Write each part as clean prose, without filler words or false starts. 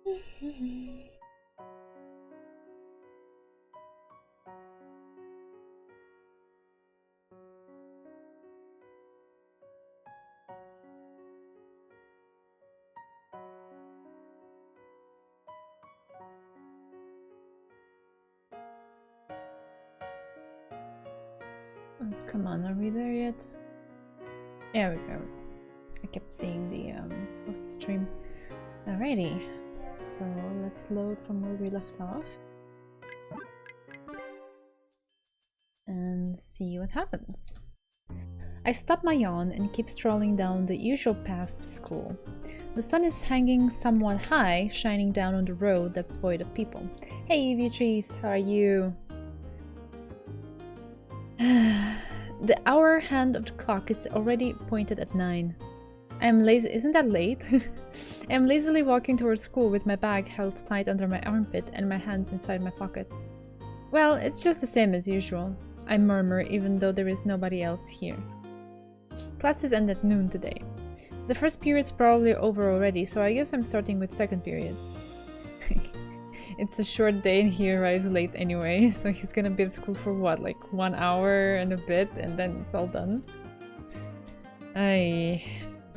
Oh, come on, are we there yet? There we go. I kept seeing the host stream. Alrighty, so let's load from where we left off and see what happens. I stop my yawn and keep strolling down the usual path to school. The sun is hanging somewhat high, shining down on the road that's void of people. Hey Beatrice, how are you? The hour hand of the clock is already pointed at 9. I am lazy. Isn't that late? I am lazily walking towards school with my bag held tight under my armpit and my hands inside my pockets. Well, it's just the same as usual, I murmur, even though there is nobody else here. Classes end at noon today. The first period's probably over already, so I guess I'm starting with second period. It's a short day and he arrives late anyway, so he's gonna be at school for what, like 1 hour and a bit, and then it's all done?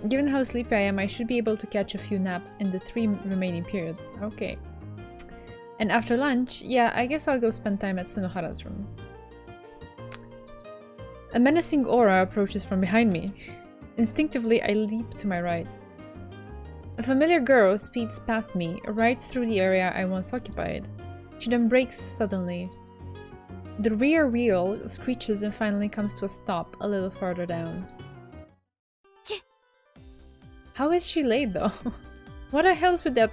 Given how sleepy I am, I should be able to catch a few naps in the 3 remaining periods. Okay. And after lunch, yeah, I guess I'll go spend time at Sunohara's room. A menacing aura approaches from behind me. Instinctively, I leap to my right. A familiar girl speeds past me, right through the area I once occupied. She then brakes suddenly. The rear wheel screeches and finally comes to a stop a little farther down. How is she late though? What the hell's with that?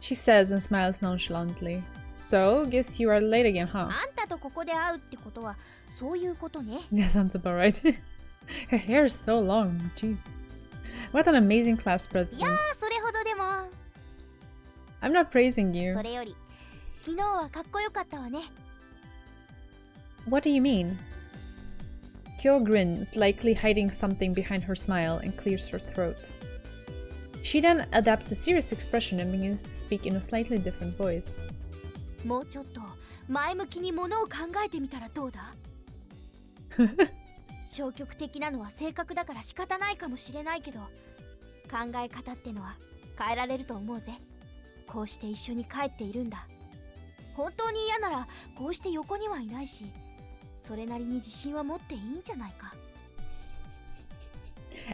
She says and smiles nonchalantly. So, guess you are late again, huh? Yeah, sounds about right. Her hair is so long, jeez. What an amazing class president. I'm not praising you. What do you mean? Kyou grins, likely hiding something behind her smile, and clears her throat. She then adapts a serious expression and begins to speak in a slightly different voice.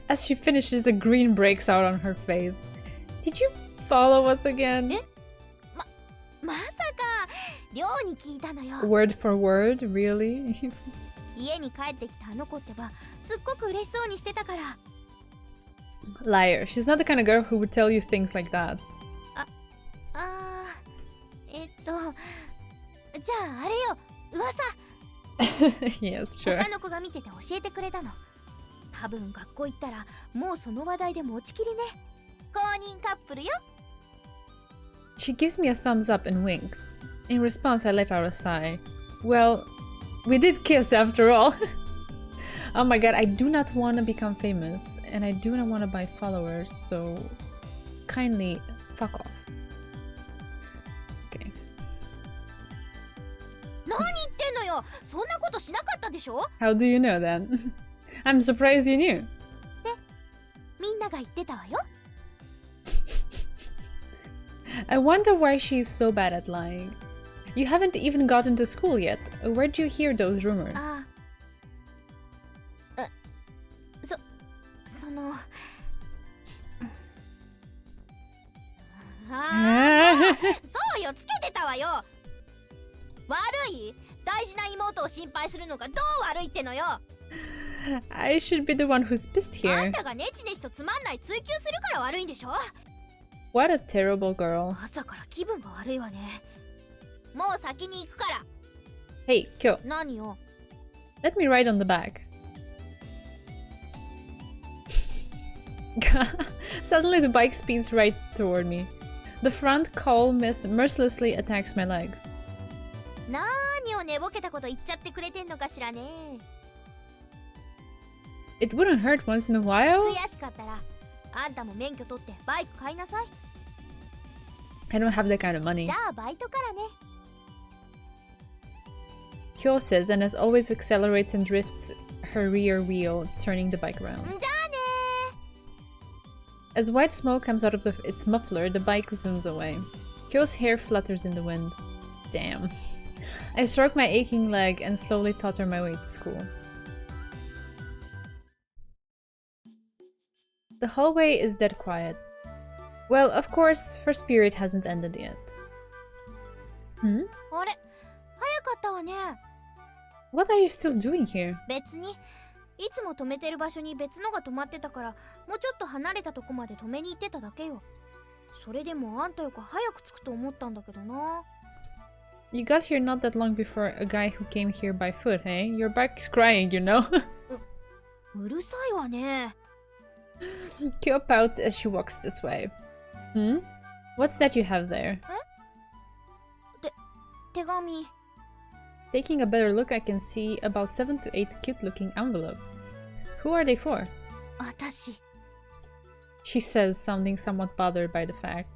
As she finishes, a grin breaks out on her face. Did you follow us again? Word for word, really? Liar, she's not the kind of girl who would tell you things like that. Yes, sure. She gives me a thumbs up and winks. In response, I let out a sigh. Well, we did kiss after all. Oh my god, I do not want to become famous, and I do not want to buy followers, so kindly fuck off. Okay. How do you know then? I'm surprised you knew. I wonder why she's so bad at lying. You haven't even gotten to school yet. Where'd you hear those rumors? I should be the one who's pissed here. What a terrible girl. Hey, Kyou. Let me ride on the back. Suddenly the bike speeds right toward me. The front call mercilessly attacks my legs. It wouldn't hurt once in a while? 悔しかったらあんたも免許取ってバイク買いなさい。 I don't have that kind of money. じゃあバイトからね。 Kyou says and as always accelerates and drifts her rear wheel, turning the bike around. じゃあね。 As white smoke comes out of its muffler, the bike zooms away. Kyou's hair flutters in the wind. Damn. I stroke my aching leg and slowly totter my way to school. The hallway is dead quiet. Well, of course, first period hasn't ended yet. あれ、早かったわね。 What are you still doing here? 別にいつも止めてる場所に別のが止まってたから、もうちょっと離れたとこまで止めに行ってただけよ。それでもあんたよく早く着くと思ったんだけどな。 You got here not that long before a guy who came here by foot, hey? Your bike's crying, you know? うるさいわね。 Kyou pouts as she walks this way. What's that you have there? 手紙。 Taking a better look, I can see about 7 to 8 cute-looking envelopes. Who are they for? 私。 She says, sounding somewhat bothered by the fact.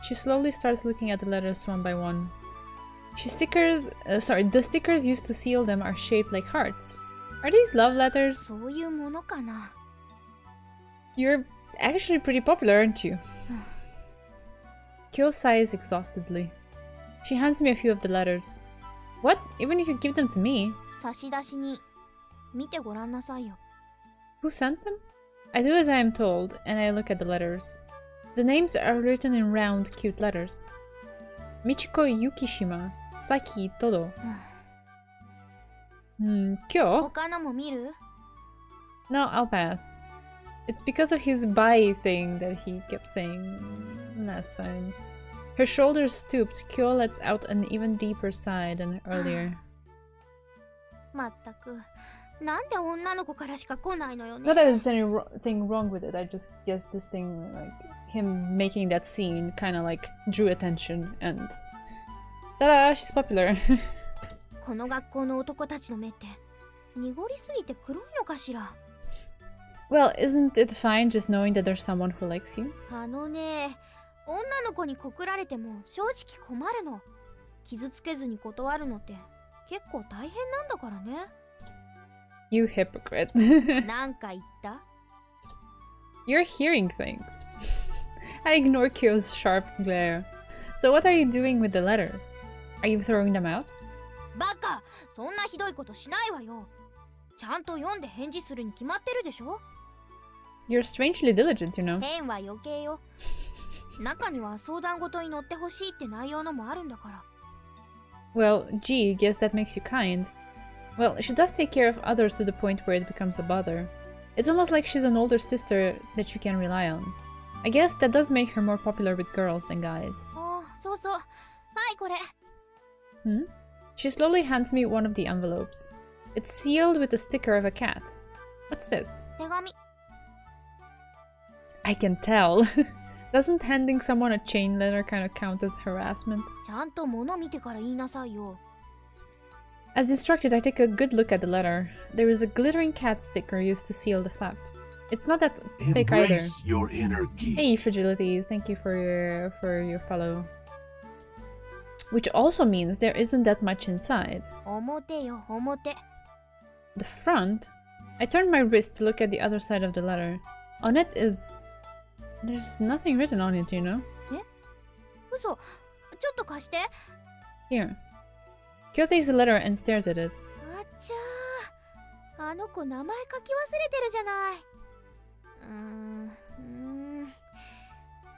She slowly starts looking at the letters one by one. The stickers used to seal them are shaped like hearts. Are these love letters? そういうものかな。 You're actually pretty popular, aren't you? Kyou sighs exhaustedly. She hands me a few of the letters. What? Even if you give them to me? 差出に見てごらんなさいよ。 Who sent them? I do as I am told, and I look at the letters. The names are written in round, cute letters. Michiko Yukishima, Saki Todo. Kyou? 他のも見る？ No, I'll pass. It's because of his bye thing that he kept saying last time. Her shoulders stooped, Kyou lets out an even deeper sigh than earlier. まったく、なんで女の子からしか来ないのよね。 Not that there's anything wrong with it, I just guess this thing, like, him making that scene kinda like drew attention and... Ta-da! She's popular! この学校の男たちの目って濁りすぎて黒いのかしら。 Well, isn't it fine just knowing that there's someone who likes you? あのね、女の子に告られても正直困るの。傷つけずに断るのって結構大変なんだからね。 You hypocrite. なんか言った？ You're hearing things. I ignore Kyou's sharp glare. So what are you doing with the letters? Are you throwing them out? バカ、そんなひどいことしないわよ。ちゃんと読んで返事するに決まってるでしょ。 You're strangely diligent, you know. 変は余計よ。中には相談事に乗ってほしいって内容のもあるんだから。 Well, gee, guess that makes you kind. Well, she does take care of others to the point where it becomes a bother. It's almost like she's an older sister that you can rely on. I guess that does make her more popular with girls than guys. あ、そうそう。はい、これ。 She slowly hands me one of the envelopes. It's sealed with the sticker of a cat. What's this? 手紙。 I can tell. Doesn't handing someone a chain letter kind of count as harassment? ちゃんと物見てから言いなさいよ。 As instructed, I take a good look at the letter. There is a glittering cat sticker used to seal the flap. It's not that fake either. Embrace your inner geek. Hey, Fragilities, thank you for your follow. Which also means there isn't that much inside. 表よ、表。 The front? I turn my wrist to look at the other side of the letter. On it is... There's nothing written on it, you know? え？嘘。ちょっと貸して。 Here. Kyou takes the letter and stares at it. あっちゃー。あの子名前書き忘れてるじゃない。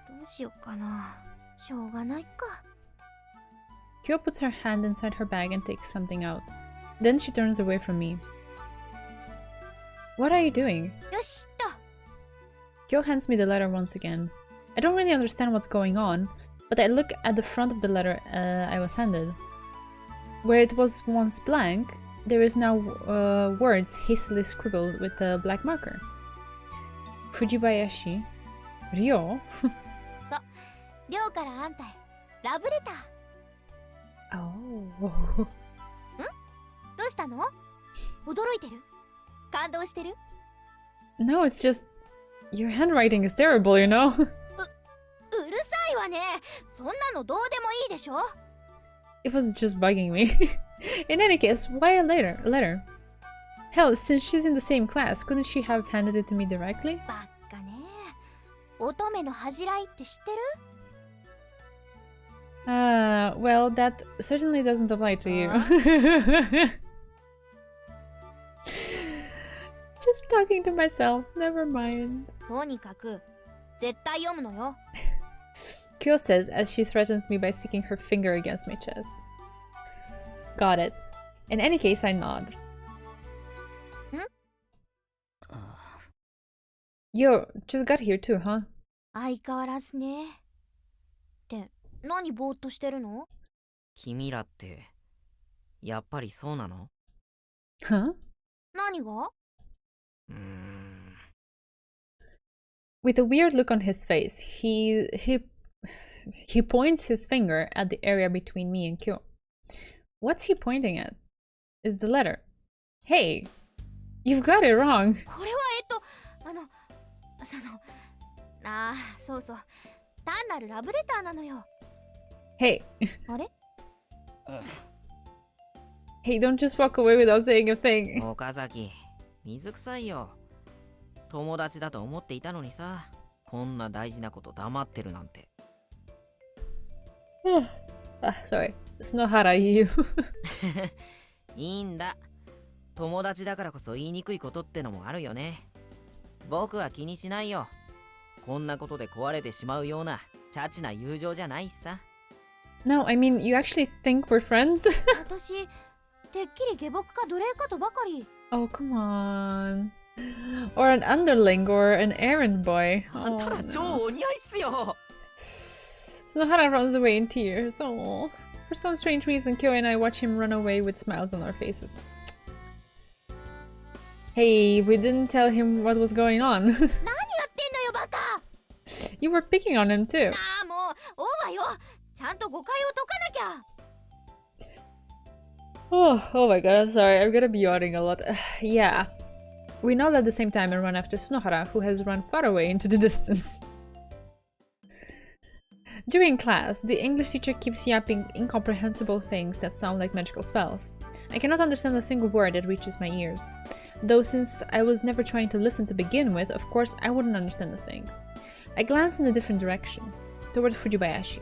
どうしよっかな。しょうがないか。 Kyou puts her hand inside her bag and takes something out. Then she turns away from me. What are you doing? よしっと。 Kyou hands me the letter once again. I don't really understand what's going on, but I look at the front of the letter I was handed. Where it was once blank, there is now words hastily scribbled with a black marker. Fujibayashi. Ryo? そう。りょうからあんたへ。ラブレター。 Oh. どうしたの？驚いてる？感動してる？ No, it's just your handwriting is terrible, you know? うるさいわね。そんなのどうでもいいでしょ。 It was just bugging me. In any case, why a letter? Hell, since she's in the same class, couldn't she have handed it to me directly? ばっかね。乙女の恥じらいって知ってる？ Well, that certainly doesn't apply to you. Just talking to myself, never mind. とにかく絶対読むのよ。Kyou says as she threatens me by sticking her finger against my chest. Got it. In any case, I nod. Yo, just got here too, huh? 相変わらずね。って何ぼーっとしてるの？君らってやっぱりそうなの？ Huh? 何が？ With a weird look on his face, he points his finger at the area between me and Kyou. What's he pointing at? Is the letter. Hey, you've got it wrong. これはそうそう。単なるラブレターなのよ。 Hey. あれ？ Hey, don't just walk away without saying a thing. 岡崎、水臭いよ。友達だと思っていたのにさ、こんな大事なこと黙ってるなんて。Sorry. Snohara, you. いいんだ。友達だからこそ言いにくいことってのもあるよね。僕は気にしないよ。こんなことで壊れてしまうようなチャチな友情じゃないしさ。No, I mean, you actually think we're friends? 私、てっきり下僕か奴隷かとばかり。Oh, come on. Or an underling or an errand boy. あんたら超お似合いっすよ。Snohara runs away in tears. Oh. For some strange reason, Kyou and I watch him run away with smiles on our faces. Hey, we didn't tell him what was going on. 何やってんのよバカ。 You were picking on him too. ああもう、おうわよ。ちゃんと誤解を解かなきゃ。 Oh my god, I'm sorry. I'm gonna be yawning a lot. Yeah. We nod at the same time and run after Snohara, who has run far away into the distance. During class, the English teacher keeps yapping incomprehensible things that sound like magical spells. I cannot understand a single word that reaches my ears. Though since I was never trying to listen to begin with, of course I wouldn't understand a thing. I glance in a different direction, toward Fujibayashi.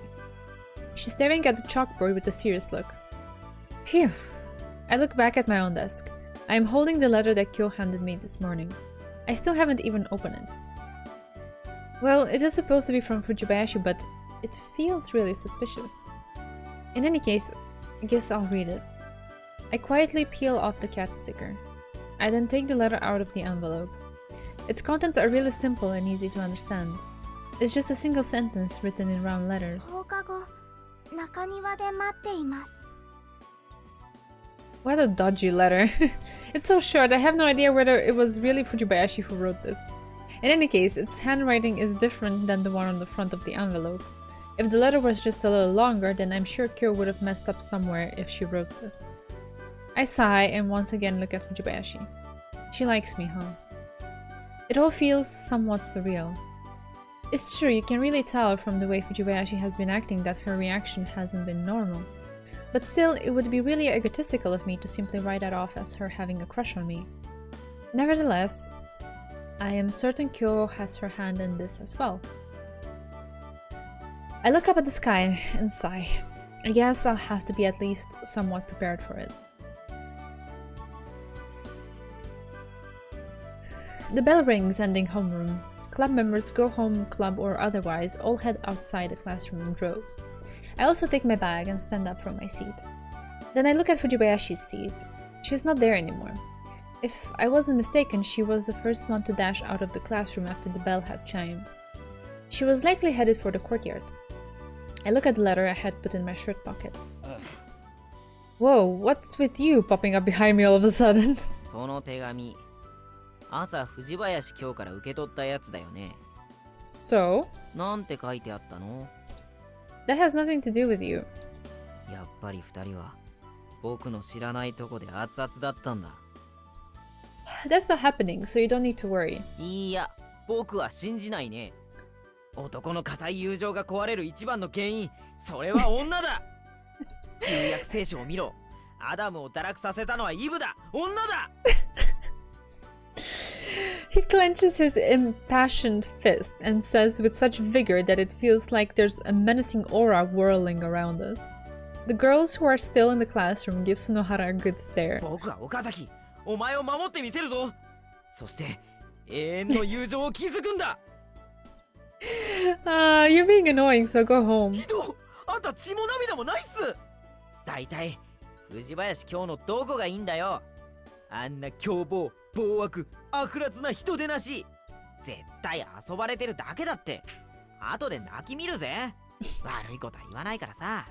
She's staring at the chalkboard with a serious look. Phew. I look back at my own desk. I am holding the letter that Kyou handed me this morning. I still haven't even opened it. Well, it is supposed to be from Fujibayashi, but it feels really suspicious. In any case, I guess I'll read it. I quietly peel off the cat sticker. I then take the letter out of the envelope. Its contents are really simple and easy to understand. It's just a single sentence written in round letters. 放課後、中庭で待っています。 What a dodgy letter. It's so short, I have no idea whether it was really Fujibayashi who wrote this. In any case, its handwriting is different than the one on the front of the envelope. If the letter was just a little longer, then I'm sure Kyou would have messed up somewhere if she wrote this. I sigh and once again look at Fujibayashi. She likes me, huh? It all feels somewhat surreal. It's true, you can really tell from the way Fujibayashi has been acting that her reaction hasn't been normal. But still, it would be really egotistical of me to simply write that off as her having a crush on me. Nevertheless, I am certain Kyou has her hand in this as well. I look up at the sky and sigh. I guess I'll have to be at least somewhat prepared for it. The bell rings, ending homeroom. Club members go home, club or otherwise, all head outside the classroom in droves. I also take my bag and stand up from my seat. Then I look at Fujibayashi's seat. She's not there anymore. If I wasn't mistaken, she was the first one to dash out of the classroom after the bell had chimed. She was likely headed for the courtyard. I look at the letter I had put in my shirt pocket. Whoa, what's with you popping up behind me all of a sudden? その手紙、朝藤林京から受け取ったやつだよね。So? なんて書いてあったの？ That has nothing to do with you. やっぱり二人は僕の知らないとこで熱々だったんだ。That's not happening, so you don't need to worry. いや、僕は信じないね。男の固い友情が壊れる一番の原因、それは女だ。旧約聖書を見ろ。アダムを堕落させたのはイブだ。女だ。He clenches his impassioned fist and says with such vigor that it feels like there's a menacing aura whirling around us. The girls who are still in the classroom give Sunohara a good stare. 僕は岡崎、お前を守ってみせるぞ。そして永遠の友情を築くんだ。You're being annoying, so go home. ひどっ、あんた血も涙もないっす。だいたい藤林今日のどこがいいんだよ。あんな凶暴、暴悪、悪辣な人でなし。絶対遊ばれてるだけだって。後で泣き見るぜ。悪いことは言わないからさ。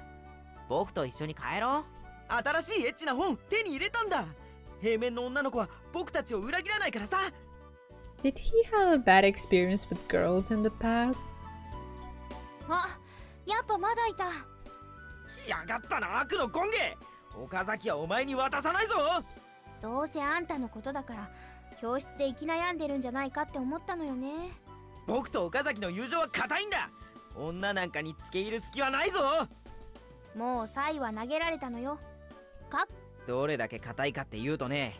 僕と一緒に帰ろう。新しいエッチな本手に入れたんだ。平面の女の子は僕たちを裏切らないからさ。Did he have a bad experience with girls in the past? あ、やっぱまだいた。来やがったな悪の権下。岡崎はお前に渡さないぞ。どうせあんたのことだから教室で生き悩んでるんじゃないかって思ったのよね。僕と岡崎の友情は固いんだ。女なんかに付け入る隙はないぞ。もうサイは投げられたのよ。どれだけ硬いかって言うとね、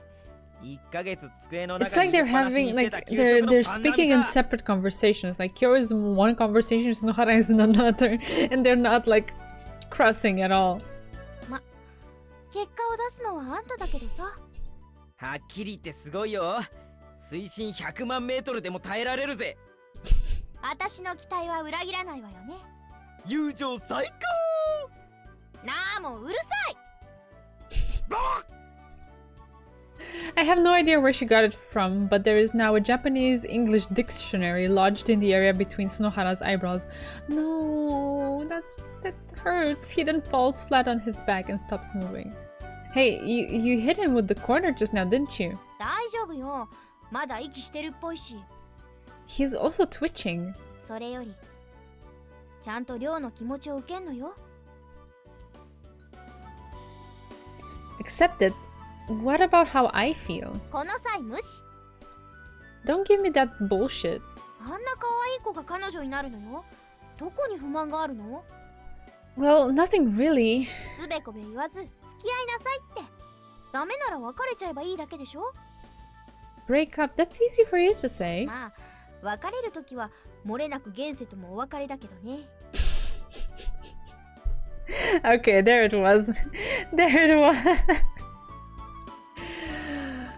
1ヶ月机の It's 中 like に they're 入れっぱなし having にして like た給食の they're パン speaking in なんさ。 separate conversations. Like Kyo is in one conversation, Sunohara is in another, and they're not like crossing at all. 結果を出すのはあんただけどさ。はっきり言ってすごいよ。水深100万メートルでも耐えられるぜ。私の期待は裏切らないわよね。友情最高。なあ、もううるさい。I have no idea where she got it from, but there is now a Japanese English dictionary lodged in the area between Sunohara's eyebrows. No, that hurts. He then falls flat on his back and stops moving. Hey, you hit him with the corner just now, didn't you? 大丈夫よ。まだ息してるっぽいし。He's also twitching. それよりちゃんと亮の気持ちを受けんのよ。Accept it. What about how I feel? この際無視。 Don't give me that bullshit. あんな可愛い子が彼女になるのよ。どこに不満があるの？ Well, nothing really. つべこべ言わず付き合いなさいって。ダメなら別れちゃえばいいだけでしょ。 Break up. That's easy for you to say. まあ別れるときは漏れなく現世ともお別れだけどね。Okay, there it was. There it was.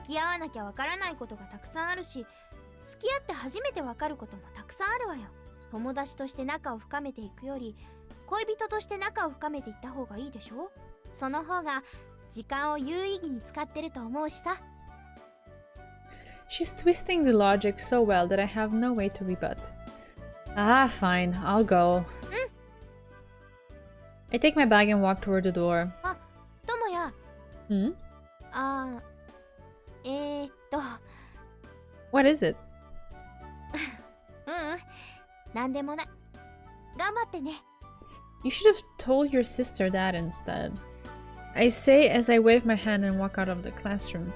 付き合わなきゃわからないことがたくさんあるし、付き合って初めてわかることもたくさんあるわよ。友達として仲を深めていくより恋人として仲を深めていった方がいいでしょ。その方が時間を有意義に使ってると思うしさ。 She's twisting the logic so well that I have no way to rebut. Ah, fine. I'll go. I take my bag and walk toward the door. あ、ともや。Hmm? あー、What is it? なんでもない。頑張ってね。 You should have told your sister that instead. I say as I wave my hand and walk out of the classroom.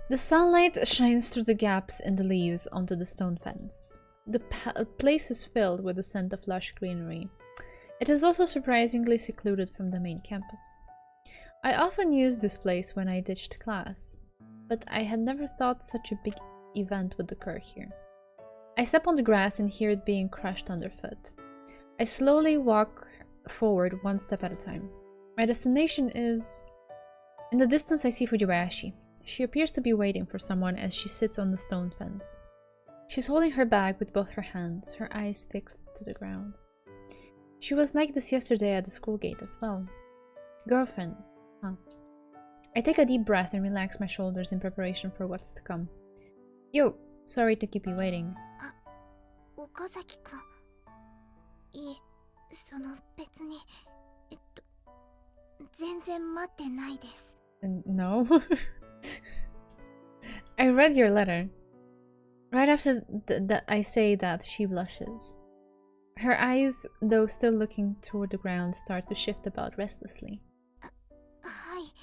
The sunlight shines through the gaps in the leaves onto the stone fence. The place is filled with the scent of lush greenery. It is also surprisingly secluded from the main campus. I often used this place when I ditched class, but I had never thought such a big event would occur here. I step on the grass and hear it being crushed underfoot. I slowly walk forward one step at a time. My destination is... In the distance I see Fujibayashi. She appears to be waiting for someone as she sits on the stone fence. She's holding her bag with both her hands, her eyes fixed to the ground. She was like this yesterday at the school gate as well. Girlfriend, huh? I take a deep breath and relax my shoulders in preparation for what's to come. Yo, sorry to keep you waiting. 岡崎くん。いえ、別に、全然待ってないです。No? I read your letter. Right after I say that, she blushes. Her eyes, though still looking toward the ground, start to shift about restlessly. はい、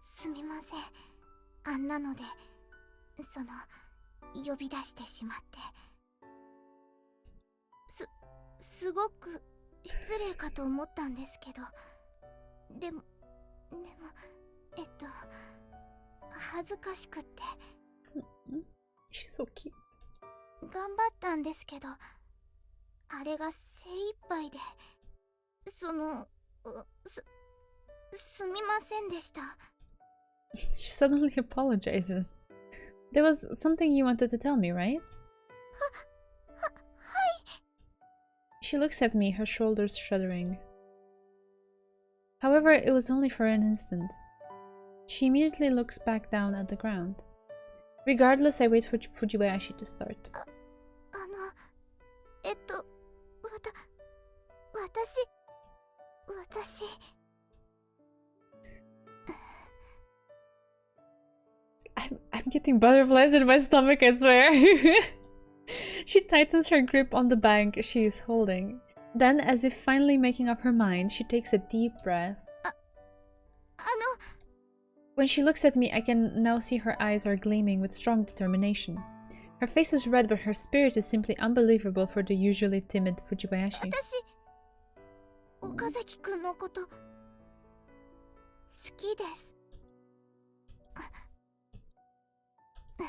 すみません。あんなので、呼び出してしまって。すごく失礼かと思ったんですけど、でも、恥ずかしくって。She's so cute. 頑張ったんですけど、あれが精一杯で、すみませんでした。She suddenly apologizes. There was something you wanted to tell me, right? She looks at me, her shoulders shuddering. However, it was only for an instant. She immediately looks back down at the ground. Regardless, I wait for Fujibayashi to start. 私 I'm getting butterflies in my stomach, I swear. She tightens her grip on the bag she is holding. Then, as if finally making up her mind, she takes a deep breath. When she looks at me, I can now see her eyes are gleaming with strong determination. Her face is red, but her spirit is simply unbelievable for the usually timid Fujibayashi. 岡崎くんのこと好きです。好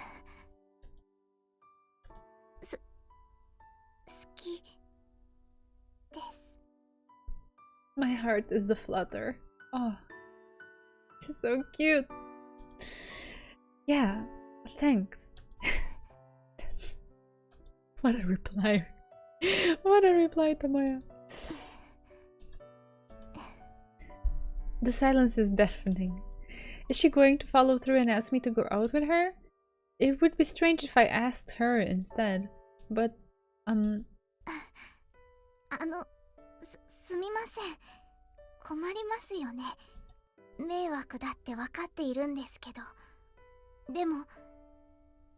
きです。 My heart is aflutter. Oh, she's so cute. Yeah, thanks. What a reply. What a reply, Tomoya. The silence is deafening. Is she going to follow through and ask me to go out with her? It would be strange if I asked her instead. But, すみません。困りますよね。迷惑だって分かっているんですけど。でも、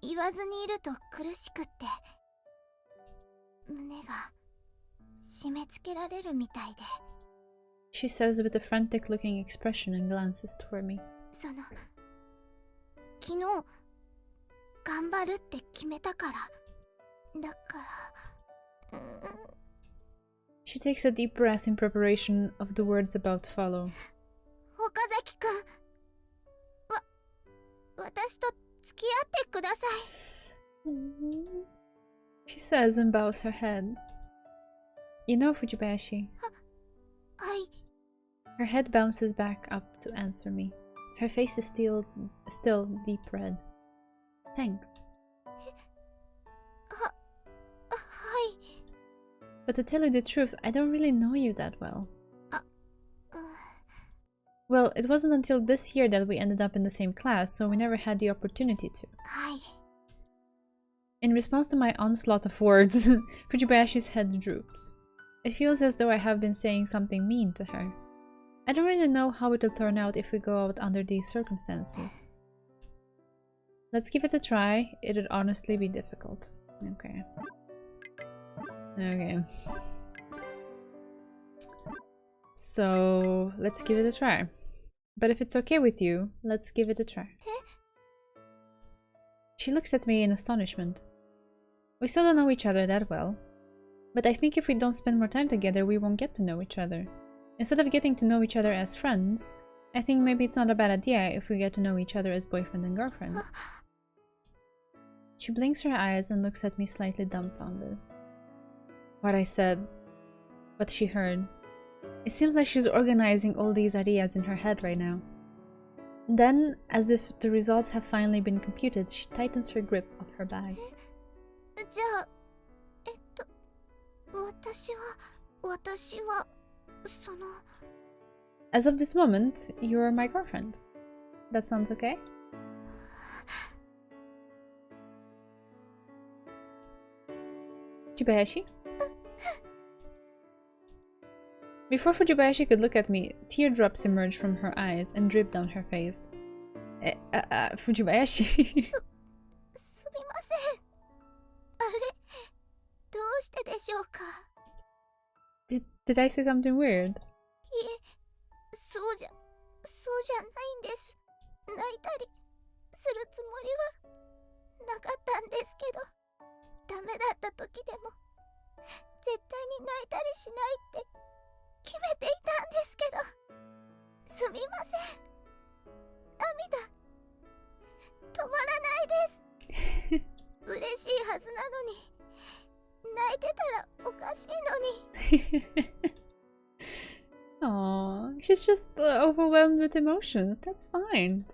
言わずにいると苦しくって。胸が締め付けられるみたいで。she says with a frantic-looking expression and glances toward me. 昨日、頑張るって決めたから。だから。She takes a deep breath in preparation of the words about to follow. 岡崎くん、私と付き合ってください。She says and bows her head. You know, Fujibayashi. はい。Her head bounces back up to answer me. Her face is still deep red. Thanks. はい。 But to tell you the truth, I don't really know you that well. Well, it wasn't until this year that we ended up in the same class, so we never had the opportunity to. はい。 In response to my onslaught of words, Fujibayashi's head droops. It feels as though I have been saying something mean to her. I don't really know how it'll turn out if we go out under these circumstances. Let's give it a try. It'd honestly be difficult. Okay. Okay. So, let's give it a try. But if it's okay with you, let's give it a try. She looks at me in astonishment. We still don't know each other that well. But I think if we don't spend more time together, we won't get to know each other. Instead of getting to know each other as friends, I think maybe it's not a bad idea if we get to know each other as boyfriend and girlfriend. She blinks her eyes and looks at me slightly dumbfounded. What I said, what she heard. It seems like she's organizing all these ideas in her head right now. Then, as if the results have finally been computed, she tightens her grip of her bag. じゃあ、私は、As of this moment, you're my girlfriend. That sounds okay? Fujibayashi? Before Fujibayashi could look at me, teardrops emerged from her eyes and dripped down her face. Fujibayashi? すみません。あれ、どうしてでしょうか。 Did I say something weird? いえ、そうじゃないんです。泣いたりするつもりはなかったんですけど、ダメだった時でも絶対に泣いたりしないって決めていたんですけど、すみません。涙止まらないです。嬉しいはずなのに、泣いてたらおかしいのに。Aww, she's just overwhelmed with emotions. That's fine.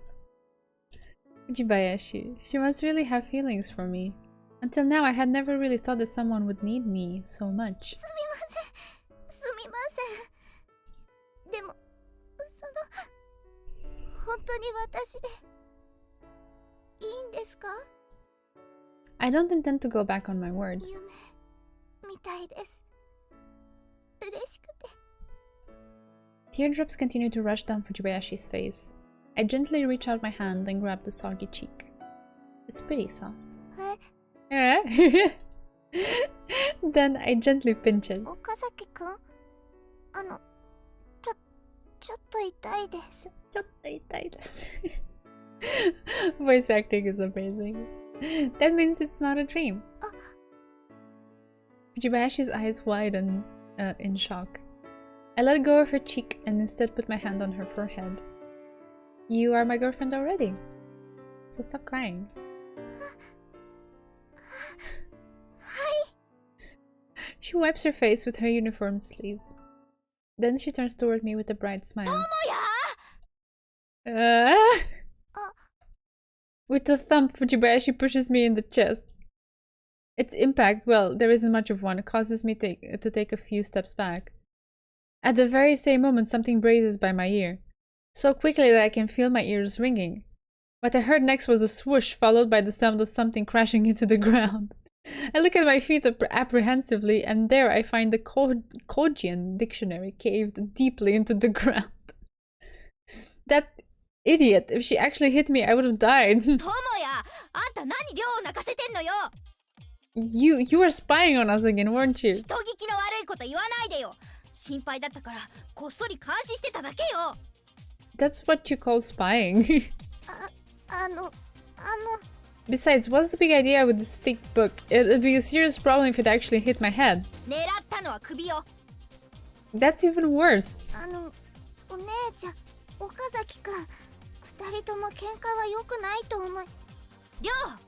Fujibayashi, she must really have feelings for me. Until now, I had never really thought that someone would need me so much. すみません。でも、本当に私でいいんですか？ I don't intend to go back on my word. 夢みたいです。嬉しくて。Teardrops continue to rush down Fujibayashi's face. I gently reach out my hand and grab the soggy cheek. It's pretty soft. Then I gently pinch it. 岡崎くん、ちょっと痛いです。Voice acting is amazing. That means it's not a dream. Fujibayashi's eyes widen in shock. I let go of her cheek and instead put my hand on her forehead. You are my girlfriend already, so stop crying. She wipes her face with her uniform sleeves. Then she turns toward me with a bright smile. With a thump, Fujibayashi pushes me in the chest. Its impact, well, there isn't much of one, causes me to take a few steps back. At the very same moment, something grazes by my ear. So quickly that I can feel my ears ringing. What I heard next was a swoosh, followed by the sound of something crashing into the ground. I look at my feet apprehensively, and there I find the Kojian dictionary caved deeply into the ground. That idiot! If she actually hit me, I would have died. You were spying on us again, weren't you? That's what you call spying. Besides, what's the big idea with this thick book? It'd be a serious problem if it actually hit my head. That's even worse. お姉ちゃん、岡崎くん、二人とも喧嘩は良くないと思い。りょう。は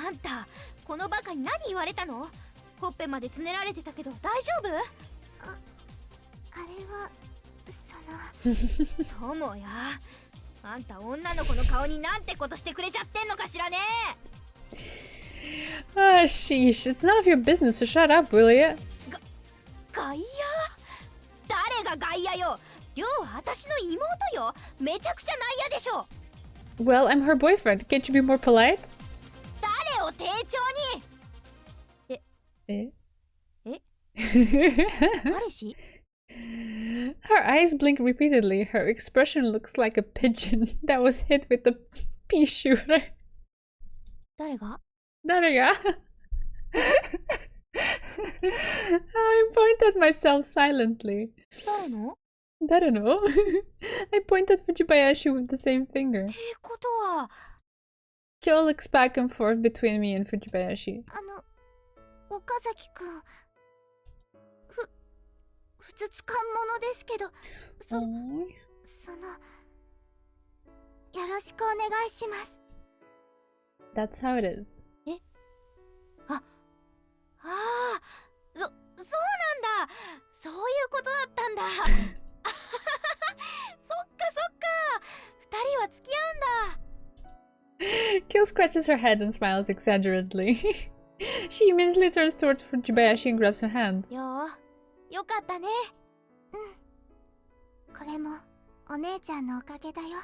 い。あんた、このバカに何言われたの？ほっぺまでつねられてたけど大丈夫？あれは友や。あんた女の子の顔になんてことしてくれちゃってんのかしらね。Sheesh, it's none of your business, so shut up, will ya? 外野？誰が外野よ。りょうは私の妹よ。めちゃくちゃ内野でしょ。Well, I'm her boyfriend. Can't you be more polite? 誰を丁重に。彼氏？ Her eyes blink repeatedly. Her expression looks like a pigeon that was hit with a pea shooter. 誰が？ I point at myself silently. 誰の? I point at Fujibayashi with the same finger. ってことは Kyou looks back and forth between me and Fujibayashi. 岡崎くん、ふつつかんものですけど、よろしくお願いします。That's how it is. そうなんだ。そういうことだったんだ。そっか。二人は付き合うんだ。 Kyou scratches her head and smiles exaggeratedly. She immediately turns towards Fujibayashi and grabs her hand. よかったね。これもお姉ちゃんのおかげだよ。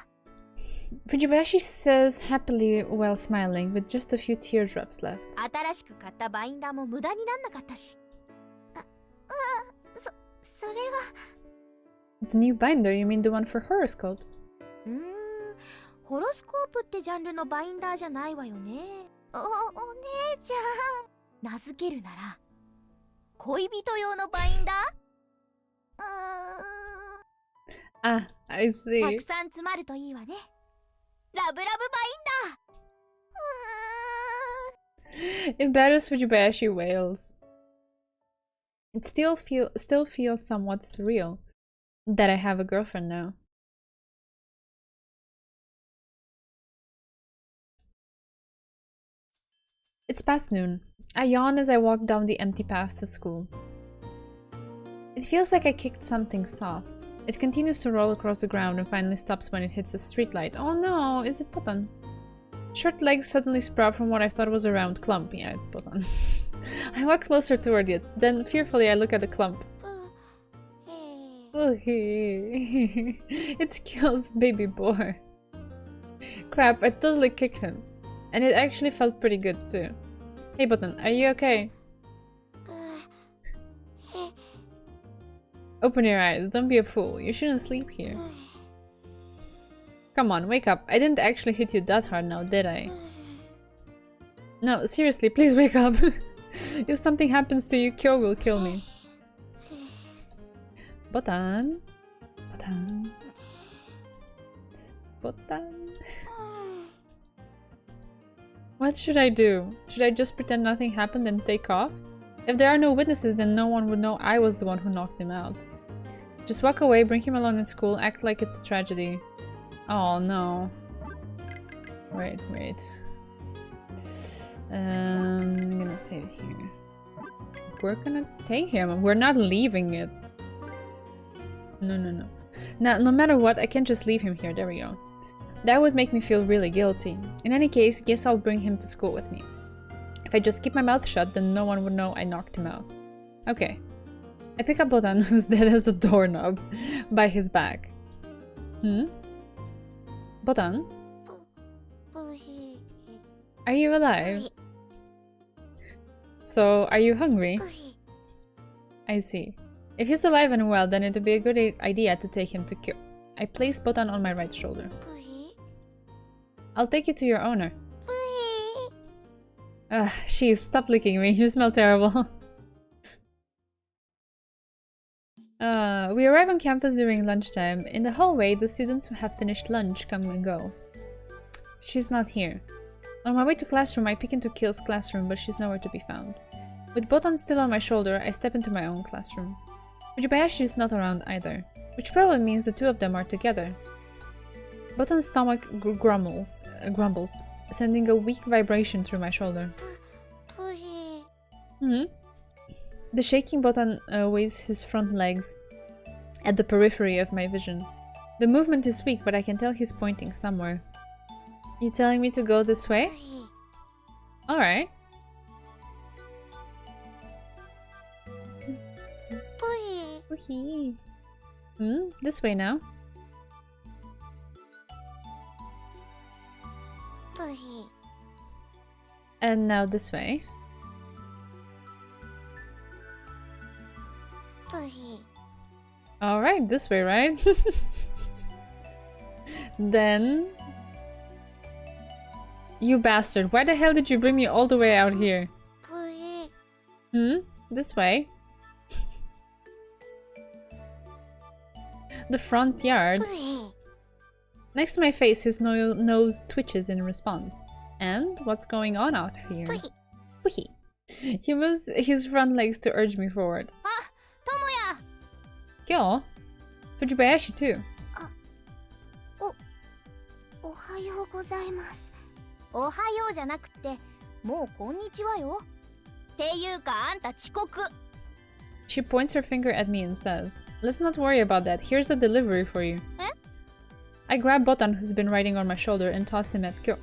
Fujibayashi says happily while smiling, with just a few teardrops left. 新しく買ったバインダーも無駄になんなかったし。それは。The new binder? You mean the one for horoscopes? ホロスコープってジャンルのバインダーじゃないわよね。お姉ちゃん。名付けるなら恋人用のバインダー？Ah, I see. たくさん詰まるといいわね。ラブラブバインだ。 Embarrassed Fujibayashi wails. It still feels somewhat surreal that I have a girlfriend now. It's past noon. I yawn as I walk down the empty path to school. It feels like I kicked something soft. It continues to roll across the ground and finally stops when it hits a streetlight. Oh no, is it Botan? Short legs suddenly sprout from what I thought was a round clump. Yeah, it's Botan. I walk closer toward it, then fearfully I look at the clump. It's Kyou's baby boy. Crap, I totally kicked him. And it actually felt pretty good too. Hey Botan, are you okay? Open your eyes, don't be a fool. You shouldn't sleep here. Come on, wake up. I didn't actually hit you that hard now, did I? No, seriously, please wake up. If something happens to you, Kyou will kill me. Botan. Botan. Botan. What should I do? Should I just pretend nothing happened and take off? If there are no witnesses, then no one would know I was the one who knocked him out. Just walk away, bring him along in school, act like it's a tragedy. Oh no. Wait. I'm gonna save here. We're gonna take him. We're not leaving it. No. Now, no matter what, I can't just leave him here. There we go. That would make me feel really guilty. In any case, guess I'll bring him to school with me. If I just keep my mouth shut, then no one would know I knocked him out. Okay. I pick up Botan, who's dead as a doorknob, by his back. Botan? Are you alive? So, are you hungry? I see. If he's alive and well, then it would be a good idea to take him to Kyou. I place Botan on my right shoulder. I'll take you to your owner. Sheesh, stop licking me. You smell terrible. We arrive on campus during lunchtime. In the hallway, the students who have finished lunch come and go. She's not here. On my way to classroom, I peek into Kyou's classroom, but she's nowhere to be found. With Botan still on my shoulder, I step into my own classroom. Fujibayashi is not around either, which probably means the two of them are together. Botan's stomach grumbles, sending a weak vibration through my shoulder. The shaking Botan waves his front legs at the periphery of my vision. The movement is weak, but I can tell he's pointing somewhere. You telling me to go this way? Alright. This way now. And now this way. Alright, this way, right? Then... You bastard, why the hell did you bring me all the way out here? This way. The front yard. Next to my face, his nose twitches in response. And what's going on out here? He moves his front legs to urge me forward. Kyou? Fujibayashi too. おはようございます。おはようじゃなくて、もうこんにちはよ。っていうかあんた遅刻。She points her finger at me and says, "Let's not worry about that. Here's a delivery for you." I grab Botan, who's been riding on my shoulder, and toss him at Kyou.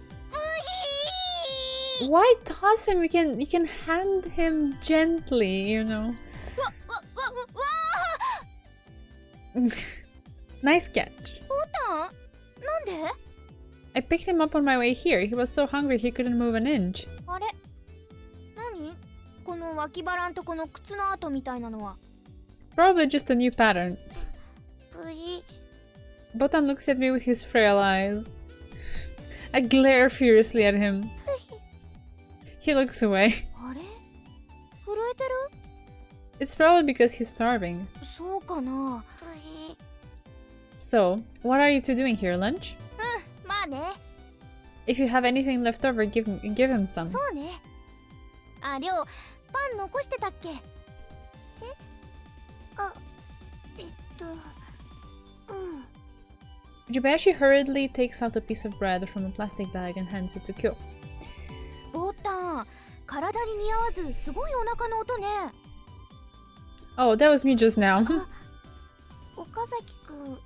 Why toss him? You can hand him gently, you know. Nice catch. Botan? なんで? I picked him up on my way here. He was so hungry he couldn't move an inch. あれ? 何? この脇腹んとこの靴の跡みたいなのは. Probably just a new pattern. Botan looks at me with his frail eyes. I glare furiously at him. He looks away. あれ? 震えてる? It's probably because he's starving. そうかな? So, what are you two doing here? Lunch? まあね。If you have anything left over, give him some. そうね。あ、りょう、パン残してたっけ？あ、Fujibayashi hurriedly takes out a piece of bread from a plastic bag and hands it to Kyo. ボタン、体に似合わずすごいお腹の音ね。Oh, that was me just now. 岡崎くん、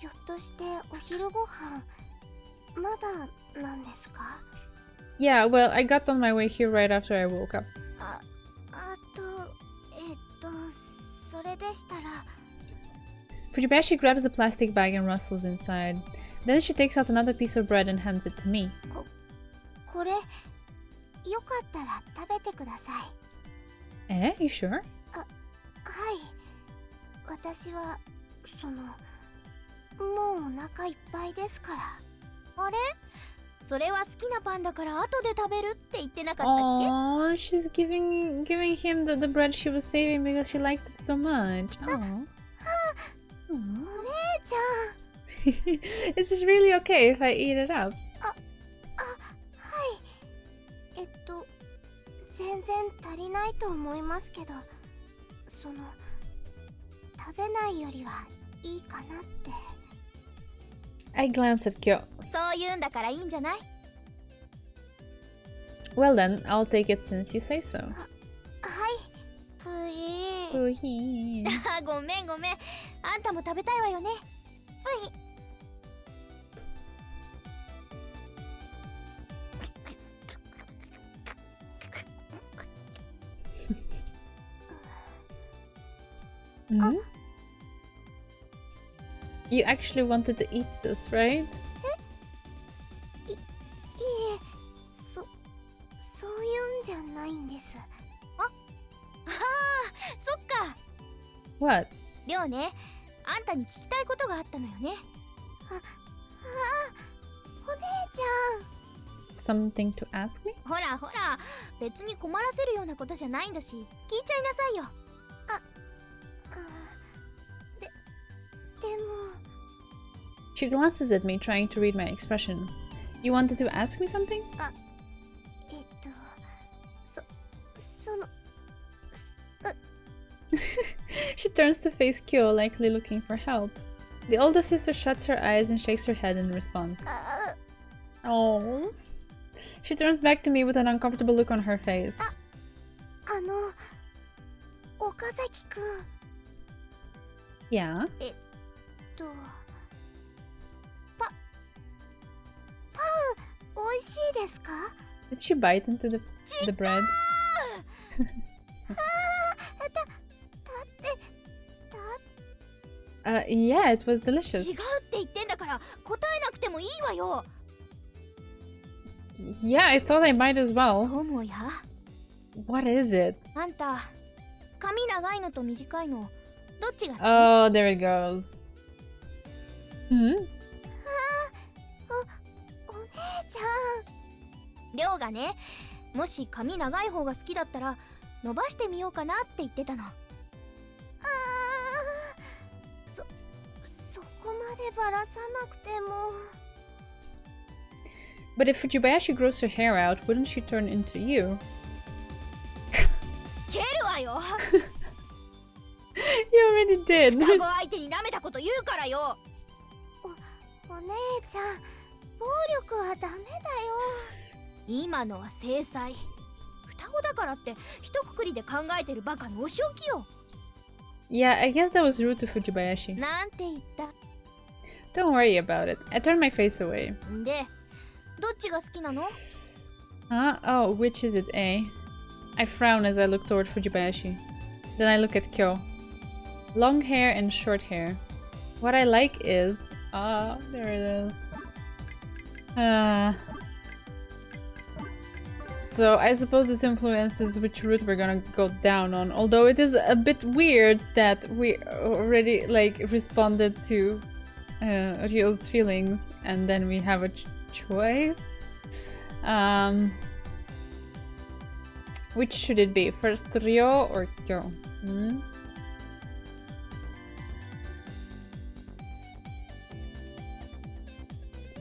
ひょっとしてお昼ご飯まだなんですか？ Yeah, well, I got on my way here right after I woke up. それでしたら。Fujibayashi grabs the plastic bag and rustles inside. Then she takes out another piece of bread and hands it to me. これ、よかったら食べてください。Eh? You sure? はい。私は、もうお腹いっぱいですから。あれ？それは好きなパンだから後で食べるって言ってなかったっけ？ Oh, she's giving him the bread she was saving because she liked it so much. Oh. お姉ちゃん。Is it really okay if I eat it up? はい。全然足りないと思いますけど、食べないよりはいいかなって。I glanced at Kyo. そういうんだからいいんじゃない？ Well then, I'll take it since you say so. はい。ぷい。 Ooh-hee. ごめん。あんたも食べたいわよね。Hmm? You actually wanted to eat this, right? いえ、そういうんじゃないんです。そっか。 What? りょうね、あんたに聞きたいことがあったのよね。お姉ちゃん。 Something to ask me? ほら、別に困らせるようなことじゃないんだし、聞いちゃいなさいよ。でも。 She glances at me, trying to read my expression. You wanted to ask me something? その。She turns to face Kyo, likely looking for help. The older sister shuts her eyes and shakes her head in response. Oh. She turns back to me with an uncomfortable look on her face. 岡崎くん。 Yeah? パン、美味しいですか？ Did she bite into the bread? Yeah, it was 違う delicious. って言ってんだから答えなくてもいいわよ。 Yeah, I thought I might as well. 友や。 What is it? あんた、髪長いのと短いの、どっちが好き？ Oh, there it goes. Hmm? お姉ちゃん。りょうがね、もし髪長い方が好きだったら伸ばしてみようかなって言ってたの。そこまでばらさなくても。 But if Fujibayashi grows her hair out, wouldn't she turn into you? 蹴るわよ。 You already did. 双子相手に舐めたこと言うからよ。お姉ちゃん、暴力はダメだよ。今のは制裁。双子だからって一括りで考えてるバカのお仕置きよ。 Yeah, I guess that was rude to Fujibayashi. なんて言った？ Don't worry about it. I turned my face away. で、どっちが好きなの？ Huh? Oh, which is it, eh? I frown as I look toward Fujibayashi. Then I look at Kyo. Long hair and short hair. What I like is... Ah, there it is. So I suppose this influences which route we're gonna go down on. Although it is a bit weird that we already responded to Ryo's feelings and then we have a choice. Which should it be? First Ryo or Kyo? Hmm?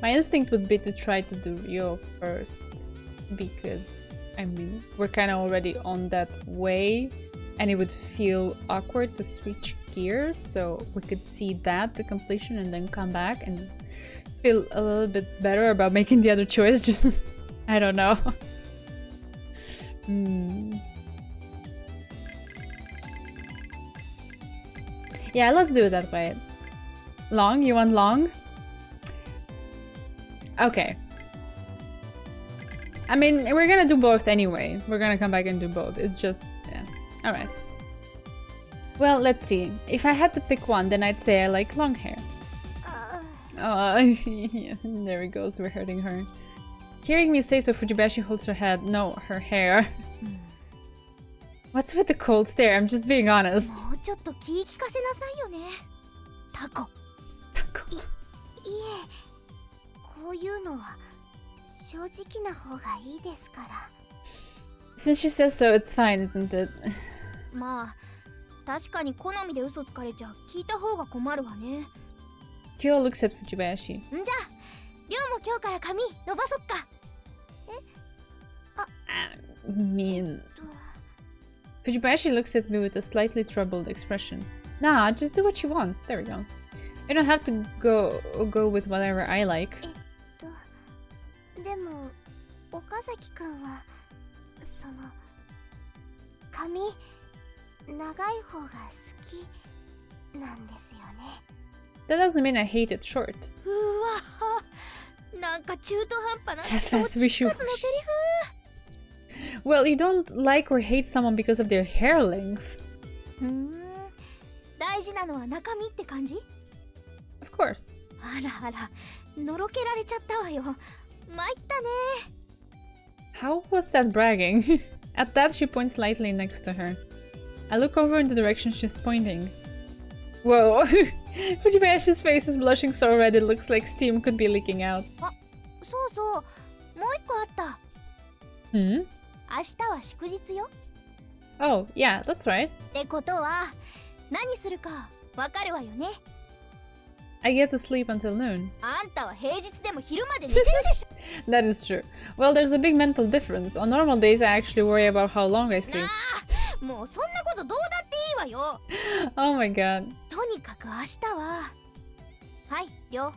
My instinct would be to try to do Ryo first. Because, I mean, we're kind of already on that way. And it would feel awkward to switch gears. So we could see that, the completion, and then come back and feel a little bit better about making the other choice. Just, I don't know. Yeah, let's do it that way. Long? You want long? Okay. I mean, we're gonna do both anyway. We're gonna come back and do both. It's just, yeah. Alright. Well, let's see. If I had to pick one, then I'd say I like long hair. Oh, yeah, there it goes. We're hurting her. Hearing me say so, Fujibashi holds her head. No, her hair. What's with the cold stare? I'm just being honest. もうちょっと気利かせなさいよね。タコ。いえ、こういうのは正直な方がいいですから。Since she says so, it's fine, isn't it? まあ、確かに好みで嘘つかれちゃ聞いた方が困るわね。Kyou looks at Fujibashi. んじゃ、りょうも今日から髪伸ばそっか。Mean. Fujibashi looks at me with a slightly troubled expression. Nah, just do what you want. There we go. You don't have to go with whatever I like. でも、岡崎くんはその髪長い方が好きなんですよね。That doesn't mean I hate it short. うわ、なんか中途半端な Half-ass wish you- のセリフ。Well, you don't like or hate someone because of their hair length. 大事なのは中身って感じ？ Of course. あらあら、のろけられちゃったわよ。参ったね。How was that bragging? At that, she points lightly next to her. I look over in the direction she's pointing. Whoa! Fujibayashi's face is blushing so red it looks like steam could be leaking out. あ、そうそう、もう一個あった。Hmm? 明日は祝日よ。 Oh, yeah, that's right. ってことは、何するかわかるわよね。I get to sleep until noon. あんたは平日でも昼まで寝てるでしょ。That is true. Well, there's a big mental difference. On normal days, I actually worry about how long I sleep. もうそんなことどうだっていいわよ。Oh my god. とにかく明日は。はい、りょう。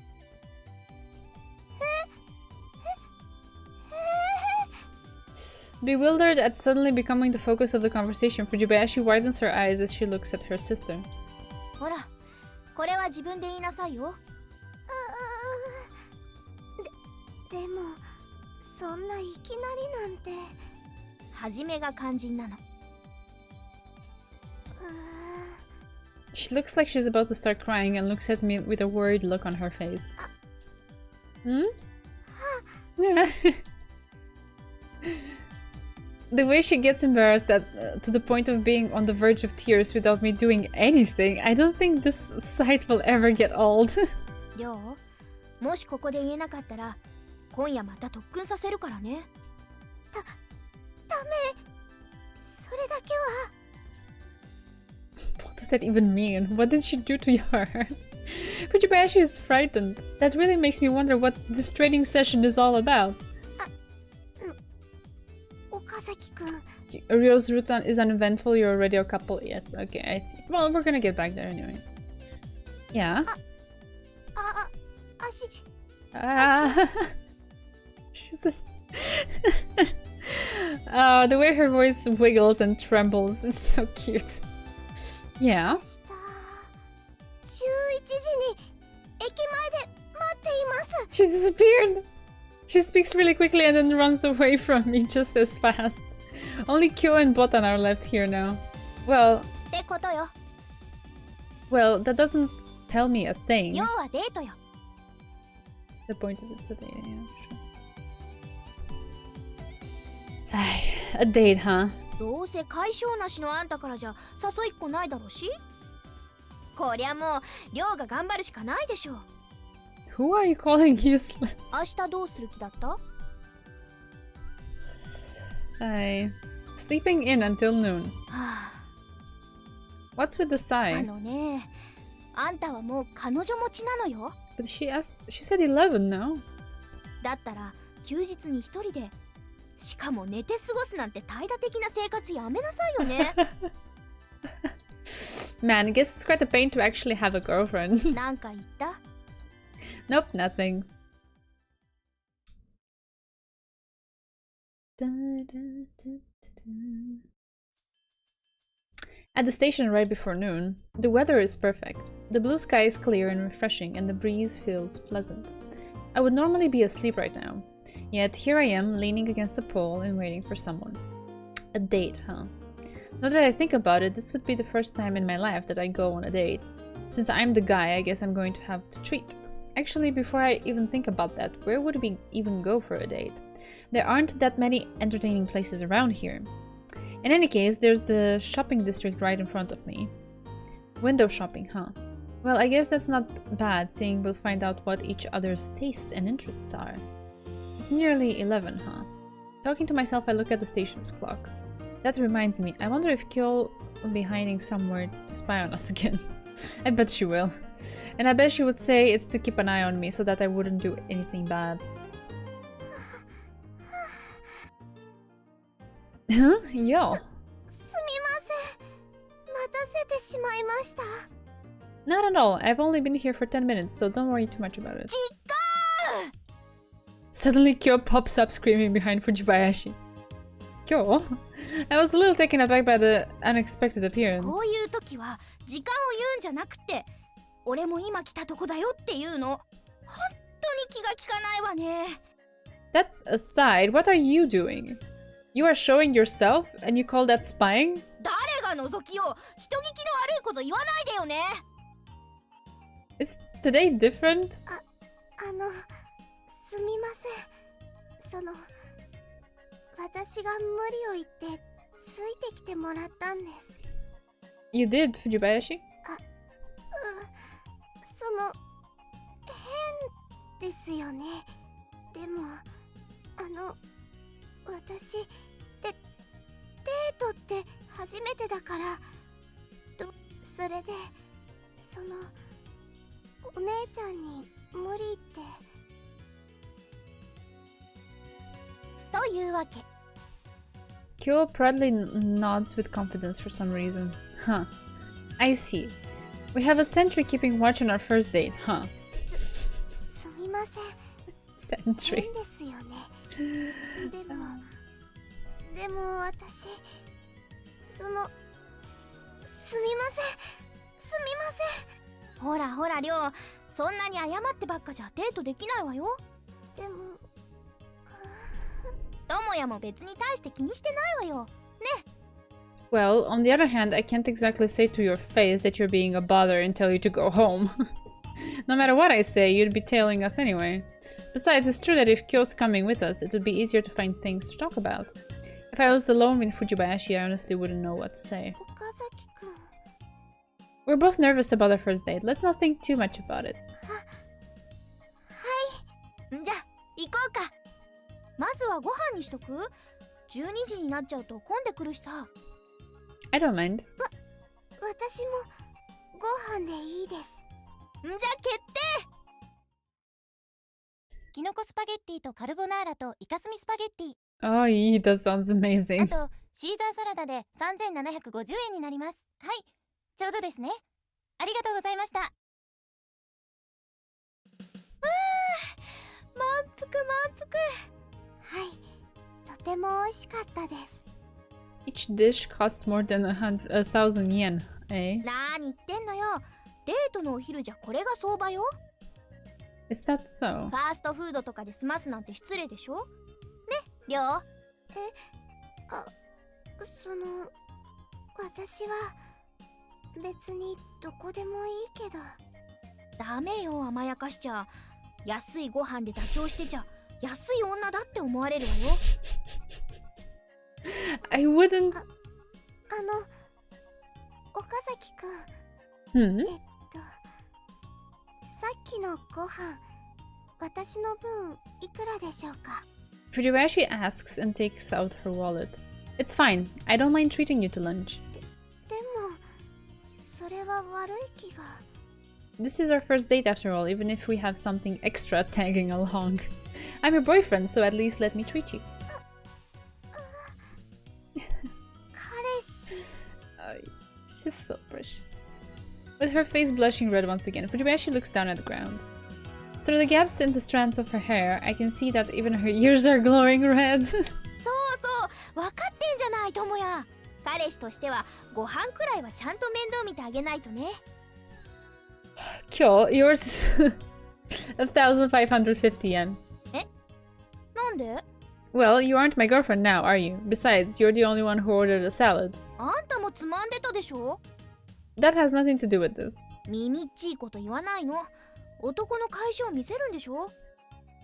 Bewildered at suddenly becoming the focus of the conversation, Fujibayashi widens her eyes as she looks at her sister. ほら、これは自分で言いなさいよ。でも、そんないきなりなんて。初めが肝心なの。She looks like she's about to start crying and looks at me with a worried look on her face. Hmm? Yeah. The way she gets embarrassed to the point of being on the verge of tears without me doing anything, I don't think this sight will ever get old. りょう、もしここで言えなかったら、今夜また特訓させるからね。ダメ。それだけは。What does that even mean? What did she do to her? Fujibayashi is frightened. That really makes me wonder what this training session is all about. Ryo's route is uneventful. You're already a couple. Yes, okay, I see. Well, we're gonna get back there anyway. Yeah. She says. Oh, the way her voice wiggles and trembles is so cute. Yeah. She disappeared. She speaks really quickly and then runs away from me just as fast. Only Kyou and Botan are left here now. Well, that doesn't tell me a thing. The point is it's a date, yeah, sure. Sigh. A date, huh? どうせ解消なしのあんたからじゃ誘いっこないだろうし。こりゃもう、りょうが頑張るしかないでしょう。Who are you calling useless? 明日どうする気だった？ Sleeping in until noon. はあ、What's with the あ sigh? のね、あんたはもう彼女持ちなのよ。But she said 11 now. だったら休日に一人で、しかも寝て過ごすなんて怠惰的な生活やめなさいよね。Man, I guess it's quite a pain to actually have a girlfriend. なんか言った？ Nope, nothing. At the station right before noon, the weather is perfect. The blue sky is clear and refreshing, and the breeze feels pleasant. I would normally be asleep right now, yet here I am, leaning against a pole and waiting for someone. A date, huh? Now that I think about it, this would be the first time in my life that I go on a date. Since I'm the guy, I guess I'm going to have to treat. Actually, before I even think about that, where would we even go for a date? There aren't that many entertaining places around here. In any case, there's the shopping district right in front of me. Window shopping, huh? Well, I guess that's not bad, seeing we'll find out what each other's tastes and interests are. It's nearly 11, huh? Talking to myself, I look at the station's clock. That reminds me, I wonder if Kyou will be hiding somewhere to spy on us again. I bet she will. And I bet she would say it's to keep an eye on me so that I wouldn't do anything bad. Huh? Yo. すみません。待たせてしまいました。 Not at all. I've only been here for 10 minutes, so don't worry too much about it. 時間！ Suddenly, Kyo pops up screaming behind Fujibayashi. Kyo? I was a little taken aback by the unexpected appearance. こういう時は時間を言うんじゃなくて、俺も今来たとこだよっていうの。本当に気が利かないわね。 That aside, what are you doing? You are showing yourself, and you call that spying? 誰が覗きを人聞きの悪いこと言わないでよね。 Is today different? すみません。私が無理を言ってついてきてもらったんです。 You did, Fujibayashi? 変ですよね。でも私デートって初めてだからそれでお姉ちゃんに無理ってというわけ。 Kyo proudly nods with confidence for some reason. Huh. I see. We have a sentry keeping watch on our first date, huh? すみません。 Sentry. 変ですよね。でも私すみません。ほらほらりょう、そんなに謝ってばっかじゃデートできないわよ。でもともやも別に大して気にしてないわよね。 Well, on the other hand, I can't exactly say to your face that you're being a bother and tell you to go home. No matter what I say, you'd be tailing us anyway. Besides, it's true that if Kyo's coming with us, it would be easier to find things to talk about. If I was alone with Fujibayashi, I honestly wouldn't know what to say. We're both nervous about our first date. Let's not think too much about it. はい。じゃあ行こうか。まずはご飯にしとく？ 12時になっちゃうと混んでくるしさ。 I don't mind. 私もご飯でいいです。じゃあ決定。キノコスパゲッティとカルボナーラとイカスミスパゲッティ。 Oh, yeah, that sounds あ amazing. とシーザーサラダで3750円になります。はい、ちょうどですね。ありがとうございました。満腹満腹。はい、とても美味しかったです。 Each dish costs more than 1,000 yen, eh? なーに言ってんのよ。デートのお昼じゃこれが相場よ。 Is that so? ファーストフードとかで済ますなんて失礼でしょね、りょう。私は別にどこでもいいけど。ダメよ、甘やかしちゃ。安いご飯で妥協してちゃ安い女だって思われるわよ。I wouldn't. 岡崎くん。Hmm? さっきのご飯、私の分いくらでしょうか？ Fujibayashi asks and takes out her wallet. It's fine. I don't mind treating you to lunch. でも、それは悪い気が。 This is our first date after all, even if we have something extra tagging along. I'm your boyfriend, so at least let me treat you. 彼氏 Oh, she's so precious. With her face blushing red once again, Fujibayashi looks down at the ground. Through the gaps in the strands of her hair, I can see that even her ears are glowing red. そうそう分かってんじゃない友也彼氏としてはご飯くらいはちゃんと面倒見てあげないとね Kyo, yours is 1,550 yen. なんで Well, you aren't my girlfriend now, are you? Besides, you're the only one who ordered a salad. あんたもつまんでたでしょ That has nothing to do with this. 耳っちいこと言わないの男の会社を見せるんでしょ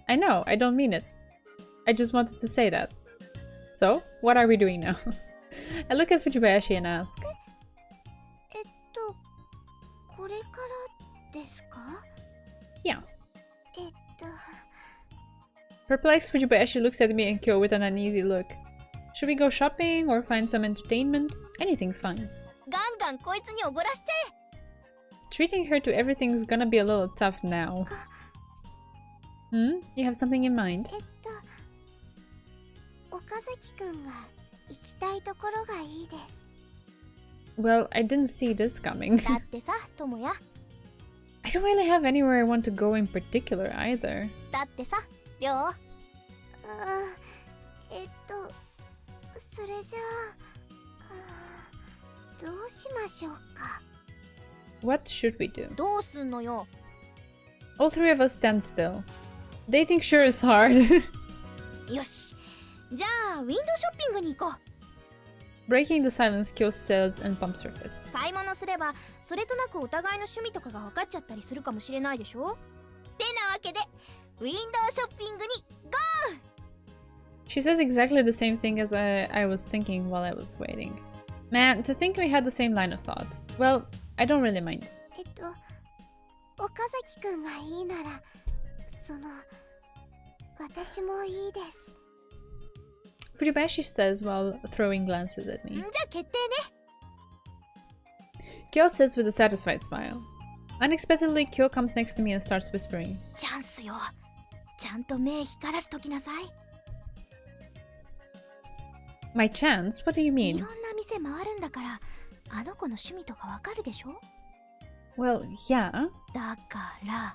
I know, I don't mean it. I just wanted to say that. So, what are we doing now? I look at Fujibayashi and ask. これからですか Yeah. えっと Perplexed, Fujibayashi looks at me and Kyo with an uneasy look. Should we go shopping or find some entertainment? Anything's fine. ガンガンこいつにおごらしちゃえ Treating her to everything's gonna be a little tough now. Hmm? You have something in mind? 岡崎くんが行きたいところがいいです Well, I didn't see this coming. だってさ友也 I don't really have anywhere I want to go in particular either. だってさりょうそれじゃあどうしましょうか What should we do? どうすんのよ All three of us stand still. Dating sure is hard. よしじゃあウィンドウショッピングに行こ Breaking the silence, Kyo says and pumps her fist. う買い物すればそれとなくお互いの趣味とかが分かっちゃったりするかもしれないでしょてなわけでウィンドウショッピングに She says exactly the same thing as I was thinking while I was waiting. Man, to think we had the same line of thought. Well, I don't really mind. 岡崎くんがいいなら私もいいです Fujibayashi says while throwing glances at じ me. ゃあ決定ね Kyo says with a satisfied smile. Unexpectedly, Kyo comes next to me and starts whispering. チャンスよちゃんと目光らすときなさい My chance? What do you い mean? ろんな店回るんだからあの子の趣味とかわかるでしょ Well, yeah. だから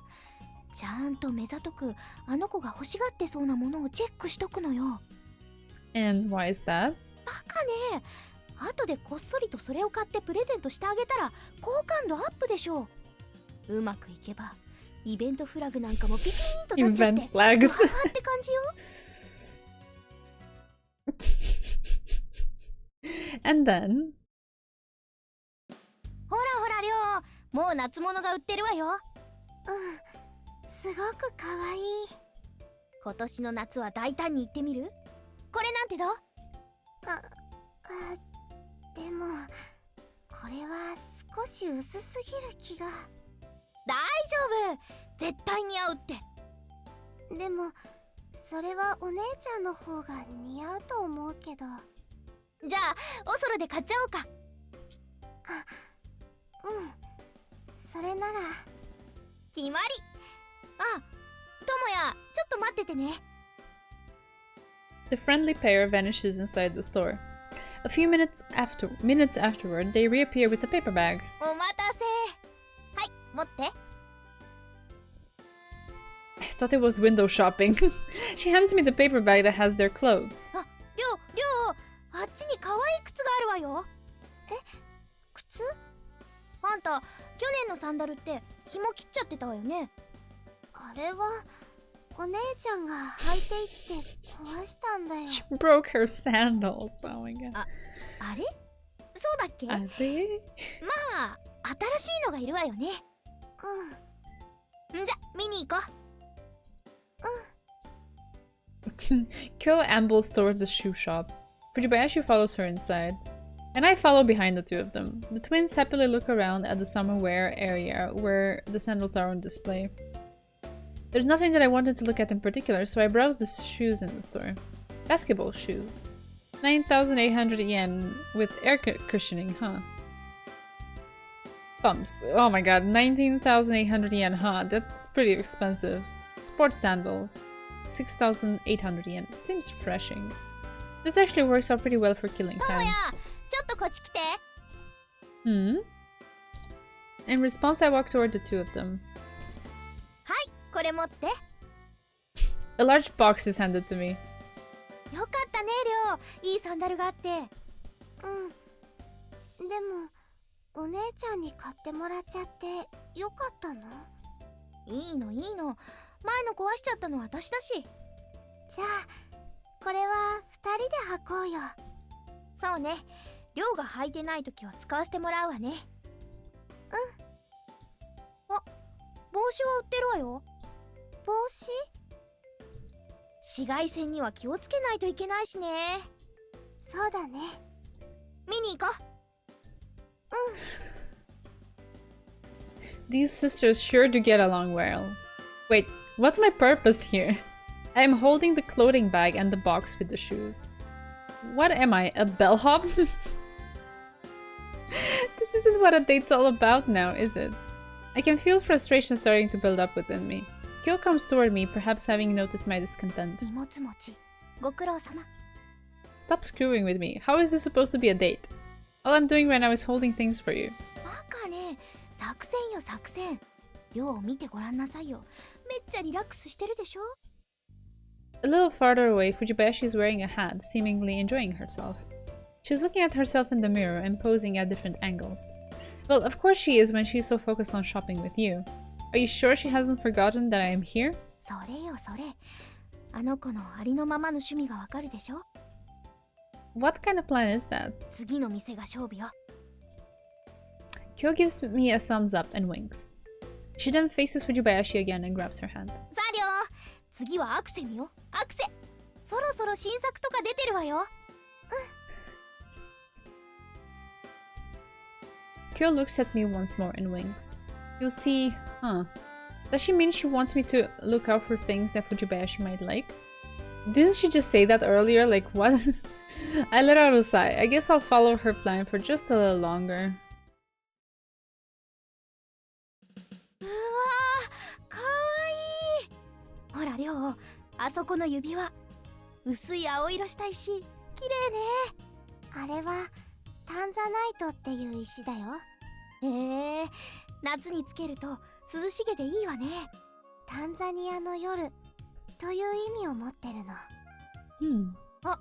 ちゃんと目ざとくあの子が欲しがってそうなものをチェックしとくのよ And why is that? バカね後でこっそりとそれを買ってプレゼントしてあげたら好感度アップでしょうまくいけばイベントフラグなんかもピキーンと立っちゃって Event flags. わーって感じよ And then... ほらほらりょうもう夏物が売ってるわよすごくかわいい今年の夏は大胆に行ってみるこれなんてどうでもこれは少し薄すぎる気が大丈夫絶対似合うってでもそれはお姉ちゃんの方が似合うと思うけどじゃあおそろで買っちゃおうかそれなら決まりあ、ともやちょっと待っててね The friendly pair vanishes inside the store. A few minutes afterward, they reappear with a paper bag. お待たせはい持って I thought it was window shopping. She hands me the paper bag that has their clothes. りょうあっちに可愛い靴があるわよ靴あんた去年のサンダルって紐切っちゃってたわよねあれはお姉ちゃんが履いていって壊したんだよ She broke her sandals. Oh my god. あれそうだっけ Are they? まあ新しいのがいるわよねじゃ見に行こう Kyo ambles towards the shoe shop. Fujibayashi follows her inside. And I follow behind the two of them. The twins happily look around at the summer wear area where the sandals are on display. There's nothing that I wanted to look at in particular, so I browsed the shoes in the store. Basketball shoes. 9,800 yen with air cushioning, huh? Bumps. Oh my god, 19,800 yen, huh? That's pretty expensive. Sports sandal. 6,800 yen. Seems refreshing. This actually works out pretty well for killing とも time. や、ちょっとこっち来て。Hmm? In response, I walk toward the two of them. はい、これ持って。A large box is handed to me. よかったね、りょう。いいサンダルがあって。うん。でも、お姉ちゃんに買ってもらっちゃってよかったの？いいのいいの。前の壊しちゃったの私だし。じゃあ、これは2人で履こうよ。そうね。りょうが履いてないときは使わせてもらうわね。うん。あ、帽子は売ってるわよ。帽子？紫外線には気をつけないといけないしね。そうだね。見に行こう。These sisters sure do get along well. Wait, what's my purpose here? I am holding the clothing bag and the box with the shoes. What am I, a bellhop? This isn't what a date's all about now, is it? I can feel frustration starting to build up within me. Kyou comes toward me, perhaps having noticed my discontent. 荷物持ち、ご苦労様。 Stop screwing with me. How is this supposed to be a date? All I'm doing right now is holding things for you. バカね。作戦よ作戦。量を見てごらんなさいよ。めっちゃリラックスしてるでしょ。 A little farther away, Fujibayashi is wearing a hat, seemingly enjoying herself. She's looking at herself in the mirror and posing at different angles. Well, of course she is when she's so focused on shopping with you. Are you sure she hasn't forgotten that I am here? それよそれ。あの子のありのままの趣味がわかるでしょ。 What kind of plan is that? 次の店が勝負よ。 Kyou gives me a thumbs up and winks. She then faces Fujibayashi again and grabs her hand. さありょう、次はアクセ見よ。アクセ。そろそろ新作とか出てるわよ。Kyou looks at me once more and winks. You'll see, huh? Does she mean she wants me to look out for things that Fujibayashi might like? Didn't she just say that earlier? Like, what? I let out a sigh. I guess I'll follow her plan for just a little longer. うわー、かわいい。ほらりょう、あそこの指輪。薄い青色した石、綺麗ね。あれはタンザナイトっていう石だよ。へえ、夏につけると涼しげでいいわね。タンザニアの夜という意味を持ってるの。あ、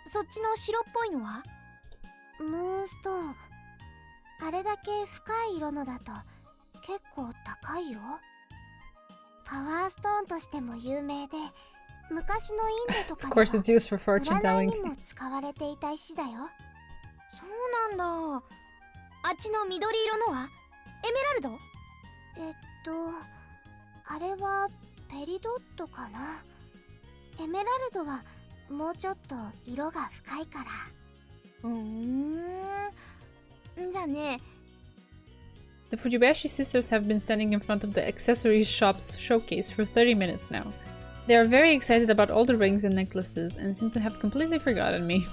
そっちの白っぽいのはムーンストーン。あれだけ深い色のだと結構高いよ。パワーストーンとしても有名で、昔のインドとか Of course, it's used for fortune 占い telling. にも使われていた石だよ。そうなんだ。あっちの緑色のはエメラルド？あれはペリドットかな。エメラルドはもうちょっと色が深いから。じゃあね。 The Fujibayashi sisters have been standing in front of the accessories shop's showcase for 30 minutes now. They are very excited about all the rings and necklaces and seem to have completely forgotten me.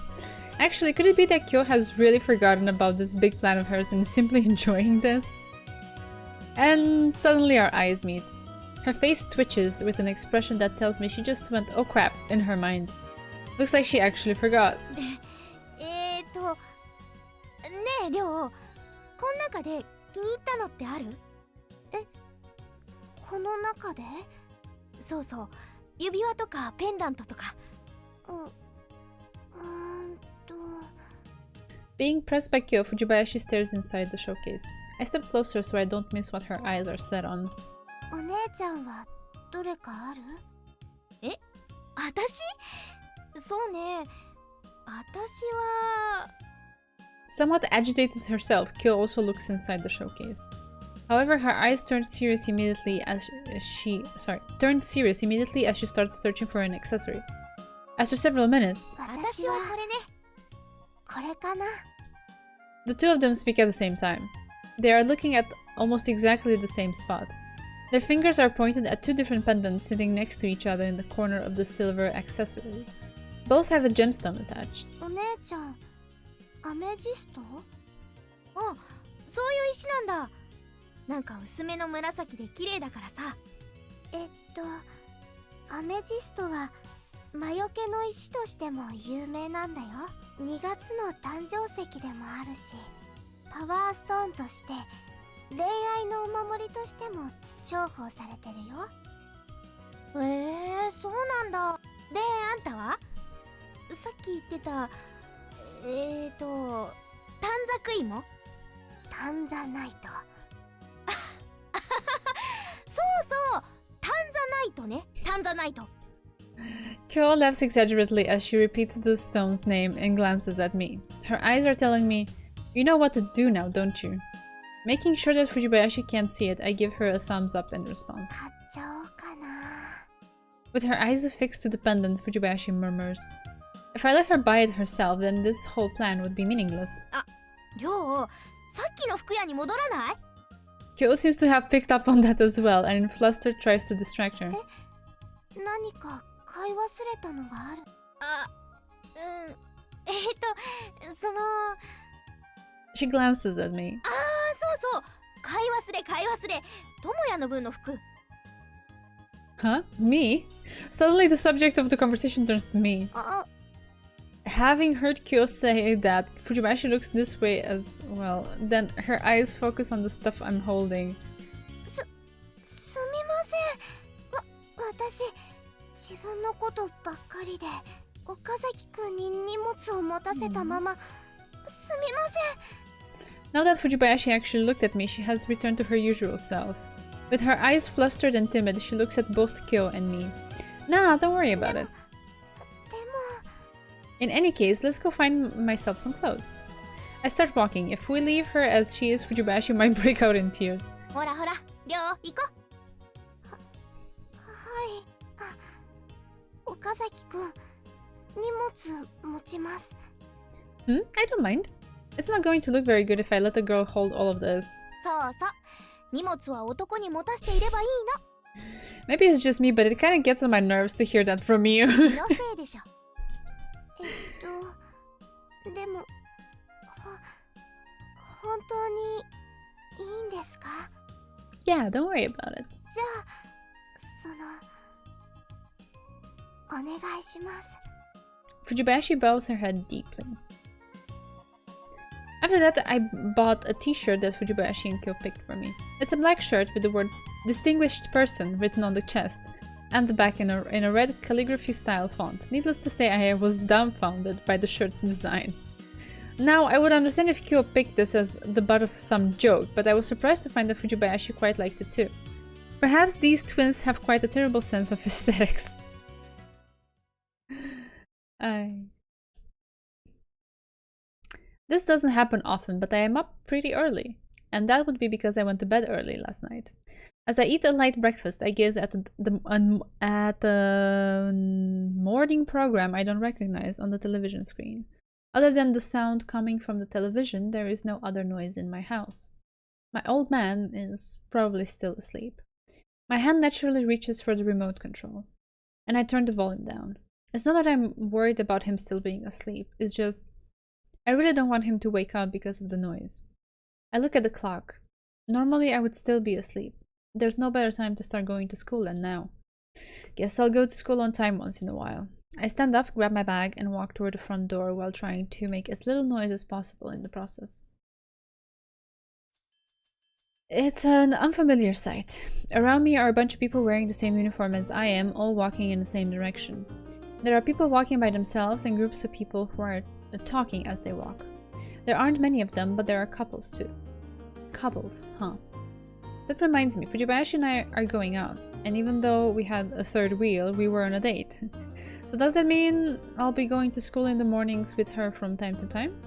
Actually, could it be that Kyou has really forgotten about this big plan of hers and is simply enjoying this? And suddenly our eyes meet. Her face twitches with an expression that tells me she just went oh crap in her mind. Looks like she actually forgot. ねえりょう、この中で気に入ったのってある？この中で？そうそう、指輪とかペンダントとか。Being pressed by Kyou, Fujibayashi stares inside the showcase. I step closer so I don't miss what her eyes are set on. お姉ちゃんはどれかある？私？そうね。私は。 Somewhat agitated herself, Kyou also looks inside the showcase. However, her eyes turn serious immediately as she starts searching for an accessory. After several minutes, 私はこれね。これかな。 the two of them speak at the same time. They are looking at almost exactly the same spot. Their fingers are pointed at two different pendants sitting next to each other in the corner of the silver accessories. Both have a gemstone attached. お姉ちゃん、アメジスト？あ、そういう石なんだ。なんか薄めの紫で綺麗だからさ。アメジストは魔除けの石としても有名なんだよ。2月の誕生石でもあるし、パワーストーンとして恋愛のお守りとしても重宝されてるよ。そうなんだ。で、あんたはさっき言ってた短冊芋、タンザナイト。そうそう、タンザナイトね、タンザナイト。Kyou laughs exaggeratedly as she repeats the stone's name and glances at me. Her eyes are telling me, "You know what to do now, don't you?" Making sure that Fujibayashi can't see it, I give her a thumbs up in response. 買っちゃおうかな。 With her eyes affixed to the pendant, Fujibayashi murmurs, "If I let her buy it herself, then this whole plan would be meaningless." りょう、さっきの服屋に戻らない？ Kyou seems to have picked up on that as well, and in fluster tries to distract her. 何か買い忘れたのがある？その… She glances at me. そうそう、買い忘れ、智也の分の服。Huh? Me? Suddenly the subject of the conversation turns to me. Having heard Kyou say that Fujibayashi looks this way as well, then her eyes focus on the stuff I'm holding. すみません。私、自分のことばっかりで岡崎くんに荷物を持たせたまま、すみません。 Now that Fujibayashi actually looked at me, she has returned to her usual self. With her eyes flustered and timid, she looks at both Kyou and me. Nah, don't worry about it. In any case, let's go find myself some clothes. I start walking. If we leave her as she is, Fujibayashi might break out in tears. ほらほら、りょう、行こう。はい。岡崎くん、荷物持ちます。I don't mind. It's not going to look very good if I let a girl hold all of this. そうそう。荷物は男に持たせていればいいの。Maybe it's just me, but it kind of gets on my nerves to hear that from you. 気のせいでしょ。でも、本当にいいんですか？ Yeah, don't worry about it. じゃあ、お願いします。 Fujibayashi bows her head deeply. After that, I bought a t-shirt that Fujibayashi and Kyou picked for me. It's a black shirt with the words "Distinguished Person" written on the chest and the back in a red calligraphy-style font. Needless to say, I was dumbfounded by the shirt's design. Now, I would understand if Kyou picked this as the butt of some joke, but I was surprised to find that Fujibayashi quite liked it too. Perhaps these twins have quite a terrible sense of aesthetics. This doesn't happen often, but I am up pretty early. And that would be because I went to bed early last night. As I eat a light breakfast, I gaze at the morning program I don't recognize on the television screen. Other than the sound coming from the television, there is no other noise in my house. My old man is probably still asleep. My hand naturally reaches for the remote control, and I turn the volume down. It's not that I'm worried about him still being asleep, it's just I really don't want him to wake up because of the noise. I look at the clock. Normally I would still be asleep. There's no better time to start going to school than now. Guess I'll go to school on time once in a while. I stand up, grab my bag, and walk toward the front door while trying to make as little noise as possible in the process. It's an unfamiliar sight. Around me are a bunch of people wearing the same uniform as I am, all walking in the same direction. There are people walking by themselves and groups of people who are talking as they walk. There aren't many of them, but there are couples too. Couples, huh? That reminds me, Fujibayashi and I are going out, and even though we had a third wheel, we were on a date. So does that mean I'll be going to school in the mornings with her from time to time?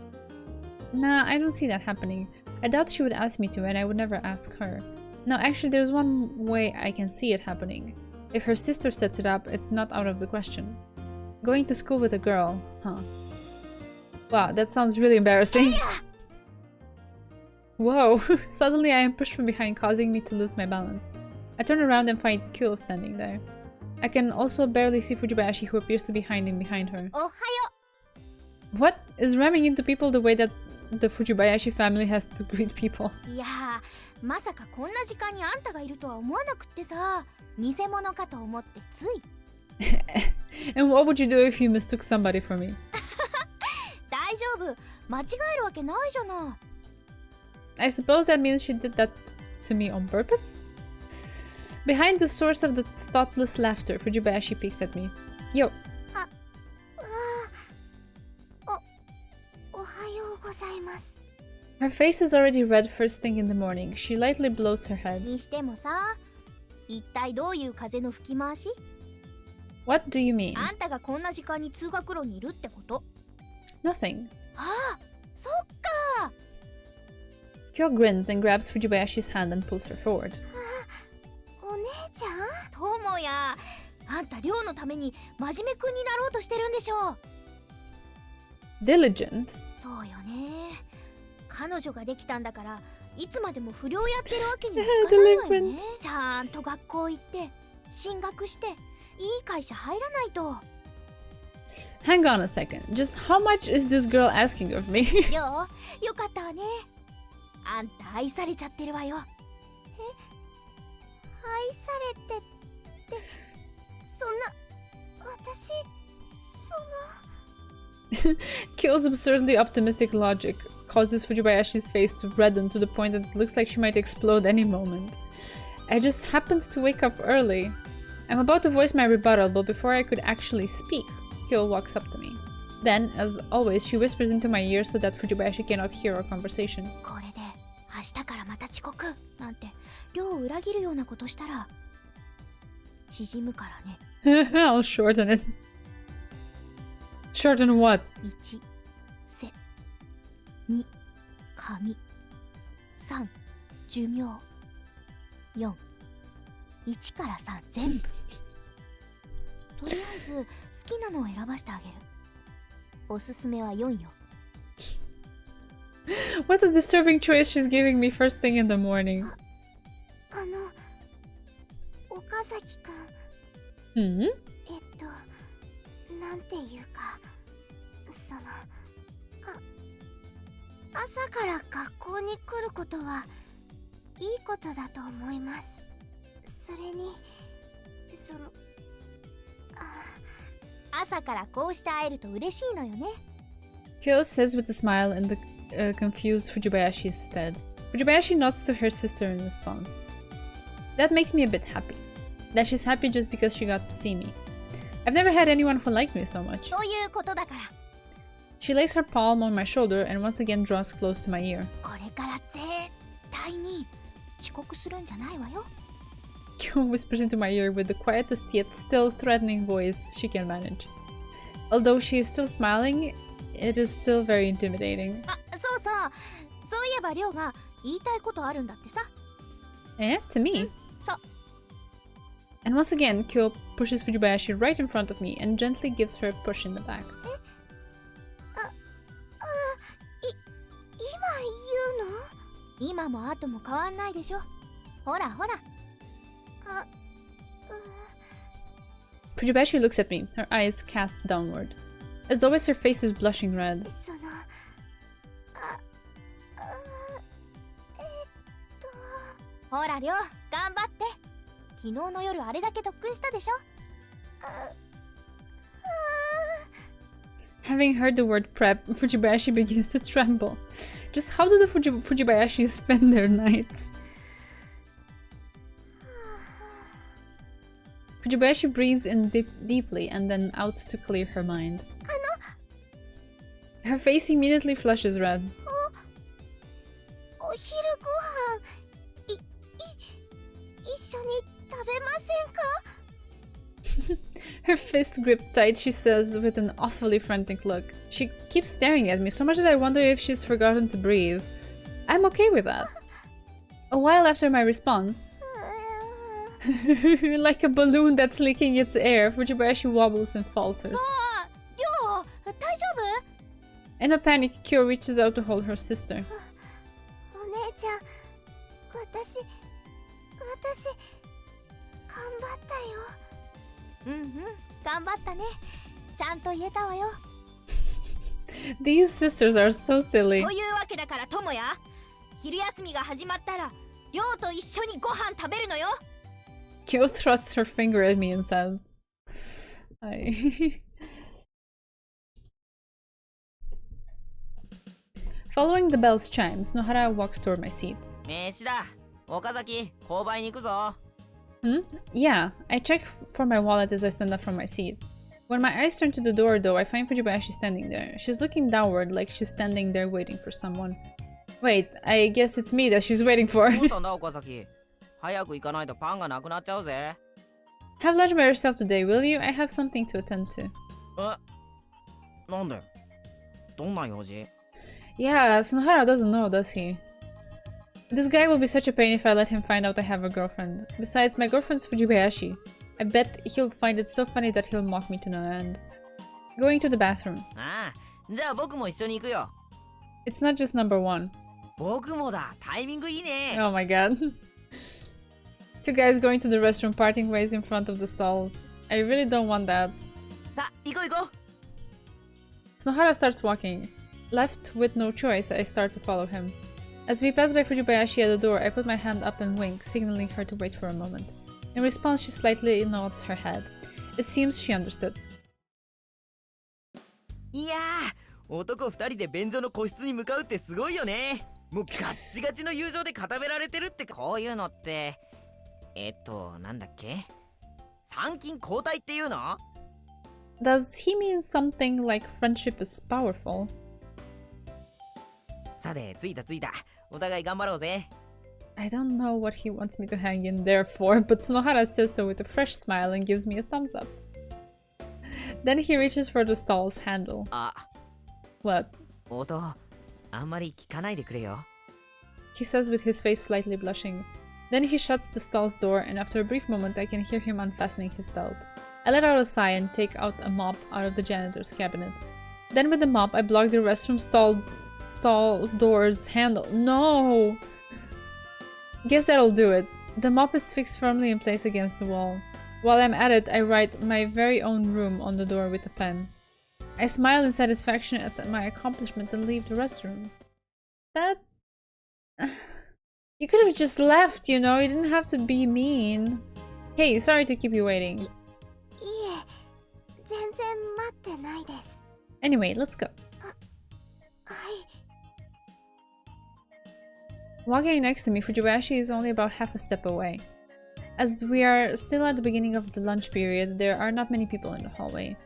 Nah, I don't see that happening. I doubt she would ask me to, and I would never ask her. No, actually, there's one way I can see it happening. If her sister sets it up, it's not out of the question. Going to school with a girl, huh? Wow, that sounds really embarrassing. Whoa, suddenly I am pushed from behind, causing me to lose my balance. I turn around and find Kyou standing there. I can also barely see Fujibayashi, who appears to be hiding behind her. Ohayo! What? Is ramming into people the way that the Fujibayashi family has to greet people? いやー、まさかこんな時間にあんたがいるとは思わなくってさ、偽物かと思ってつい。And what would you do if you mistook somebody for me? 大丈夫、間違えるわけないじゃない。I suppose that means she did that to me on purpose? Behind the source of the thoughtless laughter, Fujibayashi peeks at me. Yo. おはようございます。 Her face is already red first thing in the morning. She lightly blows her head. にしてもさ、一体どういう風の吹き回し？ What do you mean? あんたがこんな時間に通学路にいるってこと？ Nothing. ああ、そっか。 Kyo grins and grabs Fujibayashi's hand and pulls her forward. お姉ちゃん？ともや、あんた寮のために真面目くんになろうとしてるんでしょ。 Diligent? そうよね。彼女ができたんだから、いつまでも不良やってるわけにはいかないわよね。ちゃんと学校行って進学していい会社入らないと。 Hang on a second. Just how much is this girl asking of me? よかったわね。あんた愛されちゃってるわよ。愛されてってそんな私Kyo's absurdly optimistic logic causes Fujibayashi's face to redden to the point that it looks like she might explode any moment. I just happened to wake up early. I'm about to voice my rebuttal, but before I could actually speak, Kyo walks up to me. Then, as always, she whispers into my ear so that Fujibayashi cannot hear our conversation. これで明日からまた遅刻なんて寮を裏切るようなことしたら縮むからね。I'll shorten it. Shorten what? 1背2髪3寿命4 1から3全部とりあえず好きなのを選ばしてあげる。おすすめは4よ。 What a disturbing choice she's giving me first thing in the morning. 岡崎くん Hmm? なんていうかその朝から学校に来ることはいいことだと思います。それにその朝からこうして会えると嬉しいのよね。 Kyo says with a smile in the confused Fujibayashi's stead. Fujibayashi nods to her sister in response. That makes me a bit happy. That she's happy just because she got to see me. I've never had anyone who liked me so much. そういうことだから。 She lays her palm on my shoulder and once again draws close to my ear. これから絶対に遅刻するんじゃないわよ。 Kyo whispers into my ear with the quietest yet still threatening voice she can manage. Although she is still smiling, it is still very intimidating. あ、そうそう。そういえばりょうが言いたいことあるんだってさ。Eh? To me? そう。 And once again, Kyo pushes Fujibayashi right in front of me and gently gives her a push in the back. 今言うの？今も後も変わんないでしょ。ほらほら。Fujibayashi looks at me, her eyes cast downward. As always, her face is blushing red. そのほらりょう頑張って。昨日の夜あれだけ特訓したでしょ。Having heard the word prep, Fujibayashi begins to tremble. Just how do the Fujibayashis spend their nights? Fujibayashi breathes in deeply and then out to clear her mind. Her face immediately flushes red. お昼ご飯一緒に食べませんか？ Her fist gripped tight, she says with an awfully frantic look. She keeps staring at me so much that I wonder if she's forgotten to breathe. I'm okay with that. A while after my response, like a balloon that's leaking its air, Fujibayashi wobbles and falters. りょう大丈夫？ In a panic, Kyo reaches out to hold her sister. お姉ちゃん、私頑張ったよ。頑張ったね。ちゃんと言えたわよ。These sisters are so silly. というわけだからともや、昼休みが始まったらりょうと一緒にご飯食べるのよ。 Kyo thrusts her finger at me and says, Hi. Following the bell's chimes, Nohara walks toward my seat. 飯だ。岡崎、購買に行くぞ。Yeah, I check for my wallet as I stand up from my seat. When my eyes turn to the door, though, I find Fujibayashi standing there. She's looking downward, like she's standing there waiting for someone. Wait, I guess it's me that she's waiting for. どうしたんだ、岡崎。早く行かないとパンがなくなっちゃうぜ。Have lunch by yourself today, will you? I have something to attend to. なんでどんな用事 Yeah, Sunohara doesn't know, does he? This guy will be such a pain if I let him find out I have a girlfriend. Besides, my girlfriend's Fujibayashi. I bet he'll find it so funny that he'll mock me to no end. Going to the bathroom. ああ、じゃあ僕も一緒に行くよ。It's not just number one. 僕もだ。タイミングいいね。Oh my god. Two guys going to the restroom, parting ways in front of the stalls. I really don't want that. さあ、行こう行こう。Sunohara starts walking. Left with no choice, I start to follow him. As we pass by Fujibayashi at the door, I put my hand up and wink, signaling her to wait for a moment. In response, she slightly nods her head. It seems she understood. いやー、男二人で便所の個室に向かうってすごいよね。もうガッチガチの友情で固められてるってこういうのってなんだっけ参勤交代っていうの Does he mean something like friendship is powerful? さて、着いた着いた。お互い頑張ろうぜ。I don't know what he wants me to hang in there for, but Sunohara says so with a fresh smile and gives me a thumbs up. Then he reaches for the stall's handle. あ、 What? 音、あんまり聞かないでくれよ。He says with his face slightly blushing. Then he shuts the stall's door, and after a brief moment I can hear him unfastening his belt. I let out a sigh and take out a mop out of the janitor's cabinet. Then with the mop I block the restroom stall door's handle. No! Guess that'll do it. The mop is fixed firmly in place against the wall. While I'm at it, I write my very own room on the door with a pen. I smile in satisfaction at my accomplishment and leave the restroom. That... You could have just left, you know? You didn't have to be mean. Hey, sorry to keep you waiting. いえ、全然待ってないです。 Anyway, let's go. はい。 Walking next to me, Fujibayashi is only about half a step away. As we are still at the beginning of the lunch period, there are not many people in the hallway.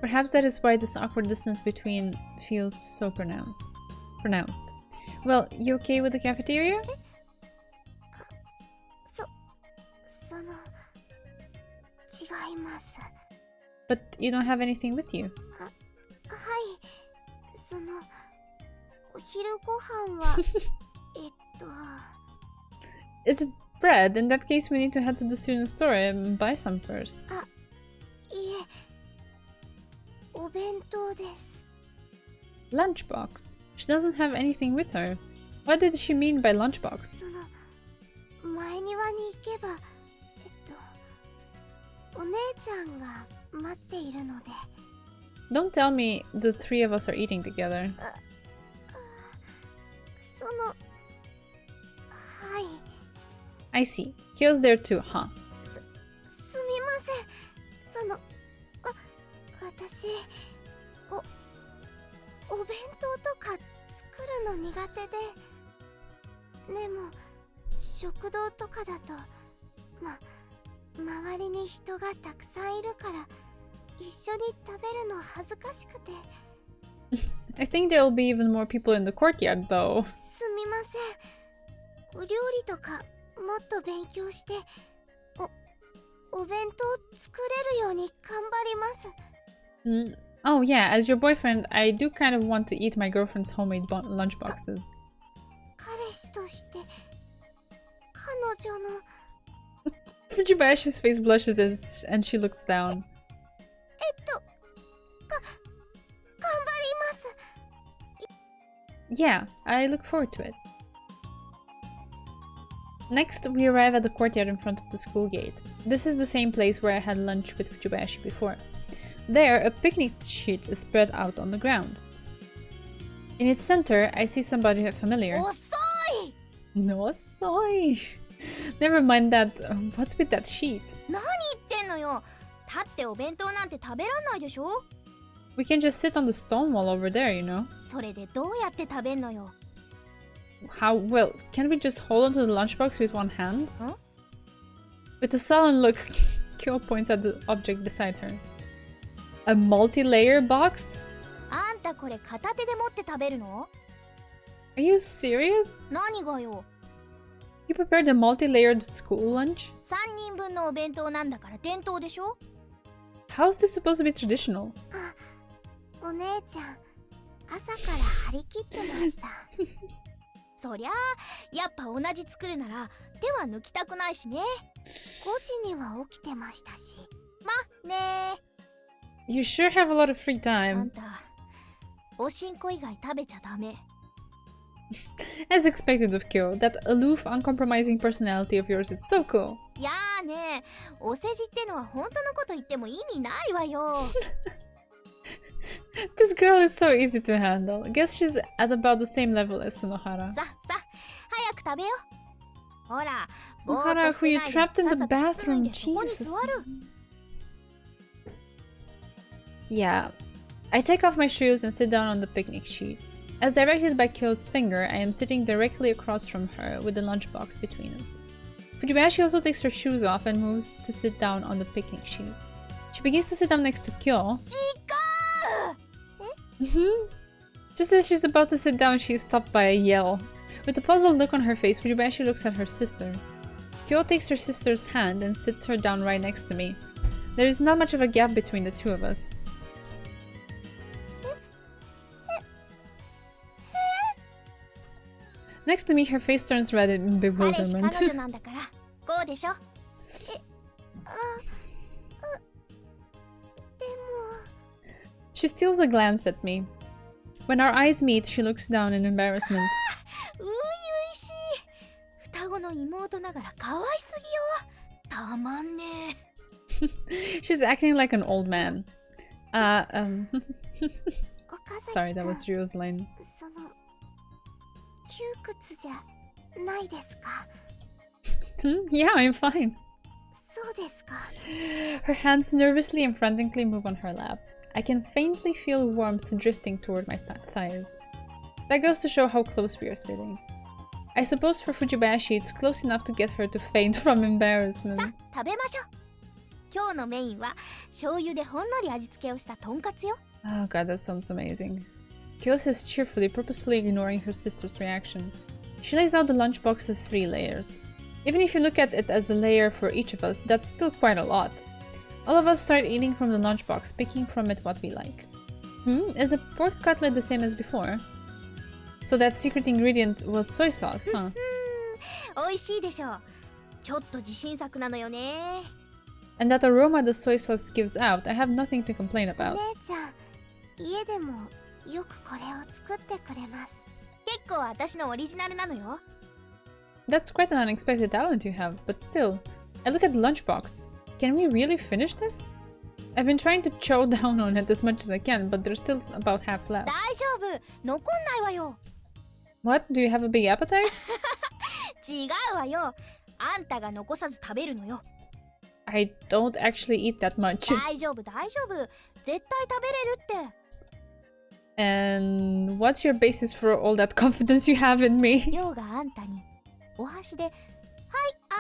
Perhaps that is why this awkward distance between feels so pronounced. Well, you okay with the cafeteria? その違います。 But you don't have anything with you. はい。そのお昼ご飯はIs it bread? In that case, we need to head to the student store and buy some first. いえ、お弁当です。 Lunchbox. She doesn't have anything with her. What did she mean by lunchbox? その前庭に行けばお姉ちゃんが待っているので。 Don't tell me the three of us are eating together. そのはい。 I see. Kyou's there too, huh? すみません。その私お弁当とか作るの苦手で。でも食堂とかだと周りに人がたくさんいるから一緒に食べるの恥ずかしくて。I think there'll be even more people in the courtyard, though. すみません。お料理とかもっと勉強してお弁当作れるように頑張ります。Oh yeah, as your boyfriend, I do kind of want to eat my girlfriend's homemade lunchboxes. 彼氏として彼女の Fujibayashi's face blushes and she looks down. 頑張ります。 Yeah, I look forward to it. Next, we arrive at the courtyard in front of the school gate. This is the same place where I had lunch with Fujibayashi before. There, a picnic sheet is spread out on the ground. In its center, I see somebody familiar. Osoi! No, soy. Never mind that. What's with that sheet? 何言ってんのよ。立ってお弁当なんて食べらんないでしょ。 We can just sit on the stone wall over there, you know? それでどうやって食べんのよ。 How? Well, can't we just hold onto the lunchbox with one hand? Huh? With a sullen look, Kyo points at the object beside her. A multi-layer box? あんたこれ片手で持って食べるの？ Are you serious? 何がよ。 You prepared a multi-layered school lunch? 3人分のお弁当なんだから伝統でしょ。 How is this supposed to be traditional? お姉ちゃん、朝から張り切ってました。そりゃあ、やっぱ同じ作るなら手は抜きたくないしね。5時には起きてましたし。ま、ねー。 You sure have a lot of free あ time. んた、おしんこ以外食べちゃダメ。 As expected of Kyo, that aloof, uncompromising personality of yours is so cool. いやーね、お世辞ってのは本当のこと言っても意味ないわよ。This girl is so easy to handle. Guess she's at about the same level as Sunohara. さ、早く食べよ。ほら、 Sunohara, who you trapped in the bathroom, ここに Jesus. 座る。 Yeah. I take off my shoes and sit down on the picnic sheet. As directed by Kyo's finger, I am sitting directly across from her with the lunchbox between us. Fujibayashi also takes her shoes off and moves to sit down on the picnic sheet. She begins to sit down next to Kyo. Just as she's about to sit down, she is stopped by a yell. With a puzzled look on her face, Fujibayashi looks at her sister. Kyo takes her sister's hand and sits her down right next to me. There is not much of a gap between the two of us. Next to me, her face turns red in 彼氏 bewilderment. 彼女なんだからこうでしょ。She steals a glance at me. When our eyes meet, she looks down in embarrassment. ういういしい。双子の妹ながら可愛すぎよ。たまんねえ。 She's acting like an old man. Sorry, that was 岡崎 Ryo's line. その窮屈じゃないですか。 Yeah, I'm fine. そうですか。 Her hands nervously and frantically move on her lap. I can faintly feel warmth drifting toward my thighs. That goes to show how close we are sitting. I suppose for Fujibayashi, it's close enough to get her to faint from embarrassment. 食べましょう。今日のメインは醤油でほんのり味付けをしたとんかつよ。 Oh god, that sounds amazing. Kyo says cheerfully, purposefully ignoring her sister's reaction. She lays out the lunchbox as 3 layers. Even if you look at it as a layer for each of us, that's still quite a lot. All of us start eating from the lunchbox, picking from it what we like. Is the pork cutlet the same as before? So that secret ingredient was soy sauce, huh? 美味しいでしょう。ちょっと自信作なのよね。 And that aroma the soy sauce gives out, I have nothing to complain about. ちゃん、家でもよくこれを作ってくれます。結構私のオリジナルなのよ。 That's quite an unexpected talent you have, but still. I look at the lunchbox. Can we really finish this? I've been trying to chow down on it as much as I can, but there's still about half left. 大丈夫、残んないわよ。 What? Do you have a big appetite? 違うわよ。あんたが残さず食べるのよ。 I don't actually eat that much. 大丈夫、大丈夫。絶対食べれるって。 And what's your basis for all that confidence you have in me? りょうがあんたにお箸で「はいあ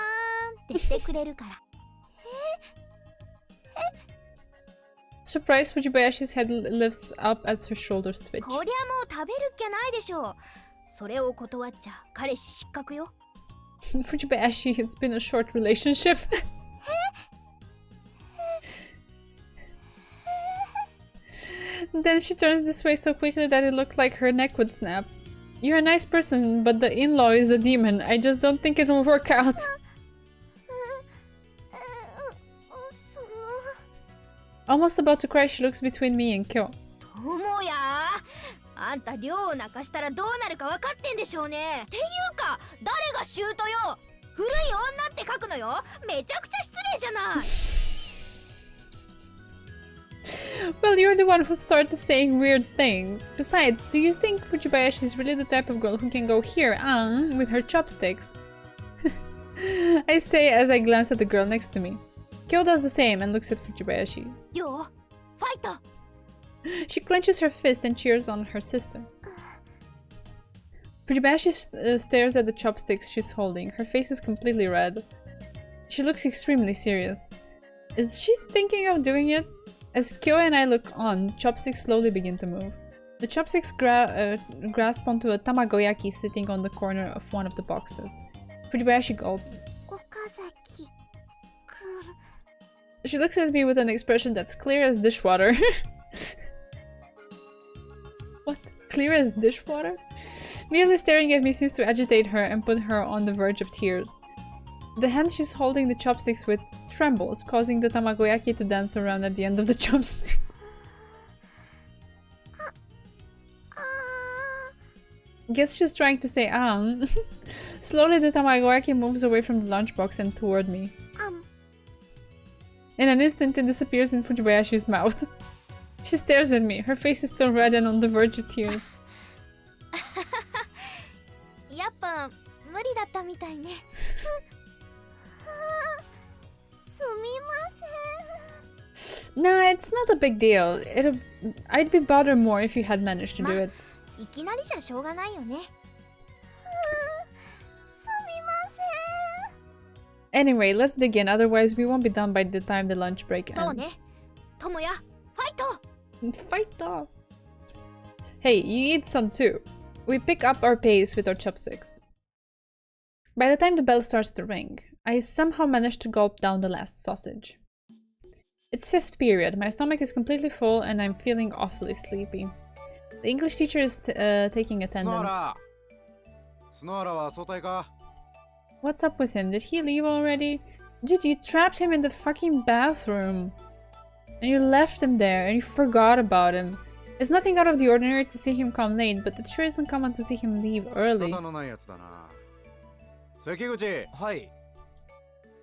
ーん」ってしてくれるから。 Surprised, Fujibayashi's head lifts up as her shoulders twitch. こりゃもう食べるっきゃないでしょう。それを断っちゃ彼氏失格よ。 Fujibayashi, it's been a short relationship. Then she turns this way so quickly that it looked like her neck would snap. You're a nice person, but the in-law is a demon. I just don't think it will work out. Almost about to cry, she looks between me and Kyo. 友やあんた寮を泣かしたらどうなるか分かってんでしょうね。っていうか誰がシュートよ。古い女って書くのよ。めちゃくちゃ失礼じゃない。 Well, you're the one who started saying weird things. Besides, do you think Fujibayashi is really the type of girl who can go here, with her chopsticks? I say as I glance at the girl next to me. Kyou does the same and looks at Fujibayashi. りょう、ファイト。 She clenches her fist and cheers on her sister. Fujibayashi stares at the chopsticks she's holding. Her face is completely red. She looks extremely serious. Is she thinking of doing it? As Kyou and I look on, the chopsticks slowly begin to move. The chopsticks grasp onto a tamagoyaki sitting on the corner of one of the boxes. Fujibayashi gulps. 岡崎くん。 She looks at me with an expression that's clear as dishwater. What? Clear as dishwater? Merely staring at me seems to agitate her and put her on the verge of tears. The hand she's holding the chopsticks with trembles, causing the tamagoyaki to dance around at the end of the chopstick. Guess she's trying to say Slowly the tamagoyaki moves away from the lunchbox and toward me. In an instant it disappears in Fujibayashi's mouth. She stares at me, her face is still red and on the verge of tears. やっぱ無理だったみたいね。すみません。 Nah, it's not a big deal. I'd be bothered more if you had managed to do it. いきなりじゃしょうがないよね。すみません。 Anyway, let's dig in, otherwise we won't be done by the time the lunch break そうね。 ends. ともや、ファイト。 Fight off! Hey, you eat some too. We pick up our pace with our chopsticks. By the time the bell starts to ring, I somehow manage to gulp down the last sausage. It's 5th period, my stomach is completely full and I'm feeling awfully sleepy. The English teacher is taking attendance. What's up with him? Did he leave already? Dude, you trapped him in the fucking bathroom. And you left him there and you forgot about him. It's nothing out of the ordinary to see him come late, but it sure isn't common to see him leave early.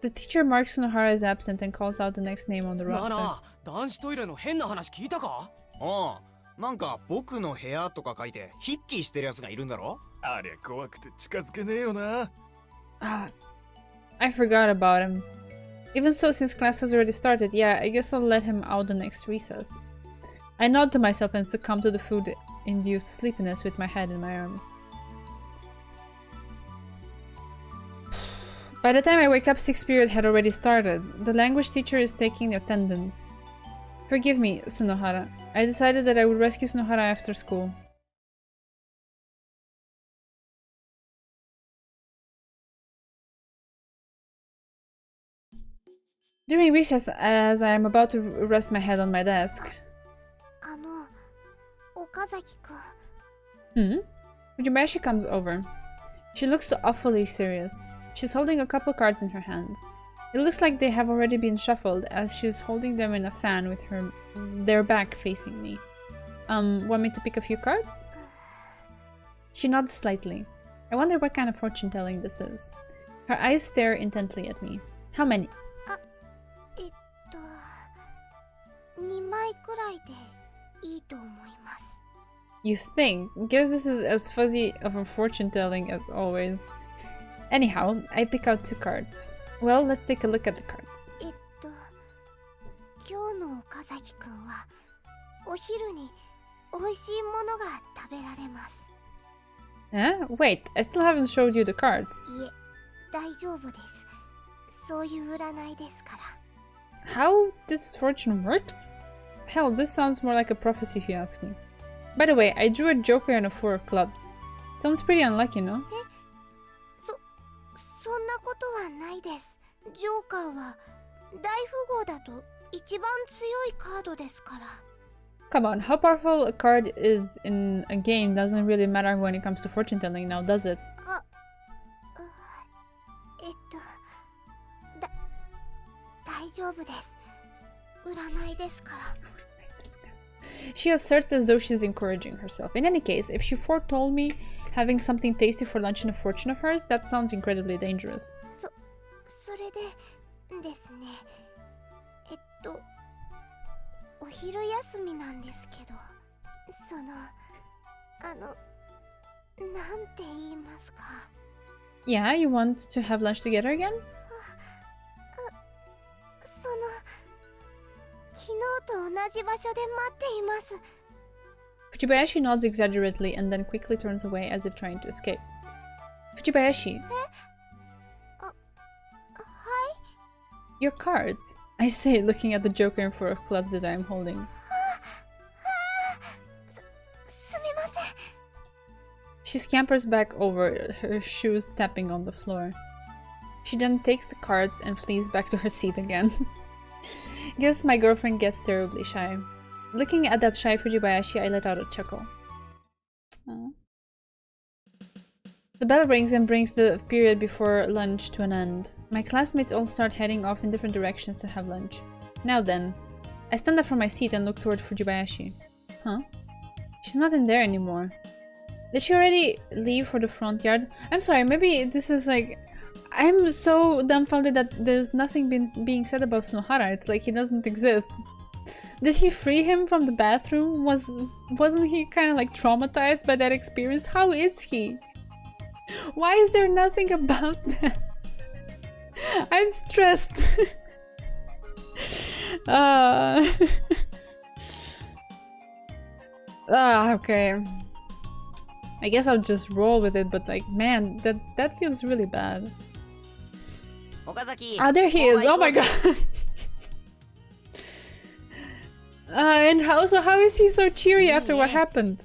The teacher marks Sunohara as absent and calls out the next name on the roster. 男子トイレの変な話聞いたか？ああ、なんか僕の部屋とか書いて筆記してるやつがいるんだろ？ありゃ怖くて近づけねえよな。Ah, I forgot about him. Even so, since class has already started, yeah, I guess I'll let him out the next recess. I nod to myself and succumb to the food-induced sleepiness with my head in my arms. By the time I wake up, 6th period had already started. The language teacher is taking attendance. Forgive me, Sunohara. I decided that I would rescue Sunohara after school. During recess, as I am about to rest my head on my desk. 岡崎くん。 Fujibayashi comes over. She looks so awfully serious. She's holding a couple cards in her hands. It looks like they have already been shuffled, as she's holding them in a fan with their back facing me. Want me to pick a few cards? She nods slightly. I wonder what kind of fortune telling this is. Her eyes stare intently at me. How many? 2枚くらいでいいと思います。 You think? Guess this is as fuzzy of a fortune telling as always. Anyhow, I pick out 2 cards. Well, let's take a look at the cards. 今日の岡崎くんはお昼に美味しいものが食べられます。 Eh? Wait, I still haven't showed you the cards. いえ、大丈夫です。そういう占いですから。 How this fortune works? Hell, this sounds more like a prophecy if you ask me. By the way, I drew a joker and a 4 of clubs. Sounds pretty unlucky, no? そんなことはないです。ジョーカーは大富豪だと一番強いカードですから。 Come on, how powerful a card is in a game doesn't really matter when it comes to fortune telling now, does it? 大丈夫です。占いですから。 She asserts as though she's encouraging herself. In any case, if she foretold me having something tasty for lunch in a fortune of hers, that sounds incredibly dangerous. それでですね。お昼休みなんですけど、なんて言いますか。 Yeah, you want to have lunch together again? その昨日と同じ場所で待っています。 Fujibayashi nods exaggeratedly and then quickly turns away as if trying to escape. Fujibayashi. Your cards, I say, looking at the joker and 4 of clubs that I am holding. すみません。 She scampers back over, her shoes tapping on the floor. She then takes the cards and flees back to her seat again. Guess my girlfriend gets terribly shy. Looking at that shy Fujibayashi, I let out a chuckle. Aww. The bell rings and brings the period before lunch to an end. My classmates all start heading off in different directions to have lunch. Now then, I stand up from my seat and look toward Fujibayashi. Huh? She's not in there anymore. Did she already leave for the front yard? I'm sorry, maybe this is like... I'm so dumbfounded that there's nothing being said about Sunohara. It's like he doesn't exist. Did he free him from the bathroom? Wasn't he kind of like traumatized by that experience? How is he? Why is there nothing about that? I'm stressed. Okay. I guess I'll just roll with it, but like, man, that feels really bad. Ah, there he is! Oh my god! And how is he so cheery after what happened?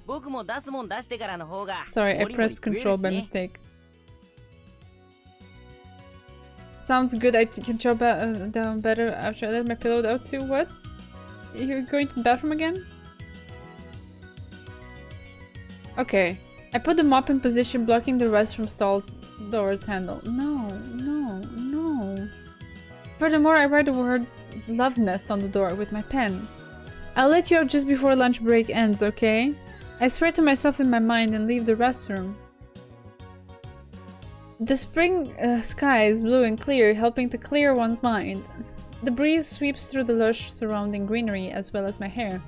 Sorry, I pressed control by mistake. Sounds good, I can chow down better after I let my pillow out too. What? You're going to the bathroom again? Okay. I put the mop in position, blocking the restroom stall's door's handle. No. Furthermore, I write the word love nest on the door with my pen. I'll let you out just before lunch break ends, okay? I swear to myself in my mind and leave the restroom. The spring sky is blue and clear, helping to clear one's mind. The breeze sweeps through the lush surrounding greenery as well as my hair.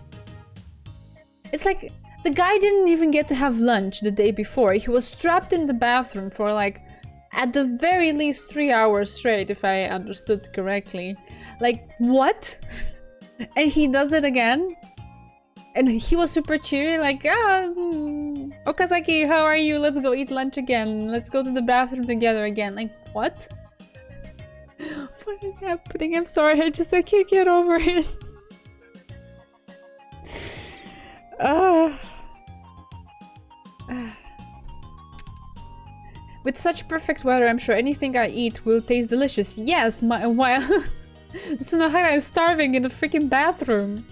It's like the guy didn't even get to have lunch the day before. He was trapped in the bathroom for like at the very least 3 hours straight, if I understood correctly. Like, what? And he does it again? And he was super cheery, like, Okazaki, how are you? Let's go eat lunch again. Let's go to the bathroom together again. Like, what? What is happening? I'm sorry, I can't get over it. With such perfect weather, I'm sure anything I eat will taste delicious. Yes, while Sunohara is starving in the freaking bathroom.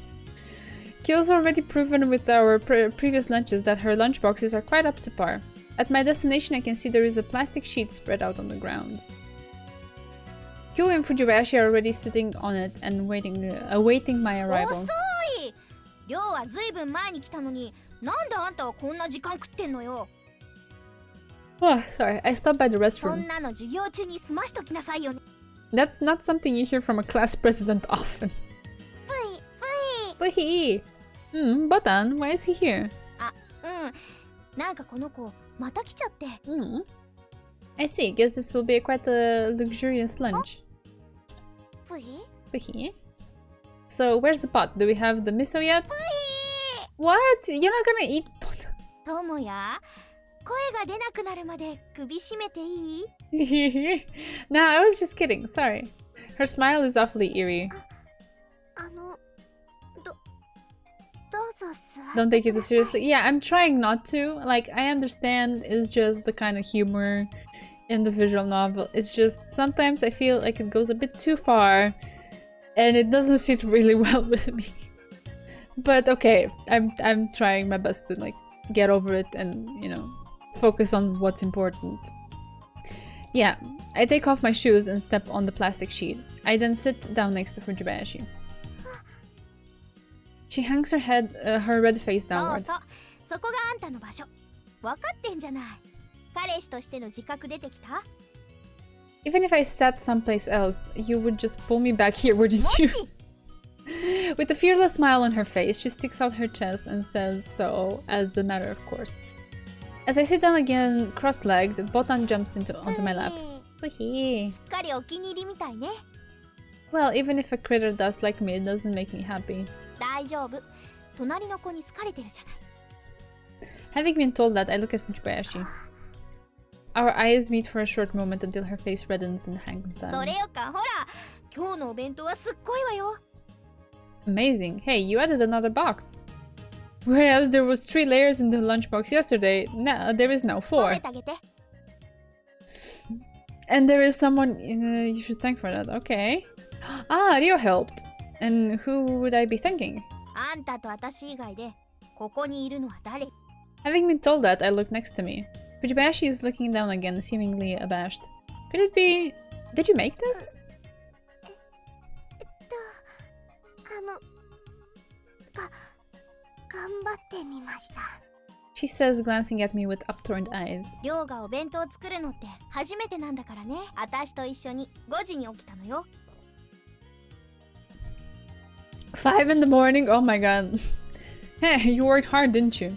Kyou's already proven with our previous lunches that her lunchboxes are quite up to par. At my destination, I can see there is a plastic sheet spread out on the ground. Kyou and Fujibayashi are already sitting on it and awaiting my arrival. 量はずいぶん前に来たのに、なんであんたはこんな時間食ってんのよ。 Oh, sorry, I stopped by the そ restroom. んなの授業中に済ましときなさいよね。 That's not something you hear from a class president often. ブイ Buhi! Botan, why is he here? あ、なんかこの子また来ちゃって。I see, guess this will be quite a luxurious lunch. ブイ Buhi? So, where's the pot? Do we have the miso yet? What? You're not gonna eat pot? ともや、声が出なくなるまで首絞めていい？ No, I was just kidding, sorry. Her smile is awfully eerie. どうぞ座って。 Don't take it too seriously. Yeah, I'm trying not to. Like, I understand it's just the kind of humor in the visual novel. It's just sometimes I feel like it goes a bit too far and it doesn't sit really well with me. But okay, I'm trying my best to like get over it and, you know, focus on what's important. Yeah, I take off my shoes and step on the plastic sheet. I then sit down next to Fujibayashi. She hangs her head, her red face そう downward. そう、そこがあんたの場所。分かってんじゃない。彼氏としての自覚出てきた？ Even if I sat someplace else, you would just pull me back here, wouldn't も you? し With a fearless smile on her face, she sticks out her chest and says so, as a matter of course. As I sit down again, cross-legged, Botan jumps onto my lap. Woohee! すっかりお気に入りみたいね。Well, even if a critter does like me, it doesn't make me happy. 大丈夫。隣の子に好かれてるじゃない。 Having been told that, I look at Fujibayashi. Our eyes meet for a short moment until her face reddens and hangs そ down. れよか、ほら。今日のお弁当はすっごいわよ。Amazing. Hey, you added another box. Whereas there was 3 layers in the lunchbox yesterday, now there is now 褒 4. めてあげて。And there is someone you should thank for that. Okay. Ah, Rio helped. And who would I be thanking? あんたと私以外で、ここにいるのは誰？ Having been told that, I look next to me. Fujibayashi is looking down again, seemingly abashed. Could it be... Did you make this? 頑張ってみました。 She says, glancing at me with upturned eyes. りょうがお弁当作るのって初めてなんだからね。私と一緒に5時に起きたのよ。 5 in the morning? Oh my god. Hey, you worked hard, didn't you?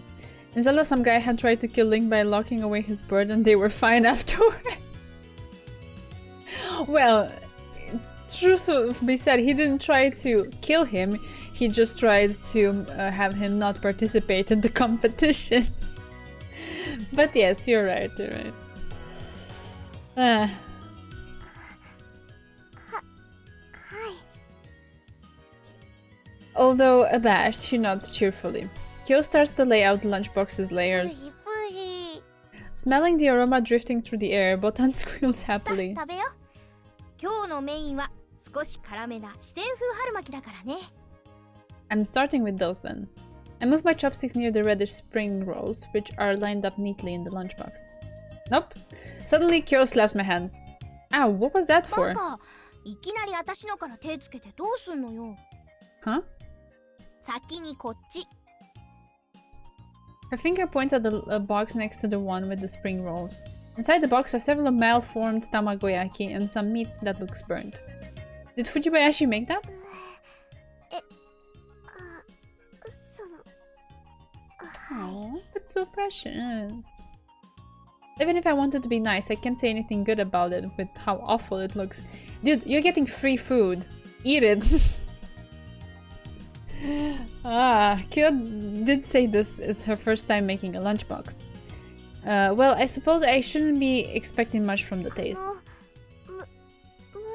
In Zelda, some guy had tried to kill Link by locking away his bird and they were fine afterwards. Well, truth be said, he didn't try to kill him. He just tried to have him not participate in the competition. But yes, you're right, you're right. Although abashed, she nods cheerfully. Kyou starts to lay out the lunchbox's layers. Smelling the aroma drifting through the air, Botan squeals さあ happily. 食べよ。今日のメインは少し辛めな四川風春巻きだからね。 I'm starting with those then. I move my chopsticks near the reddish spring rolls, which are lined up neatly in the lunchbox. Nope. Suddenly, Kyo slaps my hand. Ow, what was that バ for? カ、いきなり私のから手つけてどうすんのよ。 Huh? 先にこっち。 Her finger points at the box next to the one with the spring rolls. Inside the box are several malformed tamagoyaki and some meat that looks burnt. Did Fujibayashi make that? その Oh, that's so precious. Even if I wanted to be nice, I can't say anything good about it with how awful it looks. Dude, you're getting free food. Eat it. Kyo did say this is her first time making a lunchbox. Well, I suppose I shouldn't be expecting much from the taste. 無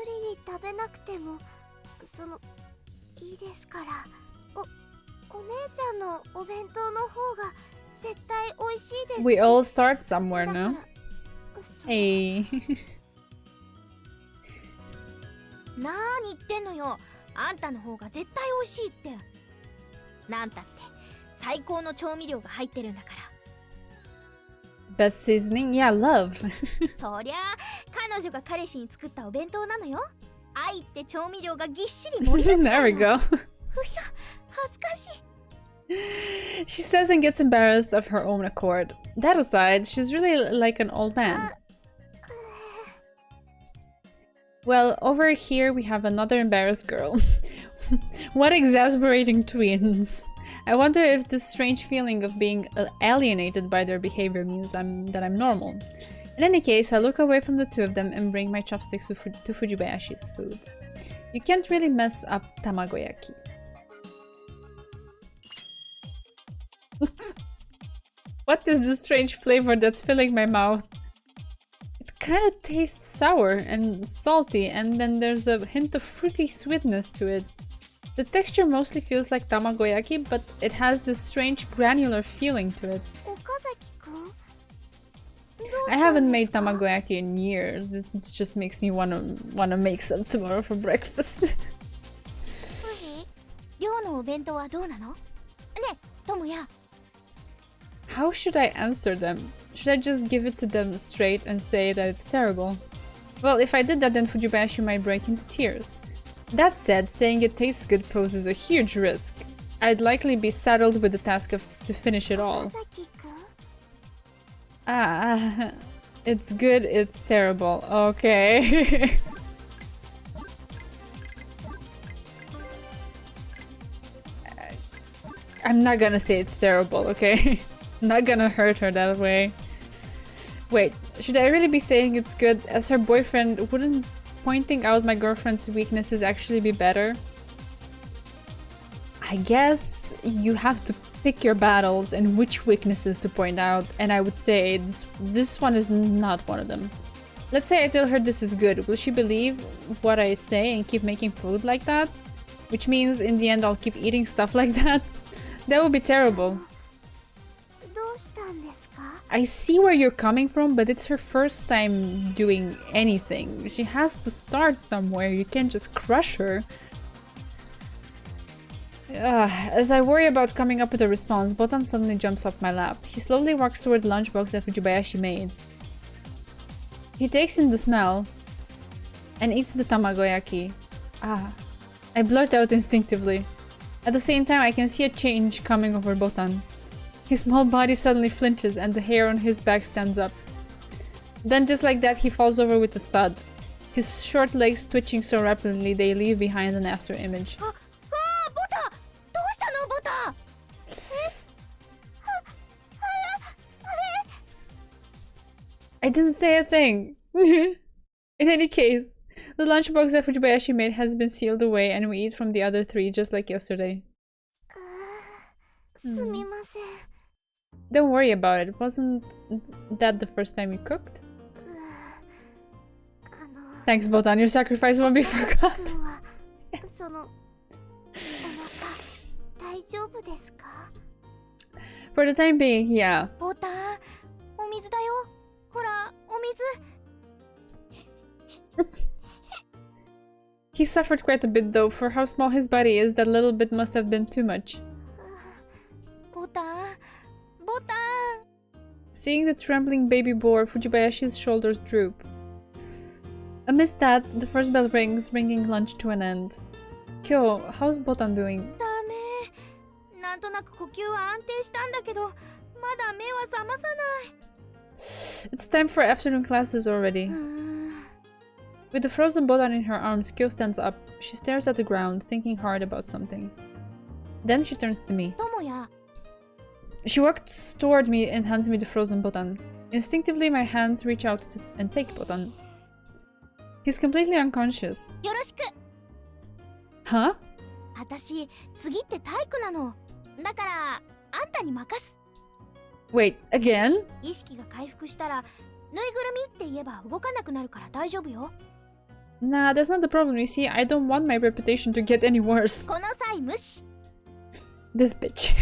理に食べなくてもそのいいですから。お姉ちゃんのお弁当の方が絶対美味しいですし。 We all start somewhere, no? だからそ Hey. なーに言ってんのよ。あんたの方が絶対美味しいって。なんたって最高の調味料が入ってるんだから。 Best seasoning? Yeah, love. そりゃあ彼女が彼氏に作ったお弁当なのよ。愛って調味料がぎっしり盛りだくさん There we go. ふひゃ、恥ずかしい。 She says and gets embarrassed of her own accord. That aside, she's really like an old man. Well, over here we have another embarrassed girl. What exasperating twins. I wonder if this strange feeling of being alienated by their behavior means that I'm normal. In any case, I look away from the two of them and bring my chopsticks to Fujibayashi's food. You can't really mess up tamagoyaki. What is this strange flavor that's filling my mouth? It kind of tastes sour and salty, and then there's a hint of fruity sweetness to it. The texture mostly feels like tamagoyaki, but it has this strange granular feeling to it. 岡崎くん、 I haven't made tamagoyaki in years. This just makes me wanna make some tomorrow for breakfast. 寮のお弁当はどうなの？ねえ、友也。 How should I answer them? Should I just give it to them straight and say that it's terrible? Well, if I did that, then Fujibayashi might break into tears. That said, saying it tastes good poses a huge risk. I'd likely be saddled with the task to finish it all. 岡崎くん。 Ah, it's good, it's terrible. Okay. I'm not gonna say it's terrible, okay? Not gonna hurt her that way. Wait, should I really be saying it's good, as her boyfriend wouldn't pointing out my girlfriend's weaknesses actually be better? I guess you have to pick your battles and which weaknesses to point out, and I would say this one is not one of them. Let's say I tell her this is good. Will she believe what I say and keep making food like that? Which means in the end I'll keep eating stuff like that? That would be terrible. どうしたんですか? I see where you're coming from, but it's her first time doing anything. She has to start somewhere. You can't just crush her. As I worry about coming up with a response, Botan suddenly jumps off my lap. He slowly walks toward the lunchbox that Fujibayashi made. He takes in the smell and eats the tamagoyaki. I blurt out instinctively. At the same time, I can see a change coming over Botan. His small body suddenly flinches and the hair on his back stands up. Then just like that, he falls over with a thud. His short legs twitching so rapidly they leave behind an after image. I didn't say a thing. In any case, the lunchbox that Fujibayashi made has been sealed away and we eat from the other three just like yesterday. すみません。 Don't worry about it. Wasn't that the first time you cooked? Thanks, Botan. Your sacrifice won't be forgotten. 君はそのお腹大丈夫ですか? For the time being, yeah. ボタン、お水だよ。ほら、お水。He suffered quite a bit though. For how small his body is, that little bit must have been too much. ボタン、ボタン。 Seeing the trembling baby boar, Fujibayashi's shoulders droop. Amidst that, the first bell rings, bringing lunch to an end. Kyou, how's Botan doing? ダメ。なんとなく呼吸は安定したんだけど、まだ目は覚まさない。 It's time for afternoon classes already. With the frozen Botan in her arms, Kyou stands up. She stares at the ground, thinking hard about something. Then she turns to me. ともや。 She walks toward me and hands me the frozen Botan. Instinctively, my hands reach out and take Botan. He's completely unconscious. よろしく。 Huh? 私、次って体育なの。だから、あんたに任す。 Wait, again? 意識が回復したら、ぬいぐるみって言えば動かなくなるから大丈夫よ。 Nah, that's not the problem. You see, I don't want my reputation to get any worse. この際無視。 This bitch.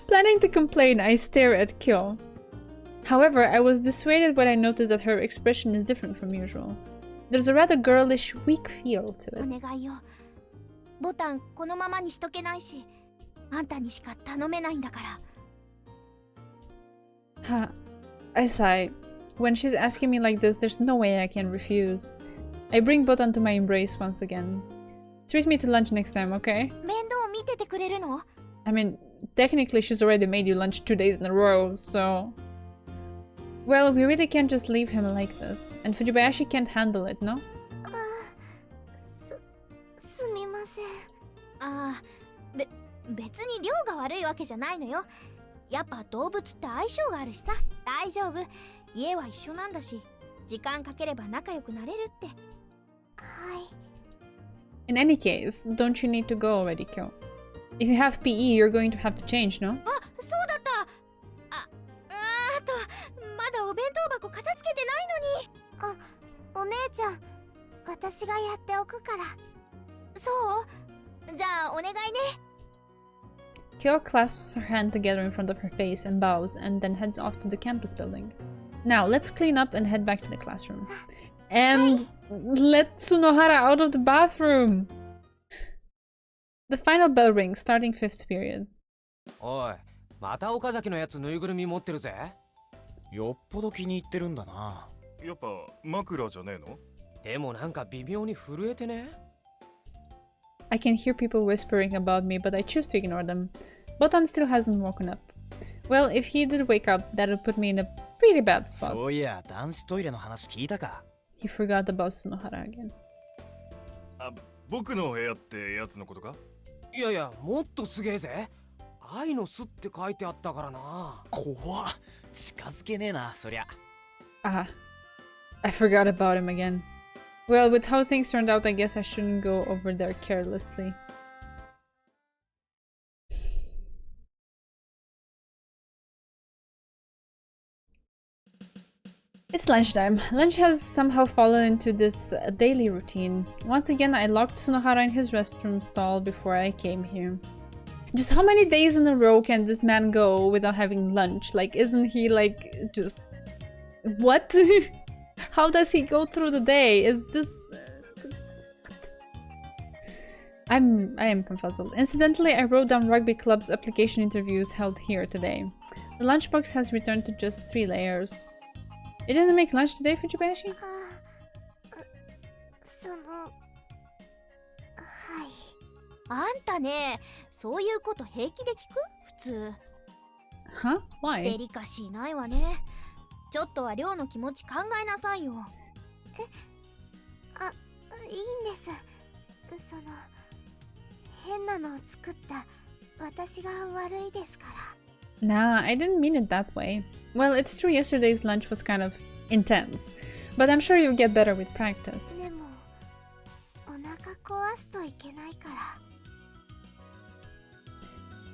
Planning to complain, I stare at Kyou. However, I was dissuaded when I noticed that her expression is different from usual. There's a rather girlish, weak feel to お it. 願いよ。ボタンこのままにしとけないし、あんたにしか頼めないんだから。 I sigh. When she's asking me like this, there's no way I can refuse. I bring Botan to my embrace once again. Treat me to lunch next time, okay? 面倒見ててくれるの? I mean, technically she's already made you lunch 2 days in a row, so... Well, we really can't just leave him like this. And Fujibayashi can't handle it, no? すみません。ああ、別に量が悪いわけじゃないのよ。やっぱ動物って相性があるしさ。大丈夫。家は一緒なんだし、時間かければ仲良くなれるって。はい。 In any case, don't you need to go already, Kyou? If you have PE, you're going to have to change, no? あ、そうだった。あと、まだお弁当箱片付けてないのに。あ、お姉ちゃん、私がやっておくから。そう？じゃあお願いね。 Kyou clasps her hand together in front of her face and bows, and then heads off to the campus building. Now, let's clean up and head back to the classroom. And let Tsunohara out of the bathroom! The final bell rings, starting 5th period. おい、また岡崎のやつぬいぐるみ持ってるぜ。よっぽど気に入ってるんだな。やっぱ枕じゃねえの？でもなんか微妙に震えてね。 I can hear people whispering about me, but I choose to ignore them. Botan still hasn't woken up. Well, if he did wake up, that would put me in a pretty bad spot. そういや、男子トイレの話聞いたか? He forgot about Tsunohara again. あ、僕の部屋ってやつのことか？いやいや、もっとすげえぜ。愛の巣って書いてあったからな。怖っ。近づけねえな、そりゃ。Ah. I forgot about him again. Well, with how things turned out, I guess I shouldn't go over there carelessly. It's lunchtime. Lunch has somehow fallen into this daily routine. Once again, I locked Sunohara in his restroom stall before I came here. Just how many days in a row can this man go without having lunch? Like, isn't he like just... What? How does he go through the day? Is this... I am confuzzled. Incidentally, I wrote down rugby club's application interviews held here today. The lunchbox has returned to just 3 layers. You didn't make lunch today, Fujibayashi? あんたね、そういうこと平気で聞く？普通。Huh? デ Why? リカシーないわね。ちょっとは亮の気持ち考えなさいよ。いいんです。その変なのを作った私が悪いですから。 Nah, I didn't mean it that way. Well, it's true yesterday's lunch was kind of intense, but I'm sure you'll get better with practice. でもお腹壊すといけないから。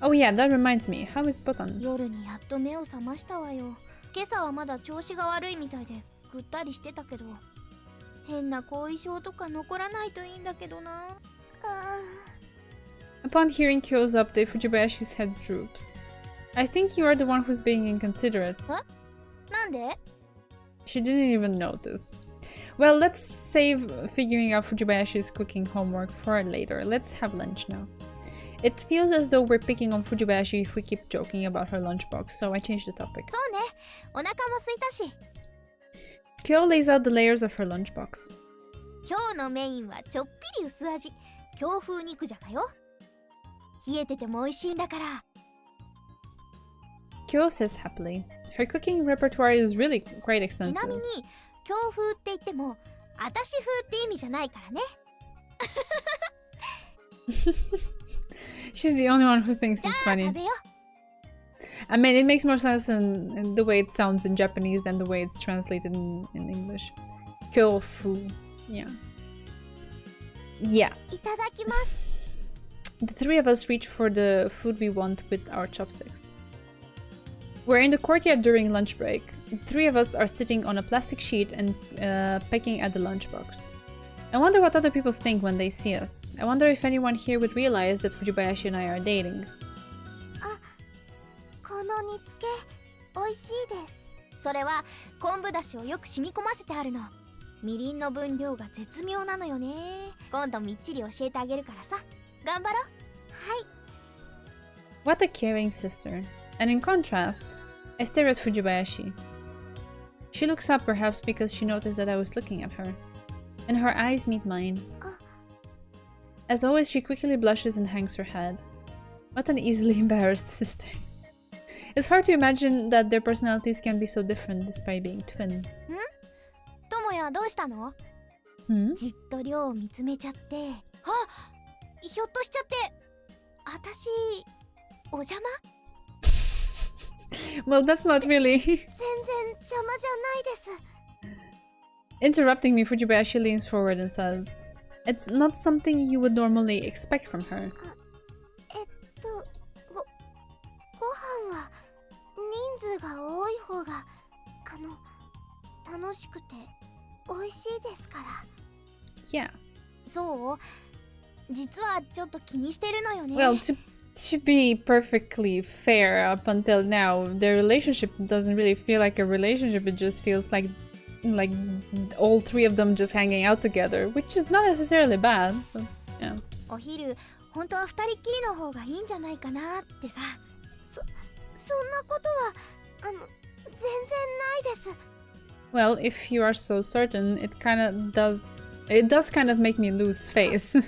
Oh yeah, that reminds me. How is Botan? 夜にやっと目を覚ましたわよ。今朝はまだ調子が悪いみたいでぐったりしてたけど、変な後遺症とか残らないといいんだけどな。Upon hearing Kyo's update, Fujibayashi's head droops. I think you are the one who's being inconsiderate. なんで？ She didn't even notice. Well, let's save figuring out Fujibayashi's cooking homework for later. Let's have lunch now. It feels as though we're picking on Fujibayashi if we keep joking about her lunchbox, so I changed the topic. そうね。お腹も空いたし。 Kyo lays out the layers of her lunchbox. 今日のメインはちょっぴり薄味、京風肉じゃがよ。冷えてても美味しいんだから。 Kyo says happily. Her cooking repertoire is really quite ちなみ extensive. に京風って言っても私風って意味じゃないからね。 She's the only one who thinks じゃ it's あ funny. 食べよ。 I mean, it makes more sense in the way it sounds in Japanese than the way it's translated in English. Kyofu. Yeah. Yeah. いただきます。 The 3 of us reach for the food we want with our chopsticks. We're in the courtyard during lunch break. The 3 of us are sitting on a plastic sheet and pecking at the lunchbox. I wonder what other people think when they see us. I wonder if anyone here would realize that Fujibayashi and I are dating. この煮付け美味しいです。それは昆布だしをよく染み込ませてあるの。みりんの分量が絶妙なのよね。今度みっちり教えてあげるからさ。頑張ろう。 What a caring sister. And in contrast, I stare at Fujibayashi. She looks up perhaps because she noticed that I was looking at her. And her eyes meet mine. As always, she quickly blushes and hangs her head. What an easily embarrassed sister. It's hard to imagine that their personalities can be so different despite being twins. ともやどうしたの？ Hmm? じっと亮を見つめちゃって。あ、ひょっとしちゃって。私お邪魔？ Well, that's not really... 全然邪魔じゃないです。 Interrupting me, Fujibayashi leans forward and says, "It's not something you would normally expect from her." ご飯は人数が多い方が楽しくて美味しいですから。 Yeah. そう？実はちょっと気にしてるのよね。 Well, to be perfectly fair, up until now, their relationship doesn't really feel like a relationship. It just feels like all 3 of them just hanging out together, which is not necessarily bad. But, yeah. お昼本当は2人っきりの方がいいんじゃないかなってさ。そんなことは全然ないです。 Well, if you are so certain, it does kind of make me lose face.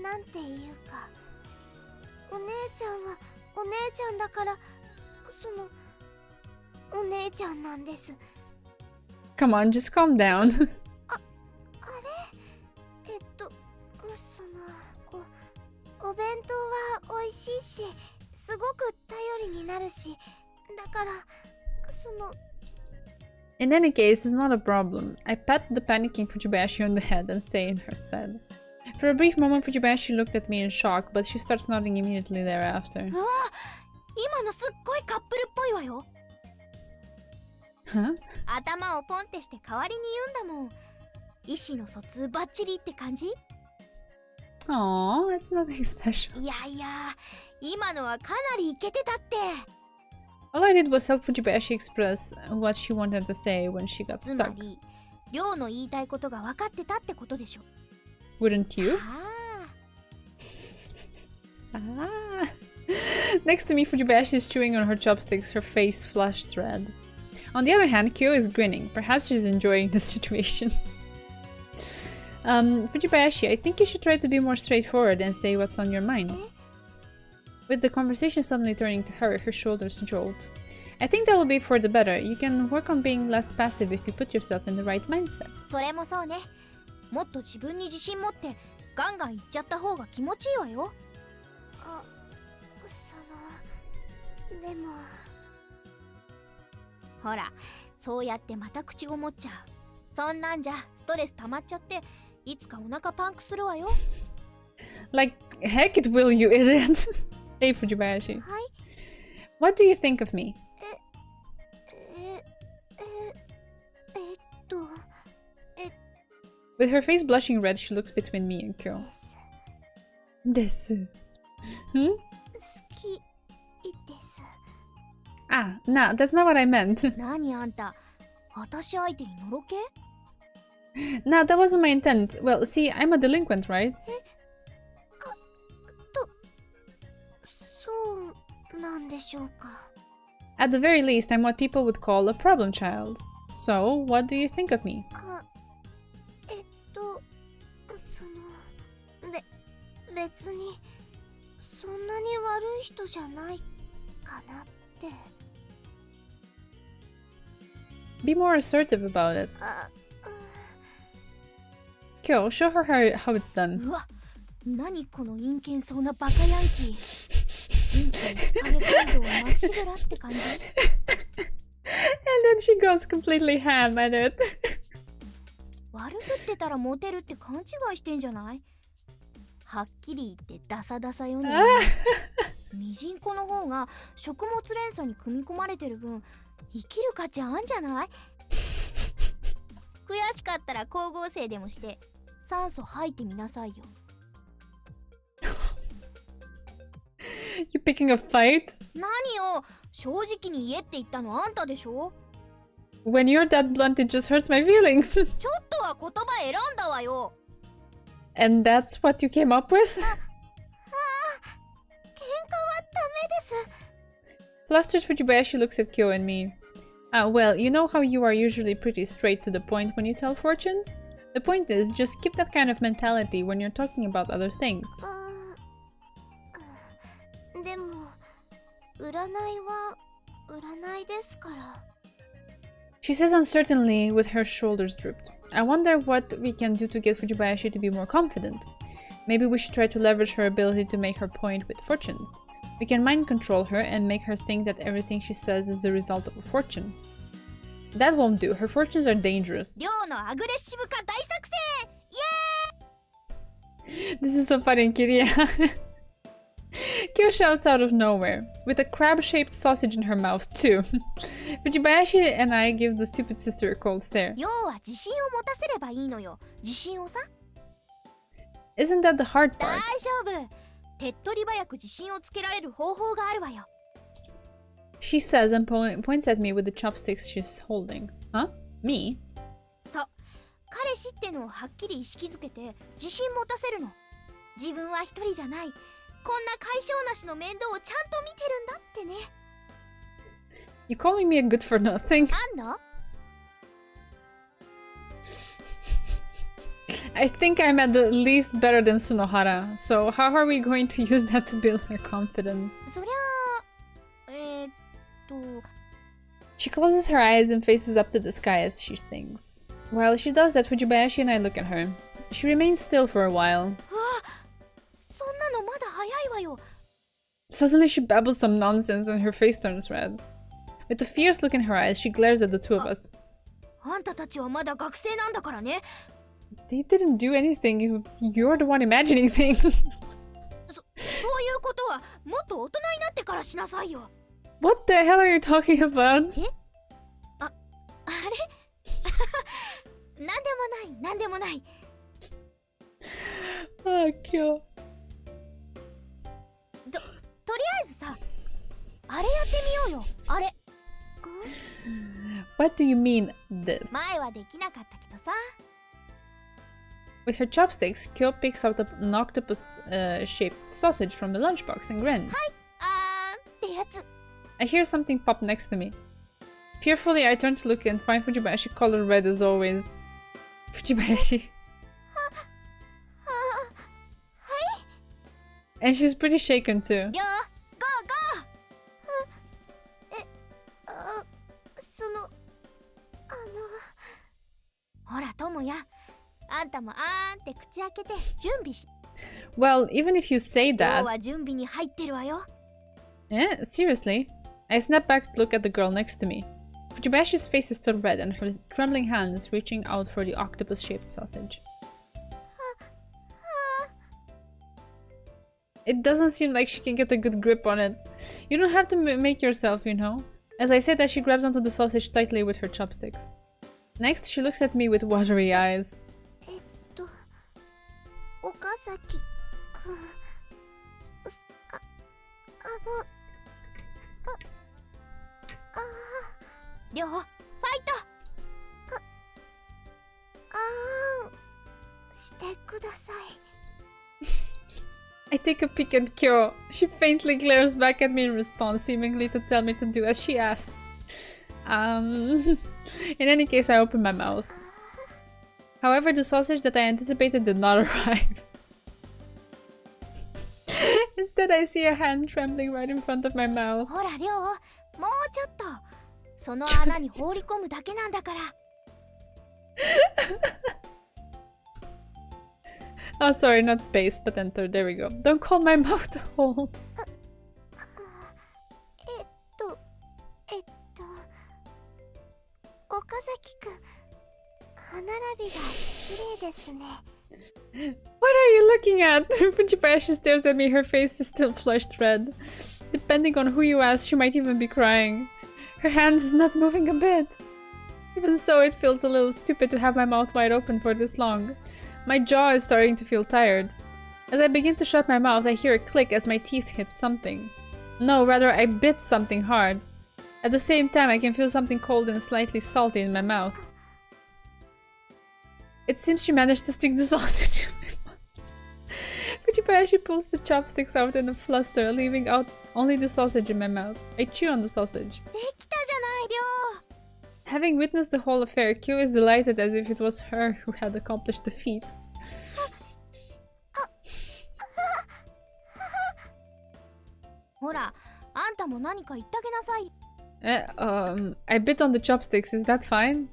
なんていうか、お姉ちゃんはお姉ちゃんだから、お姉ちゃんなんです。 Come on, just calm down. お弁当は美味しいし、すごく頼りになるし、だから In any case, it's not a problem. I pat the panicking Fujibayashi on the head and say in her stead. For a brief moment, Fujibayashi looked at me in shock, but she starts nodding immediately thereafter. うわ、今のすっごいカップルっぽいわよ。 Huh? 頭をポンってして代わりに言うんだもん。意思の疎通バッチリって感じ？ Aww, it's nothing special. いやいや、今のはかなりイケてたって。 All I did was help Fujibayashi express what she wanted to say when she got つま stuck. り、亮の言いたいことが分かってたってことでしょ。 Wouldn't you? あ Next to me, Fujibayashi is chewing on her chopsticks, her face flushed red. On the other hand, Kyou is grinning. Perhaps she's enjoying the situation. Fujibayashi, I think you should try to be more straightforward and say what's on your mind. With the conversation suddenly turning to her, her shoulders jolt. I think that will be for the better. You can work on being less passive if you put yourself in the right mindset. それもそうね。もっと自分に自信持ってガンガンいっちゃった方が気持ちいいわよ。あ、でもほら、そうやってまた口ごもっちゃう。そんなんじゃストレス溜まっちゃっていつかお腹パンクするわよ。 Like, heck it will, you idiot. Hey, Fujibayashi. はい。 What do you think of me? と With her face blushing red, she looks between me and Kyou. です。 Desu. Hmm? 好きです。 Ah, nah, that's not what I meant. 何あんた、私相手にのろけ？ Nah, that wasn't my intent. Well, see, I'm a delinquent, right? そうなんでしょうか。 At the very least, I'm what people would call a problem child. So, what do you think of me? 別にそんなに悪い人じゃないかなって。 Be more assertive about it. Kyou, show her how it's done. うわ、何この陰険そうなバカヤンキー。人生影街道まっしぐらって感じ。 And then she goes completely ham at it. 悪ぶってたらモテるって勘違いしてんじゃない？はっきり言ってダサダサよね。ミジンコの方が食物連鎖に組み込まれてる分生きる価値あんじゃない？悔しかったら光合成でもして酸素吐いてみなさいよ。You picking a fight? 何よ、正直に言えって言ったのあんたでしょ。 When you're that blunt, it just hurts my feelings. ちょっとは言葉選んだわよ。 And that's what you came up with? 喧嘩はダメです。 Flustered, Fujibayashi looks at Kyo and me. Well, you know how you are usually pretty straight to the point when you tell fortunes? The point is, just keep that kind of mentality when you're talking about other things. でも占いは占いですから。 She says uncertainly with her shoulders drooped. I wonder what we can do to get Fujibayashi to be more confident. Maybe we should try to leverage her ability to make her point with fortunes. We can mind control her and make her think that everything she says is the result of a fortune. That won't do. Her fortunes are dangerous. 亮のアグレッシブ化大作戦。 This is so funny, Kiria. Kyo shouts out of nowhere, with a crab-shaped sausage in her mouth, too. Fujibayashi and I give the stupid sister a cold stare. 亮は自信を持たせればいいのよ。自信をさ。 Isn't that the hard 大 part? 丈夫。手っ取り早く自信をつけられる方法があるわよ。 She says and points at me with the chopsticks she's holding. Huh? Me? そう。彼氏ってのをはっきり意識づけて自信持たせるの。自分は一人じゃない。こんな解消なしの面倒をちゃんと見てるんだってね。 You calling me a good for nothing? あんの？ I think I'm at the least better than Sunohara, so how are we going to use that to build her confidence? そりゃあ、She closes her eyes and faces up to the sky as she thinks. While she does that, Fujibayashi and I look at her. She remains still for a while. うわ、そんなのまだ早いわよ。 Suddenly she babbles some nonsense and her face turns red. With a fierce look in her eyes, she glares at the two of us. あんたたちはまだ学生なんだからね。 They didn't do anything. You're the one imagining things. そういうことはもっと大人になってからしなさいよ。 What the hell are you talking about? あれなんでもない。 Oh, Kyou. とりあえずさ、あれやってみようよ。あれ What do you mean, this? 前はできなかったけどさ。 With her chopsticks, Kyou picks out an octopus-shaped sausage from the lunchbox and grins. あーんってやつ。 I hear something pop next to me. Fearfully, I turn to look and find Fujibayashi colored red as always. Fujibayashi. And she's pretty shaken too. りょう、ゴーゴー。そのほら、ともや。あんたもあーんって口開けて準備し。 Well, even if you say 今日 that... は準備に入ってるわよ。 Eh? Seriously? I snap back to look at the girl next to me. Fujibayashi's face is still red and her trembling hand is reaching out for the octopus-shaped sausage. It doesn't seem like she can get a good grip on it. You don't have to make yourself, you know. As I say that, she grabs onto the sausage tightly with her chopsticks. Next, she looks at me with watery eyes. 岡崎くん、りょう、ファイト。してください。 I take a peek at Kyou. She faintly glares back at me in response, seemingly to tell me to do as she asks. In any case, I open my mouth. However, the sausage that I anticipated did not arrive. Instead, I see a hand trembling right in front of my mouth. ほら、りょう、もうちょっと。その穴に放り込むだけなんだから。 Oh, sorry, not space, but enter. There we go. Don't call my mouth a hole. 岡崎くん、歯並びが綺麗ですね。 What are you looking at? Fujibayashi stares at me, her face is still flushed red. Depending on who you ask, she might even be crying. Her hand is not moving a bit. Even so, it feels a little stupid to have my mouth wide open for this long. My jaw is starting to feel tired. As I begin to shut my mouth, I hear a click as my teeth hit something. No, rather, I bit something hard. At the same time, I can feel something cold and slightly salty in my mouth. It seems she managed to stick the sausage in my mouth. Fujibayashi pulls the chopsticks out in a fluster, leaving out only the sausage in my mouth. I chew on the sausage. できたじゃない、りょう。 Having witnessed the whole affair, Kyou is delighted as if it was her who had accomplished the feat. ほら、あんたも何か言ってあげなさい。 I bit on the chopsticks, is that fine? 違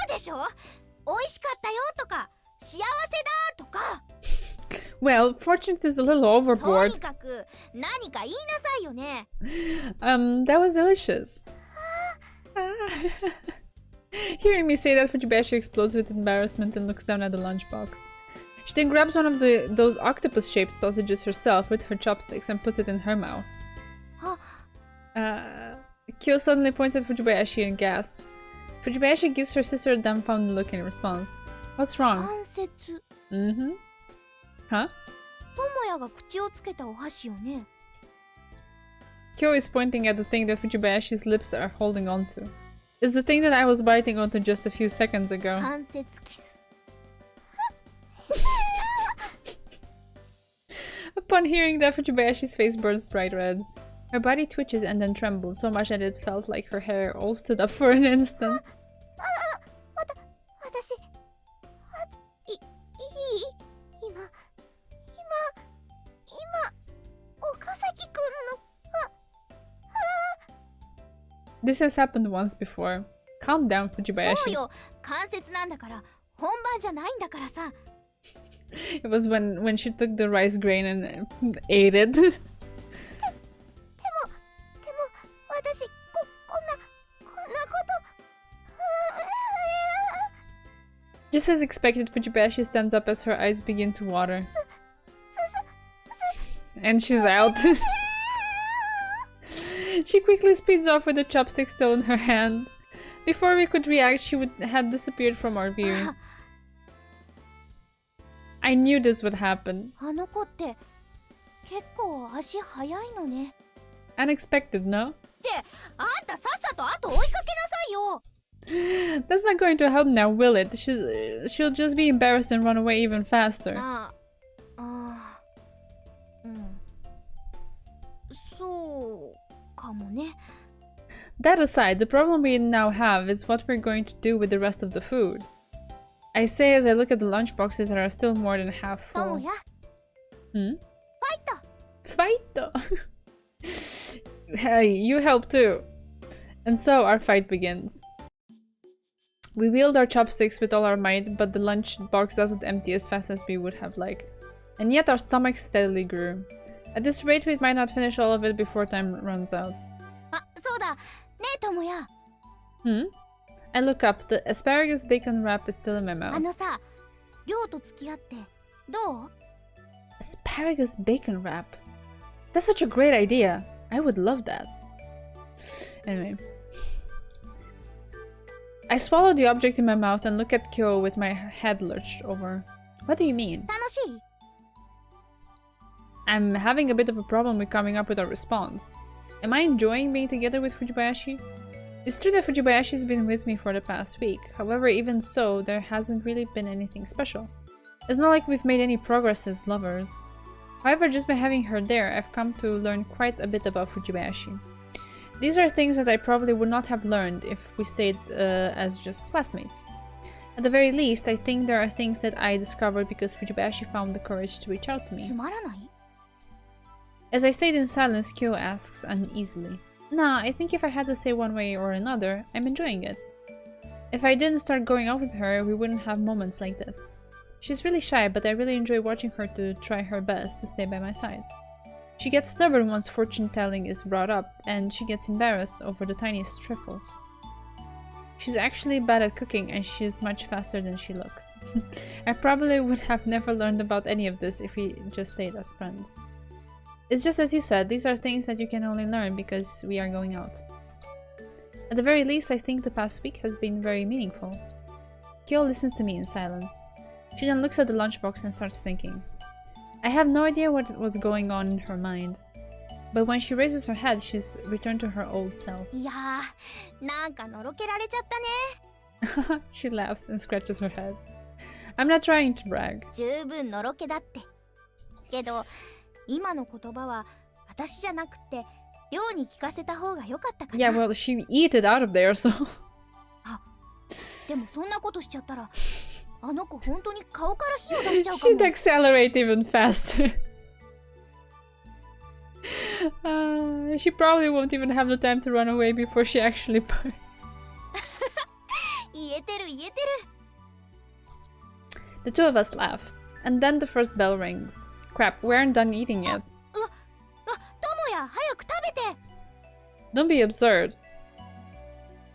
うでしょ。美味しかったよとか、幸せだとか。 Well, fortunate is a little と overboard. にかく何か言いなさいよね。 That was delicious. Hearing me say that, Fujibayashi explodes with embarrassment and looks down at the lunchbox. She then grabs one of those octopus-shaped sausages herself with her chopsticks and puts it in her mouth. Kyou suddenly points at Fujibayashi and gasps. Fujibayashi gives her sister a dumbfounded look in response. What's wrong? 関節。 Mm-hmm. Huh? ともやが口をつけたお箸よね。 Kyou is pointing at the thing that Fujibayashi's lips are holding onto. It's the thing that I was biting onto just a few seconds ago. 関節キス。 Upon hearing that, Fujibayashi's face burns bright red. Her body twitches and then trembles so much that it felt like her hair all stood up for an instant. 私、いい今、岡崎くんの、This has happened once before. Calm down, そう Fujibayashi. よ、関節なんだから本番じゃないんだからさ。 It was when she took the rice grain and ate it. でも、私、こんなこと。Just as expected, Fujibashi stands up as her eyes begin to water. And she's out. She quickly speeds off with the chopstick still in her hand. Before we could react, she would have disappeared from our view. I knew this would happen. あの子って結構足速いのね。 Unexpected, no? あんたさっさと後追いかけなさいよ。 That's not going to help now, will it? She'll just be embarrassed and run away even faster. そうかもね。 That aside, the problem we now have is what we're going to do with the rest of the food. I say as I look at the lunchboxes that are still more than half とも full. や、 Hmm? ファイト。 Fight! Hey, you help too. And so our fight begins. We wield our chopsticks with all our might, but the lunchbox doesn't empty as fast as we would have liked. And yet our stomachs steadily grew. At this rate, we might not finish all of it before time runs out. あ、そうだ。ねえともや。 Hmm? I look up. The asparagus bacon wrap is still in my あ mouth. のさ、りょうと付き合ってどう？ Asparagus bacon wrap? That's such a great idea. I would love that. Anyway. I swallow the object in my mouth and look at Kyou with my head lurched over. What do you mean? 楽しい？ I'm having a bit of a problem with coming up with a response. Am I enjoying being together with Fujibayashi? It's true that Fujibayashi's been with me for the past week. However, even so, there hasn't really been anything special. It's not like we've made any progress as lovers. However, just by having her there, I've come to learn quite a bit about Fujibayashi. These are things that I probably would not have learned if we stayed as just classmates. At the very least, I think there are things that I discovered because Fujibayashi found the courage to reach out to me. つまらない？ As I stayed in silence, Kyou asks uneasily. Nah, I think if I had to say one way or another, I'm enjoying it. If I didn't start going out with her, we wouldn't have moments like this. She's really shy, but I really enjoy watching her to try her best to stay by my side. She gets stubborn once fortune-telling is brought up, and she gets embarrassed over the tiniest trifles. She's actually bad at cooking, and she's much faster than she looks. I probably would have never learned about any of this if we just stayed as friends. It's just as you said, these are things that you can only learn because we are going out. At the very least, I think the past week has been very meaningful. Kyou listens to me in silence. She then looks at the lunchbox and starts thinking. I have no idea what was going on in her mind. But when she raises her head, she's returned to her old self. いやー、なんかのろけられちゃったね。 She laughs and scratches her head. I'm not trying to brag. 十分のろけだって。けど、今の言葉は私じゃなくて、りょうに聞かせた方が良かったかな。 Yeah, well, she eat it out of there, so... でもそんなことしちゃったら、あの子本当に顔から火を出しちゃうか She'd も。 accelerate even faster. She probably won't even have the time to run away before she actually bursts. 言えてる言えてる。 The two of us laugh, and then the first bell rings. Crap, we aren't done eating yet. あ、ともや、早く食べて。 Don't be absurd.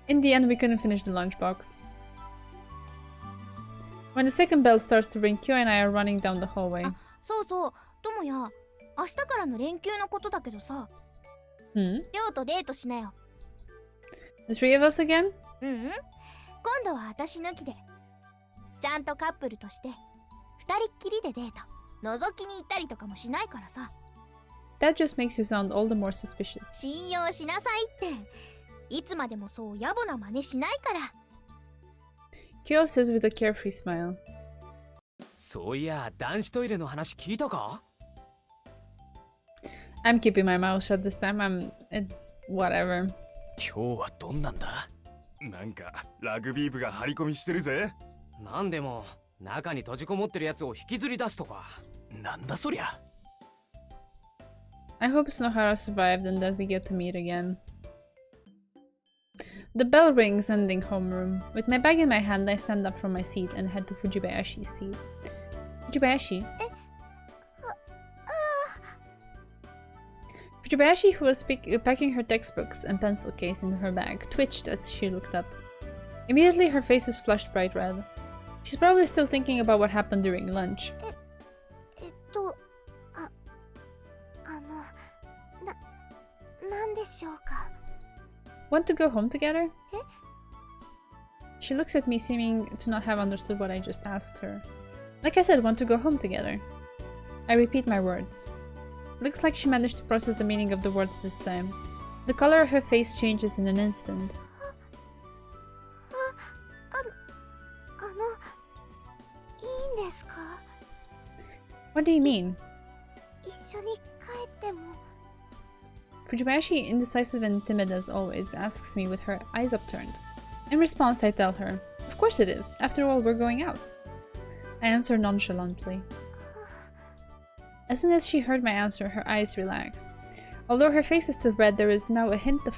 In the end, we couldn't finish the lunchbox. When the second bell starts to ring, Kyou and I are running down the hallway. そうそう、ともや、明日からの連休のことだけどさ、 Hmm? りょうとデートしなよ。 The three of us again? うんうん。今度は私抜きで。ちゃんとカップルとして、二人っきりでデート。覗きに行ったりとかもしないからさ。 That just makes you sound all the more suspicious. 信用しなさいって。いつまでもそう野暮な真似しないから。 Kyo says with a carefree smile. そういや、男子トイレの話聞いたか？ I'm keeping my mouth shut this time. It's whatever. 今日はどんなんだ？なんかラグビー部が張り込みしてるぜ。なんでも中に閉じこもってるやつを引きずり出すとか。なんだそりゃ。I hope Snohara survived and that we get to meet again. The bell rings, ending homeroom. With my bag in my hand, I stand up from my seat and head to Fujibayashi's seat. Fujibayashi? Fujibayashi, who was packing her textbooks and pencil case in her bag, twitched as she looked up. Immediately, her face is flushed bright red. She's probably still thinking about what happened during lunch. なんでしょうか。 Want to go home together? She looks at me, seeming to not have understood what I just asked her. Like I said, want to go home together. I repeat my words. Looks like she managed to process the meaning of the words this time. The color of her face changes in an instant. いいんですか？ What do you mean? 一緒に帰っても。 Fujibayashi, indecisive and timid as always, asks me with her eyes upturned. In response, I tell her, of course it is. After all, we're going out. I answer nonchalantly. As soon as she heard my answer, her eyes relaxed. Although her face is still red, there is now a hint of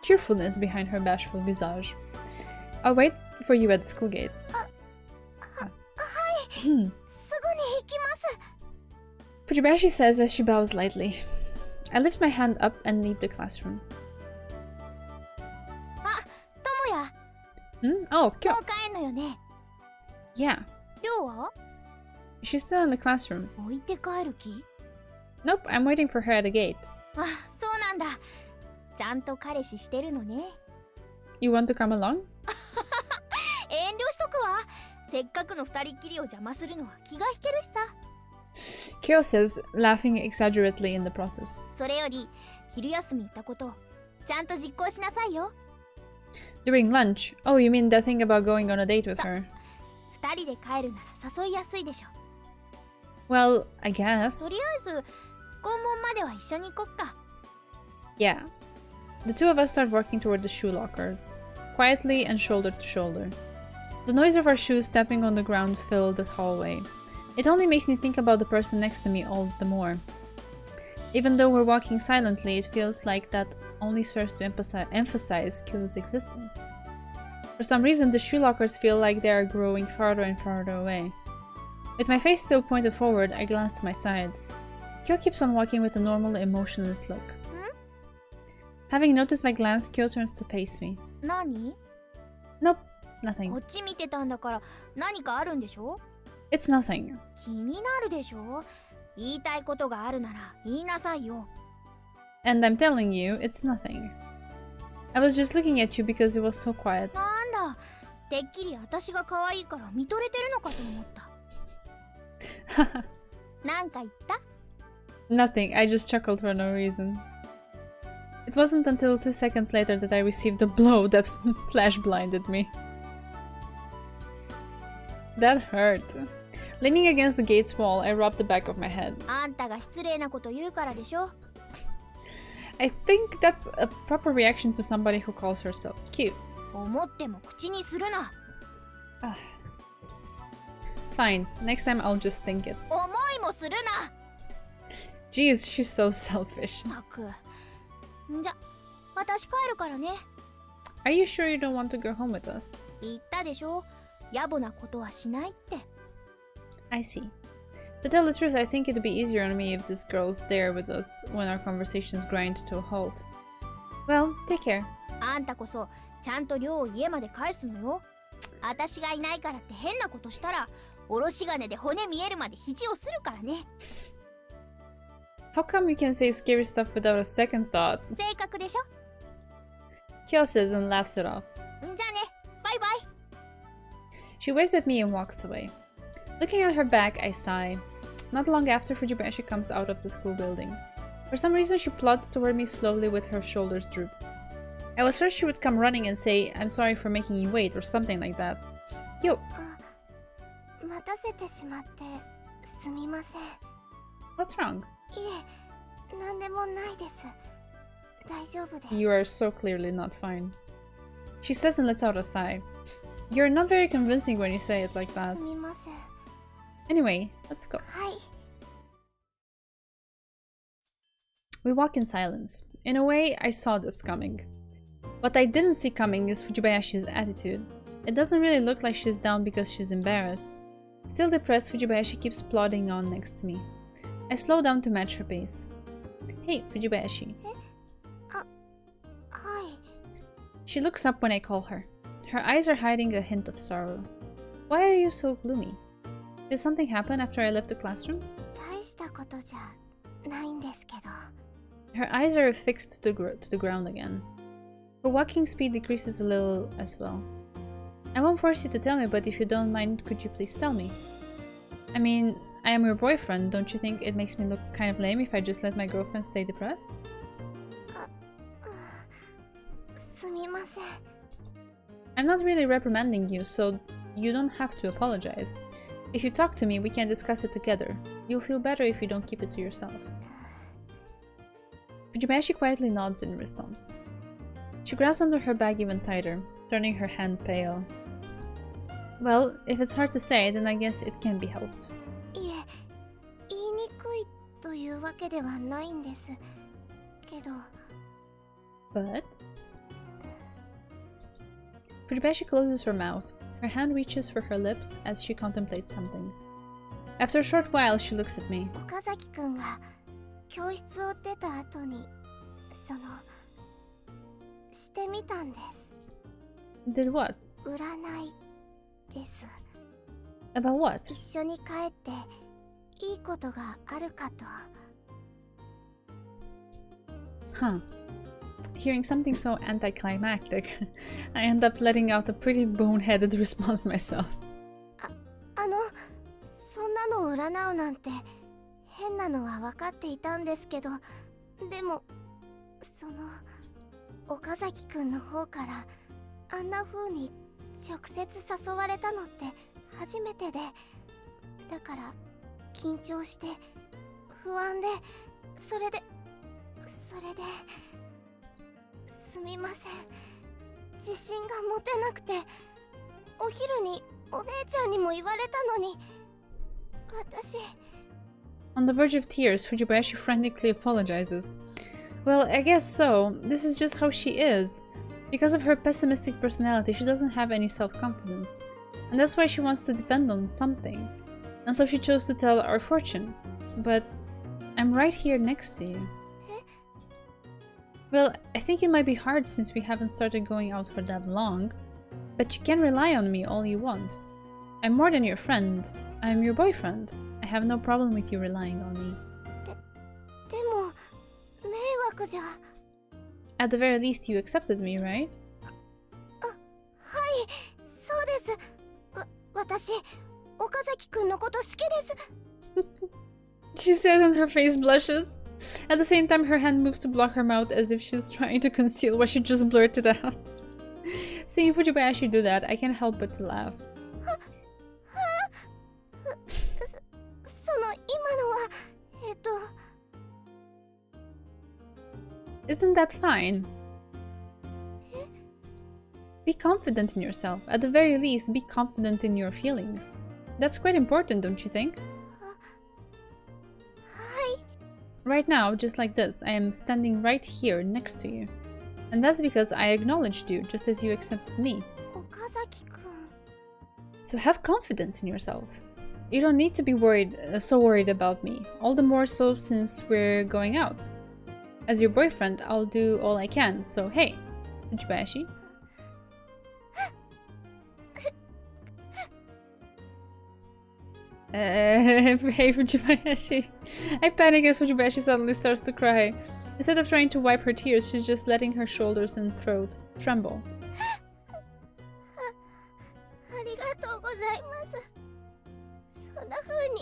cheerfulness behind her bashful visage. I'll wait for you at the school gate. すぐに行きます。 Fujibayashi says as she bows lightly. I lift my hand up and leave the classroom. ともや、 Oh, もう Kyou. 帰んのよね。 Yeah. りょうは She's still in the classroom. 置いて帰る気？ Nope, I'm waiting for her at the gate. あ、そうなんだ。ちゃんと彼氏してるのね。 You want to come along? 遠慮しとくわ。せっかくの二人っきりを邪魔するのは気が引けるしさ。 Kyou says, laughing exaggerately in the process. それより昼休み行ったことちゃんと実行しなさいよ。 During lunch? Oh, you mean that thing about going on a date with her? 二人で帰るなら誘いやすいでしょ。 Well, I guess. とりあえず校門までは一緒に行こっか。 Yeah. The two of us start walking toward the shoe lockers, quietly and shoulder to shoulder. The noise of our shoes stepping on the ground filled the hallway. It only makes me think about the person next to me all the more. Even though we're walking silently, it feels like that only serves to emphasize Kyou's existence. For some reason, the shoe lockers feel like they are growing farther and farther away. With my face still pointed forward, I glance to my side. Kyou keeps on walking with a normal, emotionless look. Having noticed my glance, Kyou turns to face me. 何？ Nope, nothing. こっち見てたんだから何かあるんでしょ？ It's nothing. 気になるでしょ？言いたいことがあるなら言いなさいよ。 And I'm telling you, it's nothing. I was just looking at you because it was so quiet. なんだ、てっきり私が可愛いから見とれてるのかと思った。なんか言った？ Nothing, I just chuckled for no reason. It wasn't until 2 seconds later that I received a blow that flash blinded me. That hurt. Leaning against the gate's wall, I rubbed the back of my head. あんたが失礼なこと言うからでしょ。 I think that's a proper reaction to somebody who calls herself cute. 思っても口にするな。 Fine, next time I'll just think it. 思いもするな。 Jeez, she's so selfish. まく。んじゃ、私帰るからね。 Are you sure you don't want to go home with us? 言ったでしょ。野暮なことはしないって。 I see. To tell the truth, I think it'd be easier on me if this girl's there with us when our conversations grind to a halt. Well, take care. あんたこそちゃんと寮を家まで返すのよ。私がいないからって変なことしたらおろし金で骨見えるまで肘をするからね。 How come you can say scary stuff without a second thought? 性格でしょ。 Kyou says and laughs it off. んじゃね、バイバイ。 She waves at me and walks away. Looking at her back, I sigh. Not long after, Fujibayashi comes out of the school building. For some reason, she plods toward me slowly with her shoulders drooped. I was sure she would come running and say, I'm sorry for making you wait, or something like that. Kyou, 待たせてしまってすみません。 what's wrong? いえ、なんでもないです。大丈夫です。 You are so clearly not fine. She says and lets out a sigh. You're not very convincing when you say it like that. すみません。 Anyway, let's go. はい。 We walk in silence. In a way, I saw this coming. What I didn't see coming is Fujibayashi's attitude. It doesn't really look like she's down because she's embarrassed. Still depressed, Fujibayashi keeps plodding on next to me. I slow down to match her pace. Hey, Fujibayashi. はい。 She looks up when I call her. Her eyes are hiding a hint of sorrow. Why are you so gloomy? Did something happen after I left the classroom? 大したことじゃないんですけど。 Her eyes are fixed to the ground again. Her walking speed decreases a little as well. I won't force you to tell me, but if you don't mind, could you please tell me? I mean, I am your boyfriend. Don't you think it makes me look kind of lame if I just let my girlfriend stay depressed? すみません。 I'm not really reprimanding you, so you don't have to apologize. If you talk to me, we can discuss it together. You'll feel better if you don't keep it to yourself. Fujibayashi quietly nods in response. She grabs onto her bag even tighter, turning her hand pale. Well, if it's hard to say, then I guess it can be helped. いえ、言いにくいというわけではないんですけど。 But... Fujibayashi closes her mouth. Her hand reaches for her lips as she contemplates something. After a short while, she looks at me. 岡崎くんが教室を出た後に、してみたんです。 Did what? 占いです。 About what? 一緒に帰っていいことがあるかと。 Huh. Hearing something so anticlimactic, I end up letting out a pretty boneheaded response myself. そんなのを占うなんて変なのは分かっていたんですけど、でも岡崎くんの方からあんな風に直接誘われたのって初めてで、だから緊張して不安で、それですみません。自信が持てなくて、お昼にお姉ちゃんにも言われたのに、私。 On the verge of tears, Fujibayashi frantically apologizes. Well, I guess so. This is just how she is. Because of her pessimistic personality, she doesn't have any self-confidence. And that's why she wants to depend on something. And so she chose to tell our fortune. But I'm right here next to you. Well, I think it might be hard since we haven't started going out for that long. But you can rely on me all you want. I'm more than your friend. I'm your boyfriend. I have no problem with you relying on me. でも迷惑じゃ。 At the very least, you accepted me, right? はい、そうです。私、岡崎くんのこと好きです。 She says and her face blushes. At the same time, her hand moves to block her mouth as if she's trying to conceal what she just blurted out. Seeing Fujibayashi do that, I can't help but to laugh. 今のは、Isn't that fine? Be confident in yourself. At the very least, be confident in your feelings. That's quite important, don't you think? Right now, just like this, I am standing right here next to you. And that's because I acknowledged you, just as you accepted me. 岡崎くん。 So have confidence in yourself. You don't need to be so worried about me. All the more so since we're going out. As your boyfriend, I'll do all I can, so hey, Fujibayashi. Hey Fujibayashi. I panic as Fujibayashi suddenly starts to cry. Instead of trying to wipe her tears, she's just letting her shoulders and throat tremble. ありがとうございます。そんな風に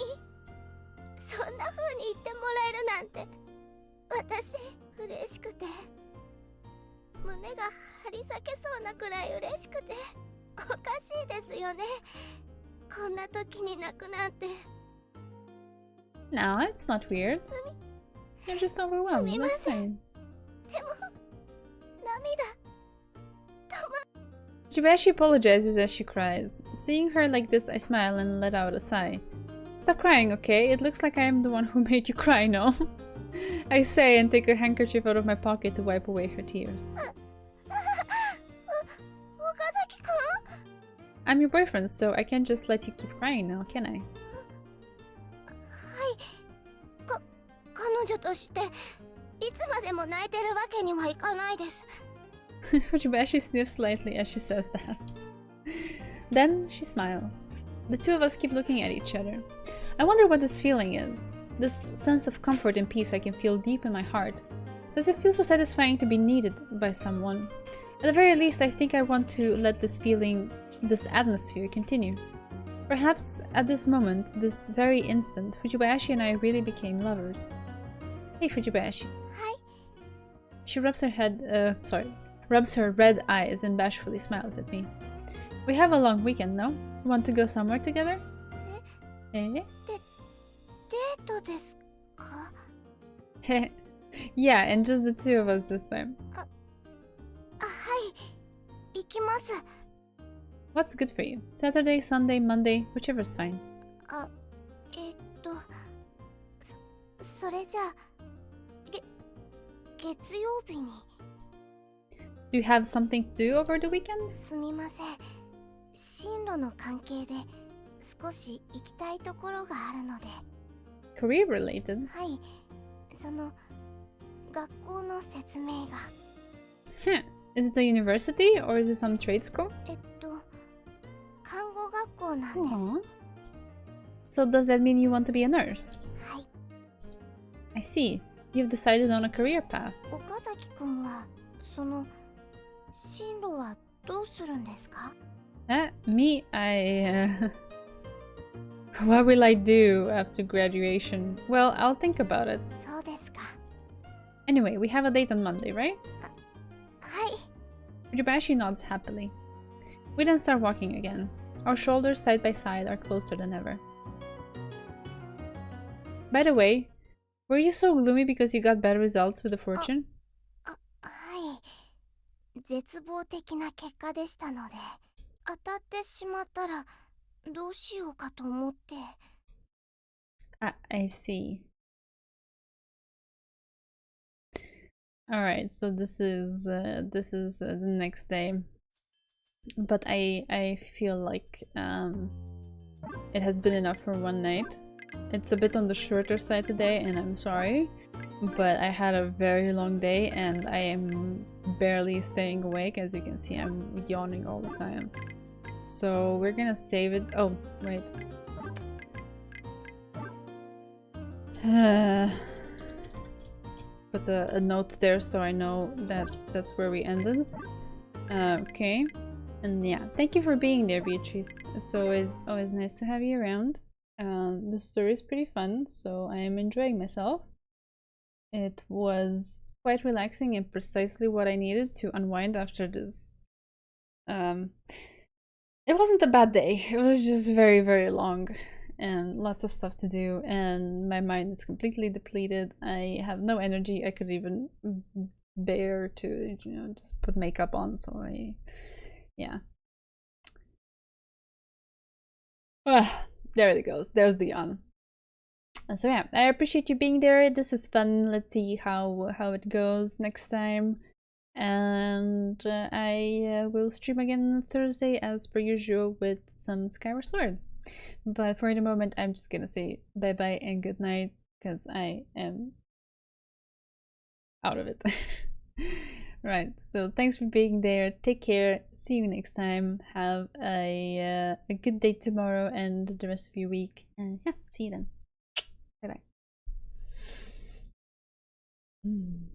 言ってもらえるなんて、私嬉しくて、胸が張り裂けそうなくらい嬉しくて、おかしいですよね。こんな時に泣くなんて。 No, it's not weird. You're just overwhelmed. That's fine. でも涙。 Fujibayashi apologizes as she cries. Seeing her like this, I smile and let out a sigh. Stop crying, okay? It looks like I am the one who made you cry, no? I say and take a handkerchief out of my pocket to wipe away her tears. I'm your boyfriend, so I can't just let you keep crying now, can I? 彼女としていつまでも泣いてるわけにはいかないです。 Fujibayashi sniffs slightly as she says that. Then she smiles. The two of us keep looking at each other. I wonder what this feeling is. This sense of comfort and peace I can feel deep in my heart. Does it feel so satisfying to be needed by someone? At the very least, I think I want to let this feeling, this atmosphere continue. Perhaps at this moment, this very instant, Fujibayashi and I really became lovers. Hey Fujibayashi. Hi. She rubs her red eyes and bashfully smiles at me. We have a long weekend, no? Want to go somewhere together? Eh? デートですか？ Yeah, and just the two of us this time. はい、行きます。 What's good for you? Saturday, Sunday, Monday, whichever's fine. あ、それじゃあ、月曜日に。 Do you have something to do over the weekend? すみません。進路の関係で少し行きたいところがあるので。 Career related? はい、その学校の説明が。 Huh. Is it a university or is it some trade school? 看護学校なんです。 Aww. So does that mean you want to be a nurse? はい。 I see. You've decided on a career path. 岡崎くんはその進路はどうするんですか？ Me? What will I do after graduation? Well, I'll think about it. そうですか。 Anyway, we have a date on Monday, right? はい。 Fujibayashi nods happily. We then start walking again. Our shoulders side by side are closer than ever. By the way, were you so gloomy because you got better results with the fortune? はい。絶望的な結果でしたので、当たってしまったらどうしようかと思って。I see. Alright, so this is the next day. But I feel like it has been enough for one night. It's a bit on the shorter side today, and I'm sorry, but I had a very long day and I am barely staying awake. As you can see, I'm yawning all the time. So we're gonna save it. Oh, wait. Put a note there so I know that that's where we ended. Okay. And yeah, thank you for being there, Beatrice. It's always nice to have you around. The story is pretty fun, so I am enjoying myself. It was quite relaxing and precisely what I needed to unwind after this. It wasn't a bad day. It was just very, very long and lots of stuff to do, and my mind is completely depleted. I have no energy. I could even bear to, just put makeup on, so yeah. There it goes. There's the yawn. So yeah, I appreciate you being there. This is fun. Let's see how it goes next time. And I will stream again Thursday as per usual with some Skyward Sword. But for the moment, I'm just gonna say bye bye and good night because I am out of it. Right, so thanks for being there. Take care. See you next time. Have a good day tomorrow and the rest of your week. And yeah, see you then. Bye bye.